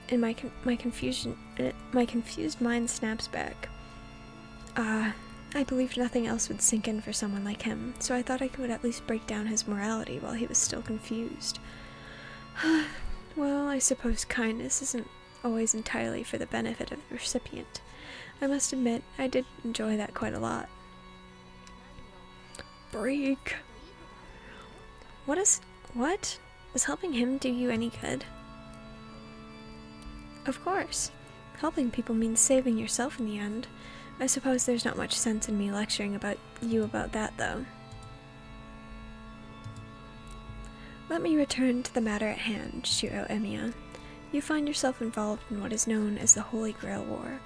Speaker 1: And my confused mind snaps back. I believed nothing else would sink in for someone like him, so I thought I could at least break down his morality while he was still confused. Well, I suppose kindness isn't always entirely for the benefit of the recipient. I must admit, I did enjoy that quite a lot. Break. What? Does helping him do you any good? Of course. Helping people means saving yourself in the end. I suppose there's not much sense in me lecturing about that, though. Let me return to the matter at hand, Shiro Emiya. You find yourself involved in what is known as the Holy Grail War.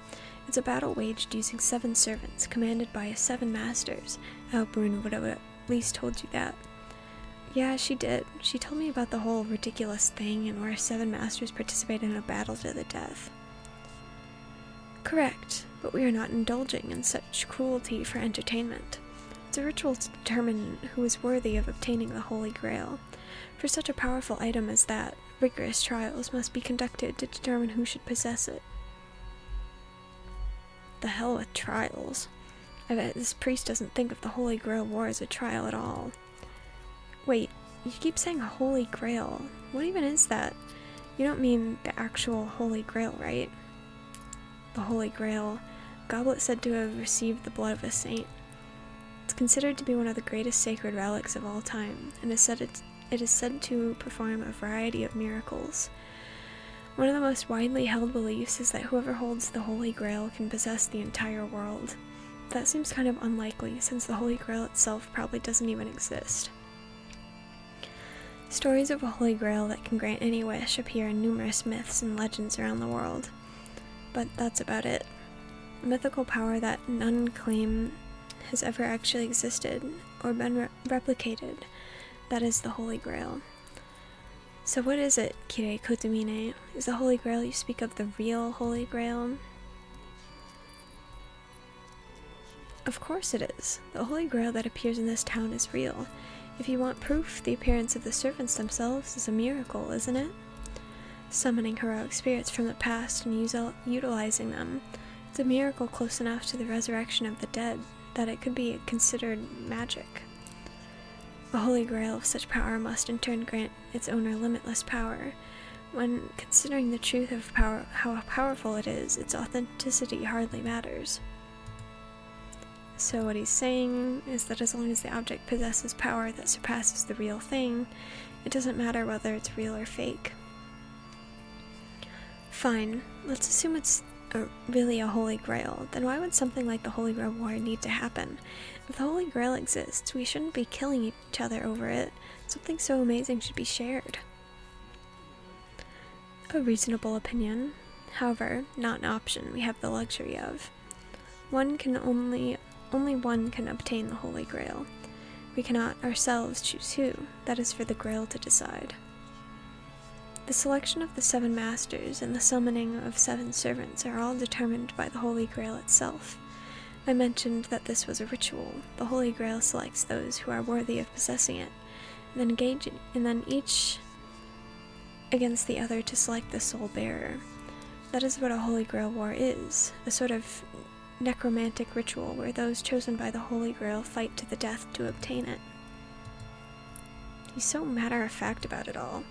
Speaker 1: It's a battle waged using 7 servants, commanded by 7 masters. Albrun would have at least told you that. Yeah, she did. She told me about the whole ridiculous thing and where 7 masters participate in a battle to the death. Correct, but we are not indulging in such cruelty for entertainment. It's a ritual to determine who is worthy of obtaining the Holy Grail. For such a powerful item as that, rigorous trials must be conducted to determine who should possess it. The hell with trials. I bet this priest doesn't think of the Holy Grail War as a trial at all. Wait, you keep saying Holy Grail. What even is that? You don't mean the actual Holy Grail, right? The Holy Grail, goblet said to have received the blood of a saint. It's considered to be one of the greatest sacred relics of all time, and it is said to perform a variety of miracles. One of the most widely held beliefs is that whoever holds the Holy Grail can possess the entire world. That seems kind of unlikely, since the Holy Grail itself probably doesn't even exist. Stories of a Holy Grail that can grant any wish appear in numerous myths and legends around the world. But that's about it. A mythical power that none claim has ever actually existed or been replicated. That is the Holy Grail. So what is it, Kirei Kotomine? Is the Holy Grail you speak of the real Holy Grail? Of course it is. The Holy Grail that appears in this town is real. If you want proof, the appearance of the servants themselves is a miracle, isn't it? Summoning heroic spirits from the past and utilizing them. It's a miracle close enough to the resurrection of the dead, that it could be considered magic. A holy grail of such power must in turn grant its owner limitless power. When considering the truth of how powerful it is, its authenticity hardly matters. So what he's saying is that as long as the object possesses power that surpasses the real thing, it doesn't matter whether it's real or fake. Fine, let's assume it's really a holy grail. Then why would something like the Holy Grail War need to happen? If the Holy Grail exists, we shouldn't be killing each other over it. Something so amazing should be shared. A reasonable opinion. However, not an option we have the luxury of. Only one can obtain the Holy Grail. We cannot ourselves choose who. That is for the Grail to decide. The selection of the 7 masters and the summoning of 7 servants are all determined by the Holy Grail itself. I mentioned that this was a ritual. The Holy Grail selects those who are worthy of possessing it, and then each against the other to select the sole bearer. That is what a Holy Grail War is, a sort of necromantic ritual where those chosen by the Holy Grail fight to the death to obtain it. He's so matter-of-fact about it all.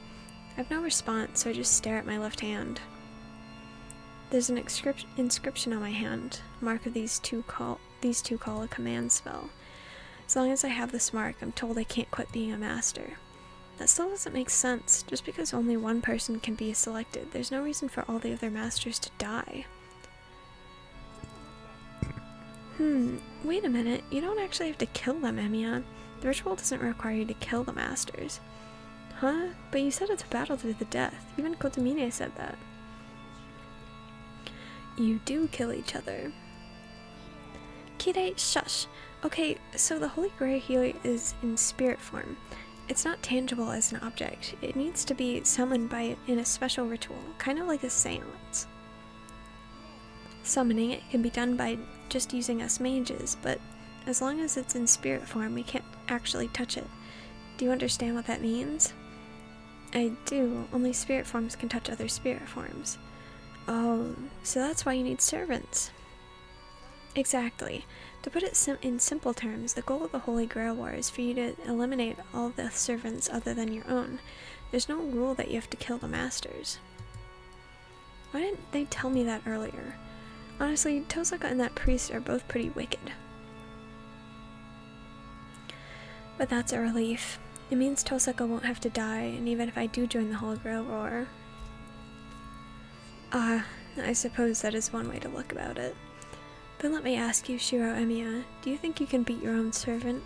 Speaker 1: I have no response, so I just stare at my left hand. There's an inscription on my hand, mark of these two call a command spell. As long as I have this mark, I'm told I can't quit being a master. That still doesn't make sense. Just because only one person can be selected, there's no reason for all the other masters to die. Wait a minute, you don't actually have to kill them, Emiya. The ritual doesn't require you to kill the masters. Huh? But you said it's a battle to the death. Even Kotomine said that. You do kill each other. Kirei, shush. Okay, so the Holy Grail here is in spirit form. It's not tangible as an object. It needs to be summoned in a special ritual, kind of like a seance. Summoning it can be done by just using us mages, but as long as it's in spirit form, we can't actually touch it. Do you understand what that means? I do. Only spirit forms can touch other spirit forms. Oh, so that's why you need servants. Exactly. To put it in simple terms, the goal of the Holy Grail War is for you to eliminate all the servants other than your own. There's no rule that you have to kill the masters. Why didn't they tell me that earlier? Honestly, Tosaka and that priest are both pretty wicked. But that's a relief. It means Tosaka won't have to die, and even if I do join the Holy Grail War... I suppose that is one way to look about it. But let me ask you, Shiro Emiya, do you think you can beat your own servant?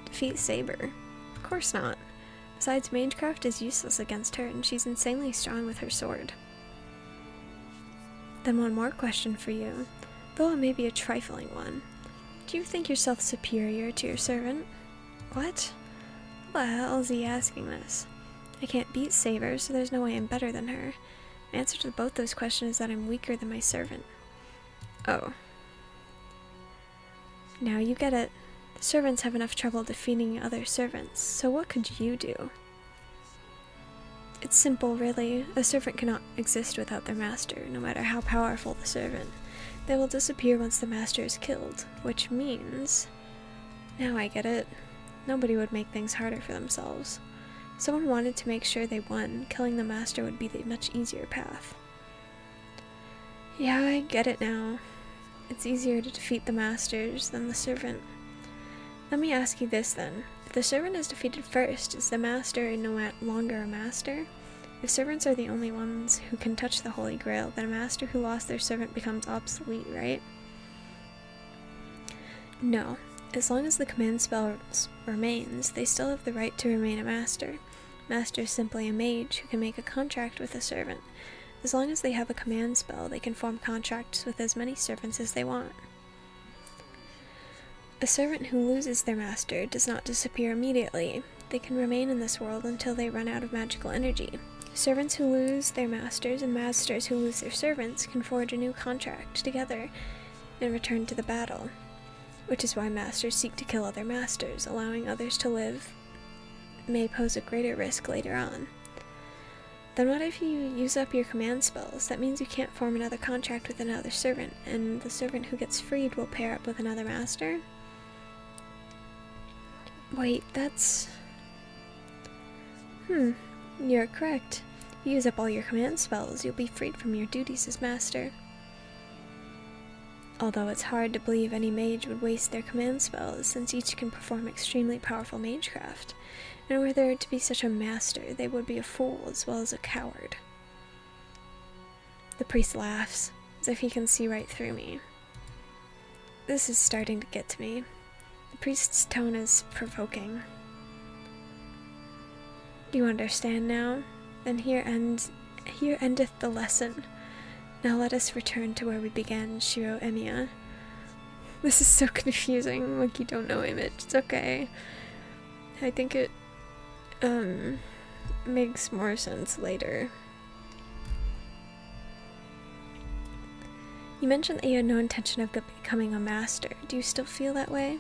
Speaker 1: Defeat Saber? Of course not. Besides, magecraft is useless against her, and she's insanely strong with her sword. Then one more question for you, though it may be a trifling one. Do you think yourself superior to your servant? What? Why the hell is he asking this? I can't beat Saber, so there's no way I'm better than her. The answer to both those questions is that I'm weaker than my servant. Oh. Now you get it. The servants have enough trouble defeating other servants, so what could you do? It's simple, really. A servant cannot exist without their master, no matter how powerful the servant. They will disappear once the master is killed, which means... Now I get it. Nobody would make things harder for themselves. If someone wanted to make sure they won, killing the master would be the much easier path. Yeah, I get it now. It's easier to defeat the masters than the servant. Let me ask you this then. If the servant is defeated first, is the master no longer a master? If servants are the only ones who can touch the Holy Grail, then a master who lost their servant becomes obsolete, right? No. As long as the command spell remains, they still have the right to remain a master. Master is simply a mage who can make a contract with a servant. As long as they have a command spell, they can form contracts with as many servants as they want. A servant who loses their master does not disappear immediately. They can remain in this world until they run out of magical energy. Servants who lose their masters and masters who lose their servants can forge a new contract together and return to the battle, which is why masters seek to kill other masters. Allowing others to live may pose a greater risk later on. Then what if you use up your command spells? That means you can't form another contract with another servant, and the servant who gets freed will pair up with another master? Wait, that's... You're correct. If you use up all your command spells, you'll be freed from your duties as master. Although it's hard to believe any mage would waste their command spells, since each can perform extremely powerful magecraft. And were there to be such a master, they would be a fool as well as a coward. The priest laughs, as if he can see right through me. This is starting to get to me. The priest's tone is provoking. Do you understand now? Then here endeth the lesson. Now let us return to where we began, Shiro Emiya. This is so confusing, like you don't know image. It's okay. I think it makes more sense later. You mentioned that you had no intention of becoming a master. Do you still feel that way?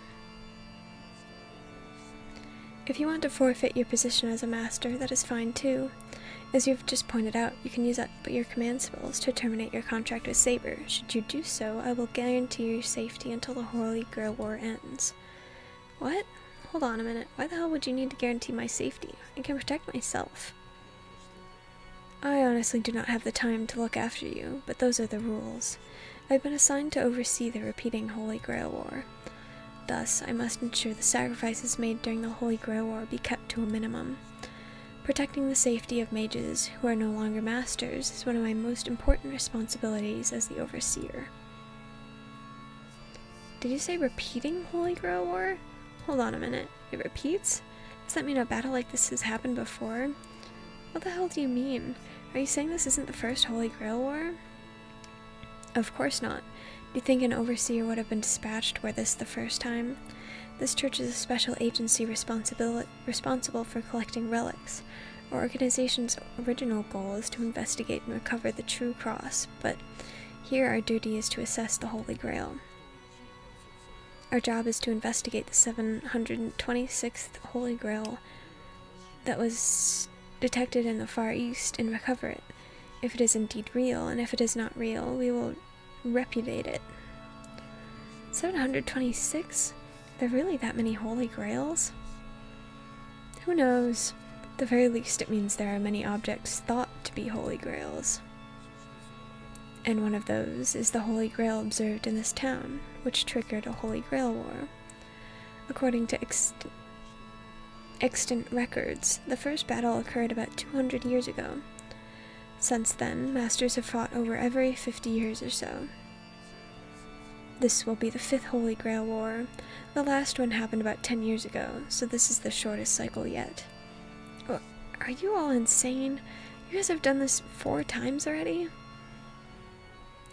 Speaker 1: If you want to forfeit your position as a master, that is fine too. As you've just pointed out, you can use up your command spells to terminate your contract with Saber. Should you do so, I will guarantee your safety until the Holy Grail War ends. What? Hold on a minute. Why the hell would you need to guarantee my safety? I can protect myself. I honestly do not have the time to look after you, but those are the rules. I've been assigned to oversee the repeating Holy Grail War. Thus, I must ensure the sacrifices made during the Holy Grail War be kept to a minimum. Protecting the safety of mages who are no longer masters is one of my most important responsibilities as the Overseer. Did you say repeating Holy Grail War? Hold on a minute. It repeats? Does that mean a battle like this has happened before? What the hell do you mean? Are you saying this isn't the first Holy Grail War? Of course not. Do you think an Overseer would have been dispatched were this the first time? This church is a special agency responsible for collecting relics. Our organization's original goal is to investigate and recover the true cross, but here our duty is to assess the Holy Grail. Our job is to investigate the 726th Holy Grail that was detected in the Far East and recover it. If it is indeed real, and if it is not real, we will repudiate it. 726? Are there really that many Holy Grails? Who knows? At the very least, it means there are many objects thought to be Holy Grails. And one of those is the Holy Grail observed in this town, which triggered a Holy Grail War. According to extant records, the first battle occurred about 200 years ago. Since then, masters have fought over every 50 years or so. This will be the 5th Holy Grail War. The last one happened about 10 years ago, so this is the shortest cycle yet. Oh, are you all insane? You guys have done this 4 times already?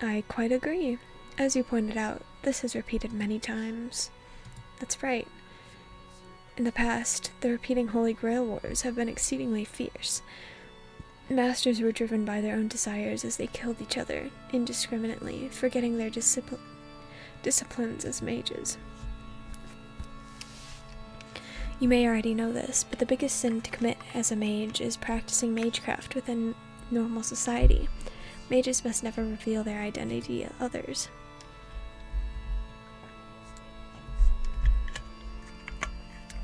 Speaker 1: I quite agree. As you pointed out, this has repeated many times. That's right. In the past, the repeating Holy Grail Wars have been exceedingly fierce. Masters were driven by their own desires as they killed each other indiscriminately, forgetting their disciplines as mages. You may already know this, but the biggest sin to commit as a mage is practicing magecraft within normal society. Mages must never reveal their identity to others.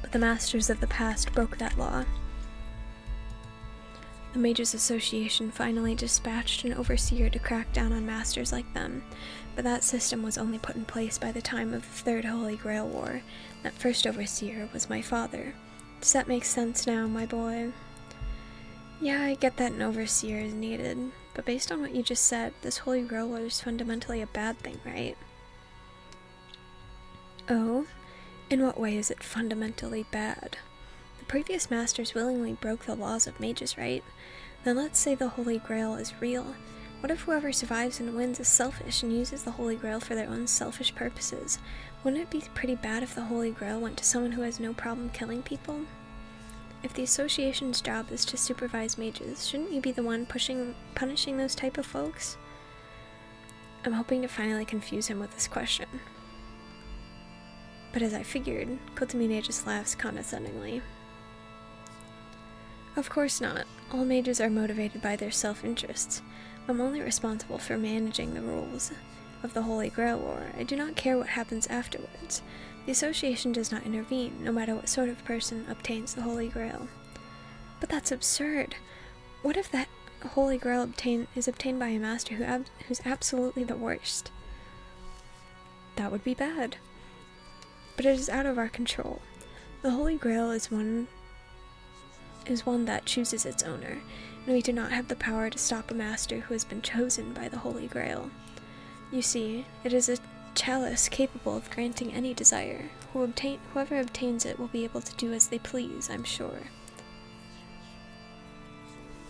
Speaker 1: But the masters of the past broke that law. The Mages Association finally dispatched an overseer to crack down on masters like them, but that system was only put in place by the time of the Third Holy Grail War. That first overseer was my father. Does that make sense now, my boy? Yeah, I get that an overseer is needed, but based on what you just said, this Holy Grail War is fundamentally a bad thing, right? Oh? In what way is it fundamentally bad? The previous masters willingly broke the laws of mages, right? Then let's say the Holy Grail is real. What if whoever survives and wins is selfish and uses the Holy Grail for their own selfish purposes? Wouldn't it be pretty bad if the Holy Grail went to someone who has no problem killing people? If the association's job is to supervise mages, shouldn't you be the one punishing those type of folks? I'm hoping to finally confuse him with this question. But as I figured, Kotamine just laughs condescendingly. Of course not. All mages are motivated by their self-interests. I'm only responsible for managing the rules of the Holy Grail War. I do not care what happens afterwards. The association does not intervene, no matter what sort of person obtains the Holy Grail. But that's absurd. What if that Holy Grail is obtained by a master who's absolutely the worst? That would be bad. But it is out of our control. The Holy Grail is one that chooses its owner, and we do not have the power to stop a master who has been chosen by the Holy Grail. You see, it is a chalice capable of granting any desire. Whoever obtains it will be able to do as they please, I'm sure.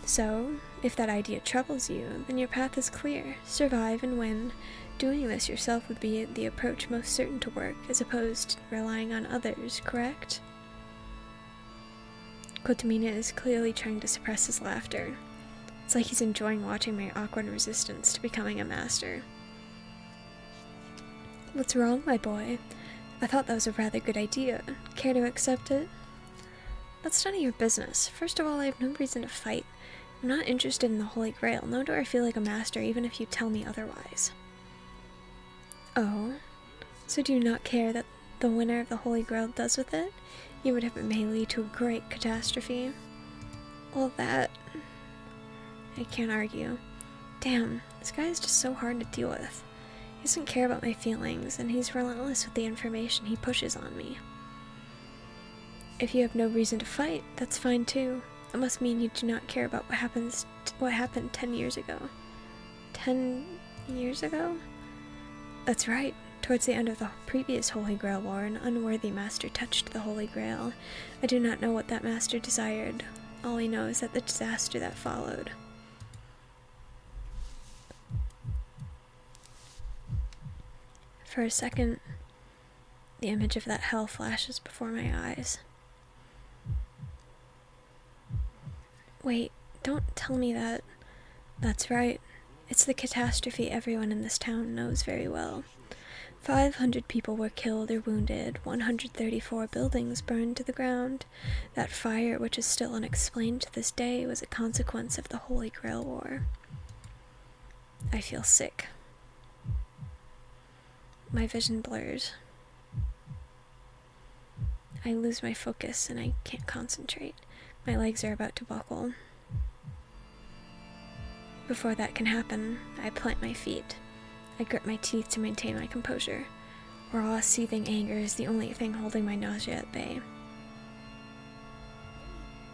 Speaker 1: So, if that idea troubles you, then your path is clear. Survive and win. Doing this yourself would be the approach most certain to work, as opposed to relying on others, correct? Kotomina is clearly trying to suppress his laughter. It's like he's enjoying watching my awkward resistance to becoming a master. What's wrong, my boy? I thought that was a rather good idea. Care to accept it? That's none of your business. First of all, I have no reason to fight. I'm not interested in the Holy Grail, nor do I feel like a master even if you tell me otherwise. Oh? So do you not care that the winner of the Holy Grail does with it? You would have it may lead to a great catastrophe. Well, that... I can't argue. Damn, this guy is just so hard to deal with. He doesn't care about my feelings, and he's relentless with the information he pushes on me. If you have no reason to fight, that's fine too. That must mean you do not care about what happened 10 years ago. 10 years ago? That's right. Towards the end of the previous Holy Grail War, an unworthy master touched the Holy Grail. I do not know what that master desired. All I know is that the disaster that followed. For a second, the image of that hell flashes before my eyes. Wait, don't tell me that. That's right. It's the catastrophe everyone in this town knows very well. 500 people were killed or wounded, 134 buildings burned to the ground. That fire, which is still unexplained to this day, was a consequence of the Holy Grail War. I feel sick. My vision blurs. I lose my focus and I can't concentrate. My legs are about to buckle. Before that can happen, I plant my feet. I grit my teeth to maintain my composure. Raw, seething anger is the only thing holding my nausea at bay.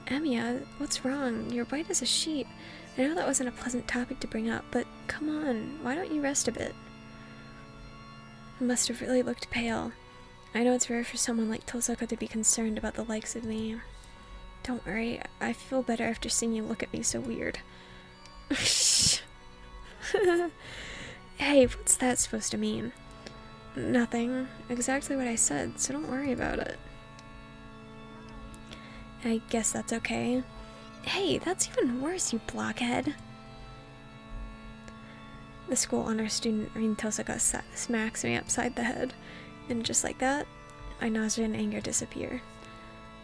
Speaker 1: Emiya, what's wrong? You're white as a sheet. I know that wasn't a pleasant topic to bring up, but come on, why don't you rest a bit? I must have really looked pale. I know it's rare for someone like Tosaka to be concerned about the likes of me. Don't worry, I feel better after seeing you look at me so weird. Hey, what's that supposed to mean? Nothing. Exactly what I said, so don't worry about it. I guess that's okay. Hey, that's even worse, you blockhead. The school honor student Rin Tosaka smacks me upside the head, and just like that, my nausea and anger disappear.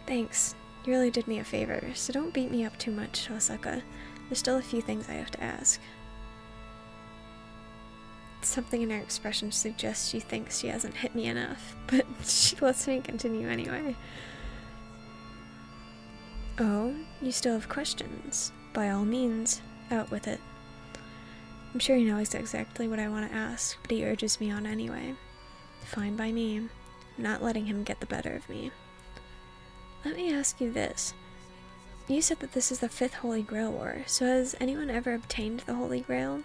Speaker 1: Thanks. You really did me a favor, so don't beat me up too much, Tosaka. There's still a few things I have to ask. Something in her expression suggests she thinks she hasn't hit me enough, but she lets me continue anyway. Oh, you still have questions? By all means, out with it. I'm sure he knows exactly what I want to ask, but he urges me on anyway. Fine by me. I'm not letting him get the better of me. Let me ask you this. You said that this is the 5th Holy Grail War, so has anyone ever obtained the Holy Grail?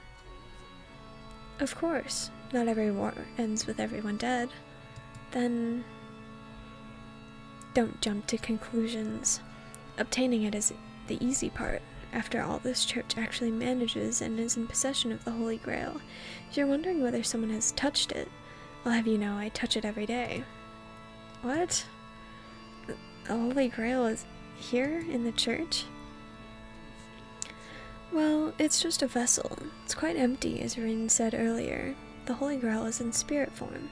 Speaker 1: Of course. Not every war ends with everyone dead. Then... don't jump to conclusions. Obtaining it is the easy part. After all, this church actually manages and is in possession of the Holy Grail. If you're wondering whether someone has touched it, I'll have you know I touch it every day. What? The Holy Grail is here in the church? Well, it's just a vessel. It's quite empty, as Rin said earlier. The Holy Grail is in spirit form.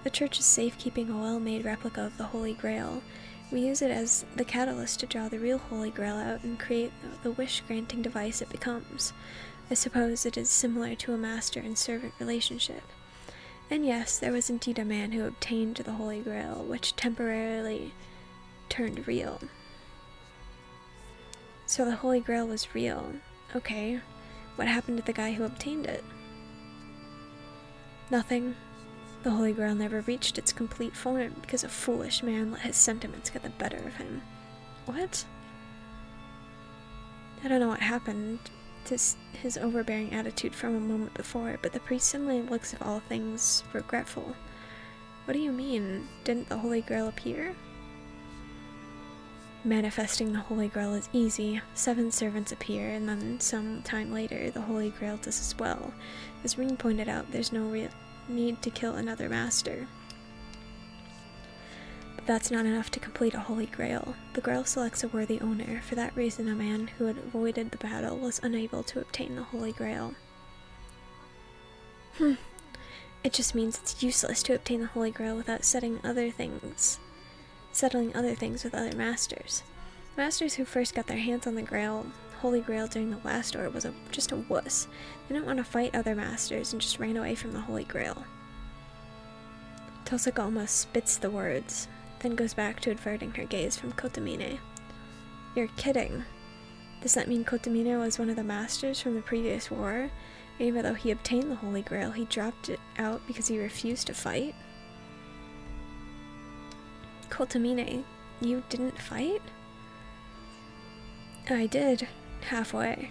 Speaker 1: The church is safekeeping a well-made replica of the Holy Grail. We use it as the catalyst to draw the real Holy Grail out and create the wish-granting device it becomes. I suppose it is similar to a master and servant relationship. And yes, there was indeed a man who obtained the Holy Grail, which temporarily turned real. So the Holy Grail was real. Okay, what happened to the guy who obtained it? Nothing. The Holy Grail never reached its complete form because a foolish man let his sentiments get the better of him. What? I don't know what happened to his overbearing attitude from a moment before, but the priest suddenly looks of all things regretful. What do you mean? Didn't the Holy Grail appear? Manifesting the Holy Grail is easy. 7 servants appear, and then some time later, the Holy Grail does as well. As Reen pointed out, there's no real need to kill another master. But that's not enough to complete a Holy Grail. The Grail selects a worthy owner. For that reason, a man who had avoided the battle was unable to obtain the Holy Grail. It just means it's useless to obtain the Holy Grail without settling other things with other masters. Masters who first got their hands on the Holy Grail during the last war was just a wuss. They didn't want to fight other masters and just ran away from the Holy Grail. Tulsuk almost spits the words, then goes back to averting her gaze from Kotomine. You're kidding. Does that mean Kotomine was one of the masters from the previous war? And even though he obtained the Holy Grail, he dropped it out because he refused to fight? Kotomine, you didn't fight? I did, halfway,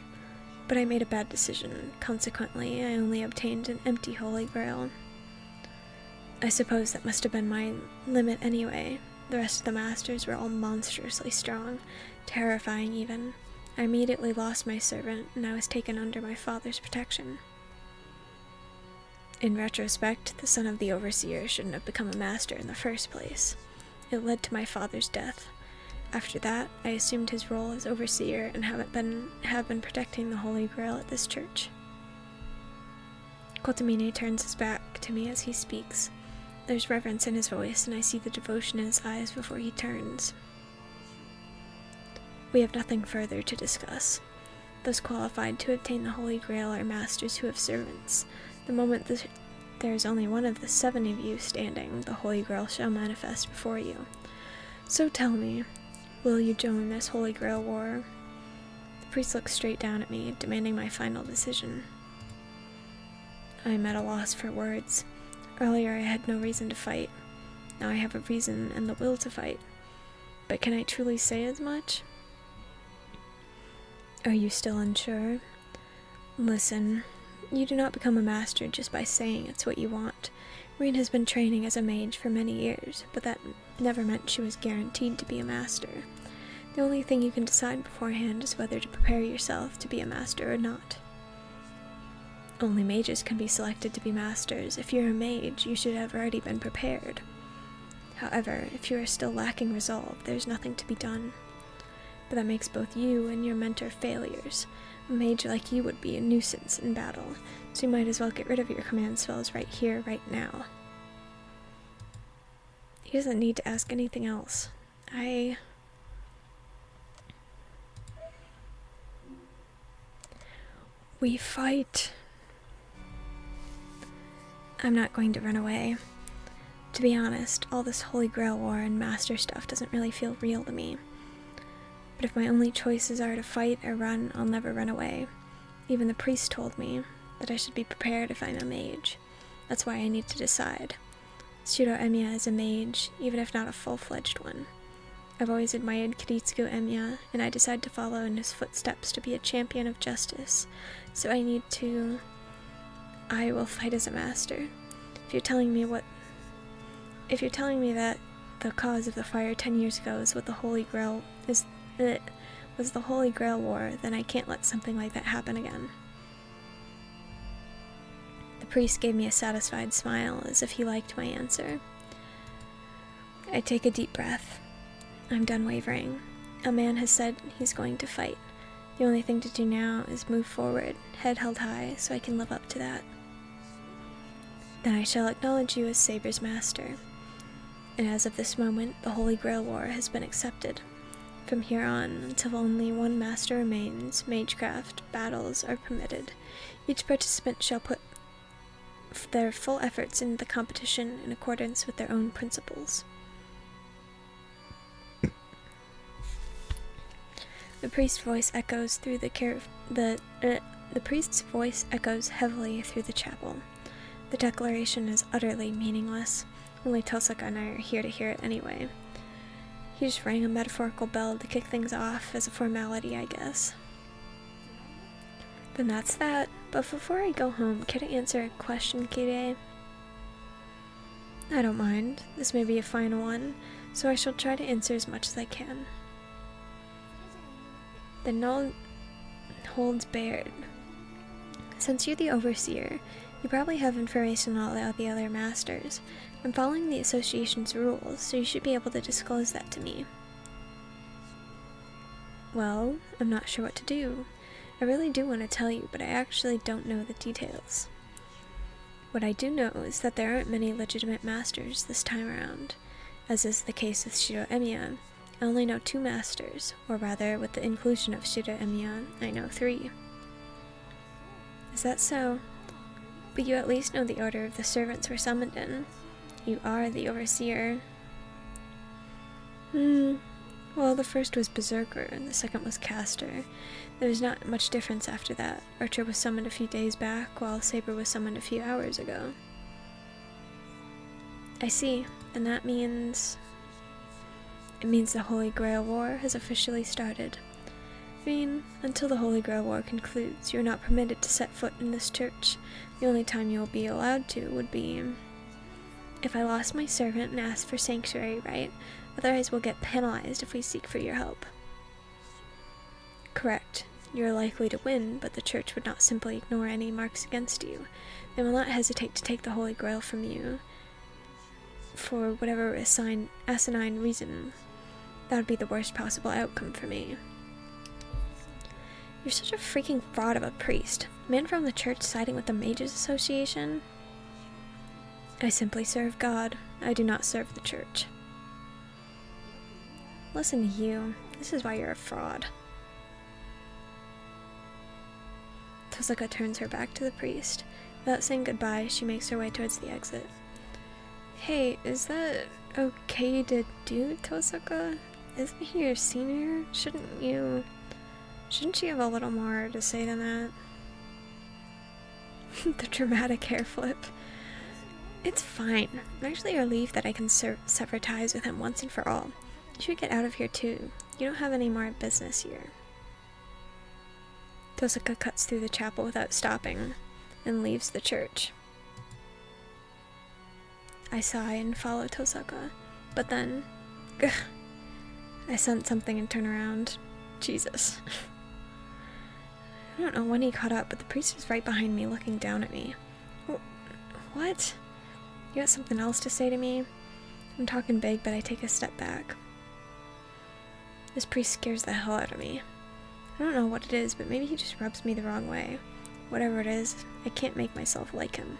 Speaker 1: but I made a bad decision. Consequently, I only obtained an empty Holy Grail. I suppose that must have been my limit anyway. The rest of the masters were all monstrously strong, terrifying even. I immediately lost my servant, and I was taken under my father's protection. In retrospect, the son of the overseer shouldn't have become a master in the first place. It led to my father's death. After that, I assumed his role as overseer and have been protecting the Holy Grail at this church. Kotomine turns his back to me as he speaks. There's reverence in his voice, and I see the devotion in his eyes before he turns. We have nothing further to discuss. Those qualified to obtain the Holy Grail are masters who have servants. The moment there is only one of the 7 of you standing, the Holy Grail shall manifest before you. So tell me, will you join this Holy Grail war? The priest looks straight down at me, demanding my final decision. I am at a loss for words. Earlier I had no reason to fight. Now I have a reason and the will to fight. But can I truly say as much? Are you still unsure? Listen, you do not become a master just by saying it's what you want. Reen has been training as a mage for many years, but that never meant she was guaranteed to be a master. The only thing you can decide beforehand is whether to prepare yourself to be a master or not. Only mages can be selected to be masters. If you're a mage, you should have already been prepared. However, if you are still lacking resolve, there's nothing to be done. But that makes both you and your mentor failures. A mage like you would be a nuisance in battle, so you might as well get rid of your command spells right here, right now. He doesn't need to ask anything else. We fight. I'm not going to run away. To be honest, all this Holy Grail war and master stuff doesn't really feel real to me. But if my only choices are to fight or run, I'll never run away. Even the priest told me that I should be prepared if I'm a mage. That's why I need to decide. Shudo Emiya is a mage, even if not a full-fledged one. I've always admired Kiritsugu Emiya, and I decided to follow in his footsteps to be a champion of justice. So I will fight as a master. If you're telling me that the cause of the fire 10 years ago is what the Holy Grail was the Holy Grail War, then I can't let something like that happen again. The priest gave me a satisfied smile, as if he liked my answer. I take a deep breath. I'm done wavering. A man has said he's going to fight. The only thing to do now is move forward, head held high, so I can live up to that. Then I shall acknowledge you as Saber's master. and as of this moment, the Holy Grail War has been accepted. From here on, until only one master remains, magecraft battles are permitted. Each participant shall put their full efforts into the competition in accordance with their own principles. The priest's voice echoes through the priest's voice echoes heavily through the chapel. The declaration is utterly meaningless. Only Tosaka and I are here to hear it anyway. He just rang a metaphorical bell to kick things off as a formality, I guess. Then that's that. But before I go home, can I answer a question, Kire? I don't mind. This may be a final one, so I shall try to answer as much as I can. The null holds bared. Since you're the overseer, you probably have information on all the other masters. I'm following the association's rules, so you should be able to disclose that to me. Well, I'm not sure what to do. I really do want to tell you, but I actually don't know the details. What I do know is that there aren't many legitimate masters this time around. As is the case with Shiro Emiya, I only know 2 masters, or rather, with the inclusion of Shiro Emiya, I know 3. Is that so? But you at least know the order of the servants were summoned in. You are the overseer. Well, the first was Berserker, and the second was Caster. There was not much difference after that. Archer was summoned a few days back, while Saber was summoned a few hours ago. I see, and that means... It means the Holy Grail War has officially started. I mean, until the Holy Grail War concludes, you're not permitted to set foot in this church. The only time you'll be allowed to would be if I lost my servant and asked for sanctuary, right? Otherwise we'll get penalized if we seek for your help. Correct. You're likely to win, but the church would not simply ignore any marks against you. They will not hesitate to take the Holy Grail from you for whatever asinine reason. That would be the worst possible outcome for me. You're such a freaking fraud of a priest. Man from the church siding with the Mages Association? I simply serve God. I do not serve the church. Listen to you. This is why you're a fraud. Tosaka turns her back to the priest. Without saying goodbye, she makes her way towards the exit. Hey, is that okay to do, Tosaka? Isn't he your senior? Shouldn't she have a little more to say than that? The dramatic hair flip. It's fine. I'm actually relieved that I can sever ties with him once and for all. You should get out of here too. You don't have any more business here. Tosaka cuts through the chapel without stopping and leaves the church. I sigh and follow Tosaka, but then, I sense something and turn around. Jesus. I don't know when he caught up, but the priest was right behind me looking down at me. What? You got something else to say to me? I'm talking big, but I take a step back. This priest scares the hell out of me. I don't know what it is, but maybe he just rubs me the wrong way. Whatever it is, I can't make myself like him.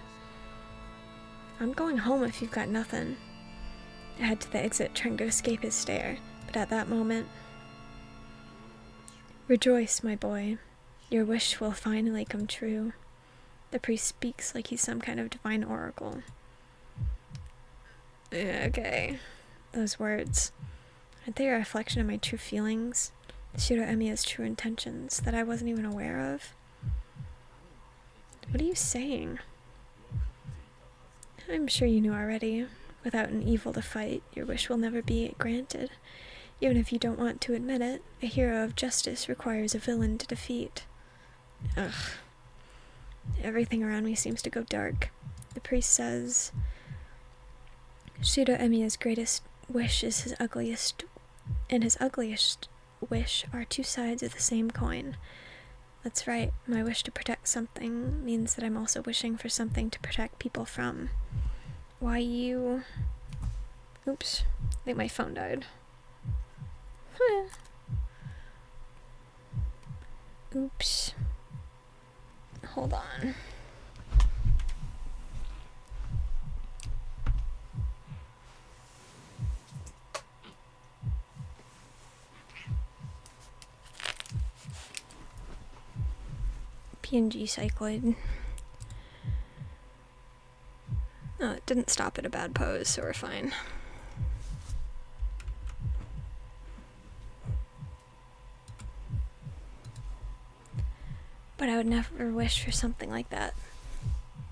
Speaker 1: I'm going home if you've got nothing. I head to the exit, trying to escape his stare, but at that moment... Rejoice, my boy. Your wish will finally come true. The priest speaks like he's some kind of divine oracle. Okay. Those words. Aren't they a reflection of my true feelings? Shiro Emiya's true intentions that I wasn't even aware of? What are you saying? I'm sure you knew already. Without an evil to fight, your wish will never be granted. Even if you don't want to admit it, a hero of justice requires a villain to defeat. Ugh. Everything around me seems to go dark. The priest says, Shiro Emiya's greatest wish is his ugliest, and his ugliest wish are 2 sides of the same coin. That's right, my wish to protect something means that I'm also wishing for something to protect people from. Why you... Oops, I think my phone died. Oops. Hold on. PNG Sycloid. Oh, it didn't stop at a bad pose, so we're fine. But I would never wish for something like that.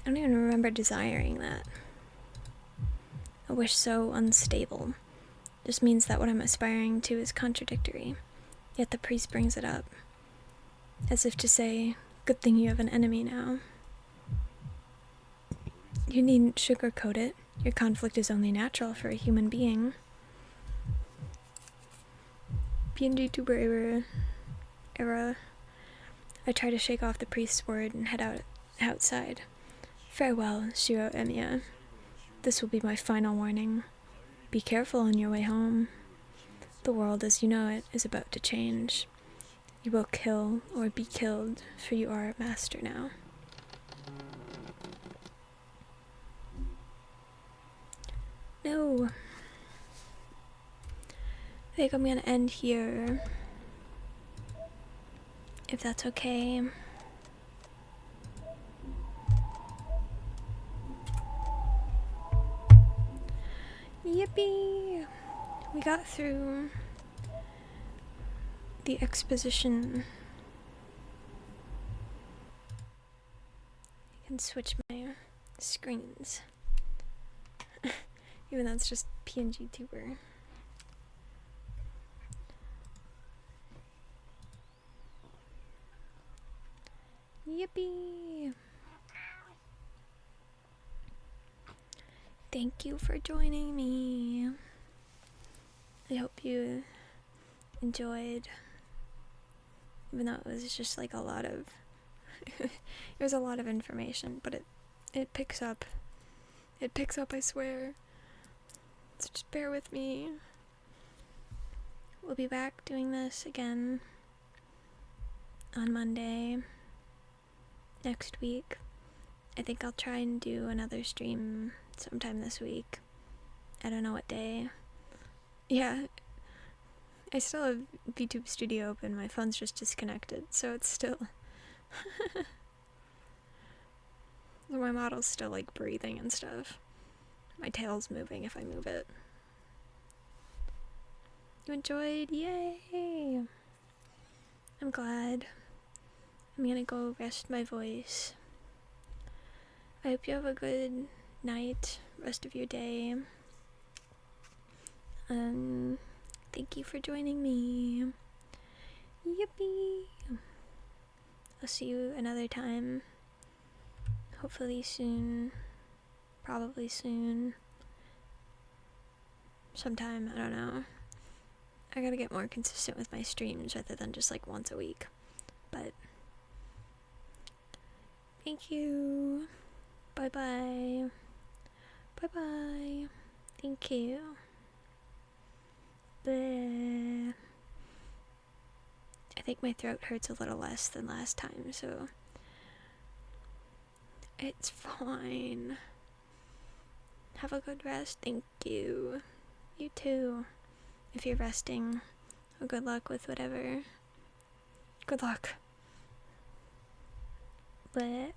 Speaker 1: I don't even remember desiring that. A wish so unstable just means that what I'm aspiring to is contradictory, yet the priest brings it up, as if to say, good thing you have an enemy now. You needn't sugarcoat it. Your conflict is only natural for a human being. PNG tuber era. I try to shake off the priest's word and head outside. Farewell, Shiro Emiya. This will be my final warning. Be careful on your way home. The world as you know it is about to change. You will kill or be killed, for you are a master now. No. I think I'm gonna end here. If that's okay. Yippee! We got through the exposition. I can switch my screens. Even though it's just PNG tuber. Yippee! Thank you for joining me. I hope you enjoyed, even though it was just like a lot of it was a lot of information, but it picks up. It picks up, I swear. So just bear with me. We'll be back doing this again on Monday next week. I think I'll try and do another stream sometime this week. I don't know what day. Yeah, I still have VTube Studio open. My phone's just disconnected, so it's still my model's still like breathing and stuff. My tail's moving if I move it. You enjoyed? Yay! I'm glad. I'm gonna go rest my voice. I hope you have a good night, rest of your day. Thank you for joining me. Yippee! I'll see you another time. Hopefully soon. Probably soon. Sometime, I don't know. I gotta get more consistent with my streams rather than just like once a week. But thank you. Bye bye. Bye bye. Thank you. Bleh. I think my throat hurts a little less than last time, so it's fine. Have a good rest. Thank you. You too. If you're resting, well, good luck with whatever. Good luck. Bleh.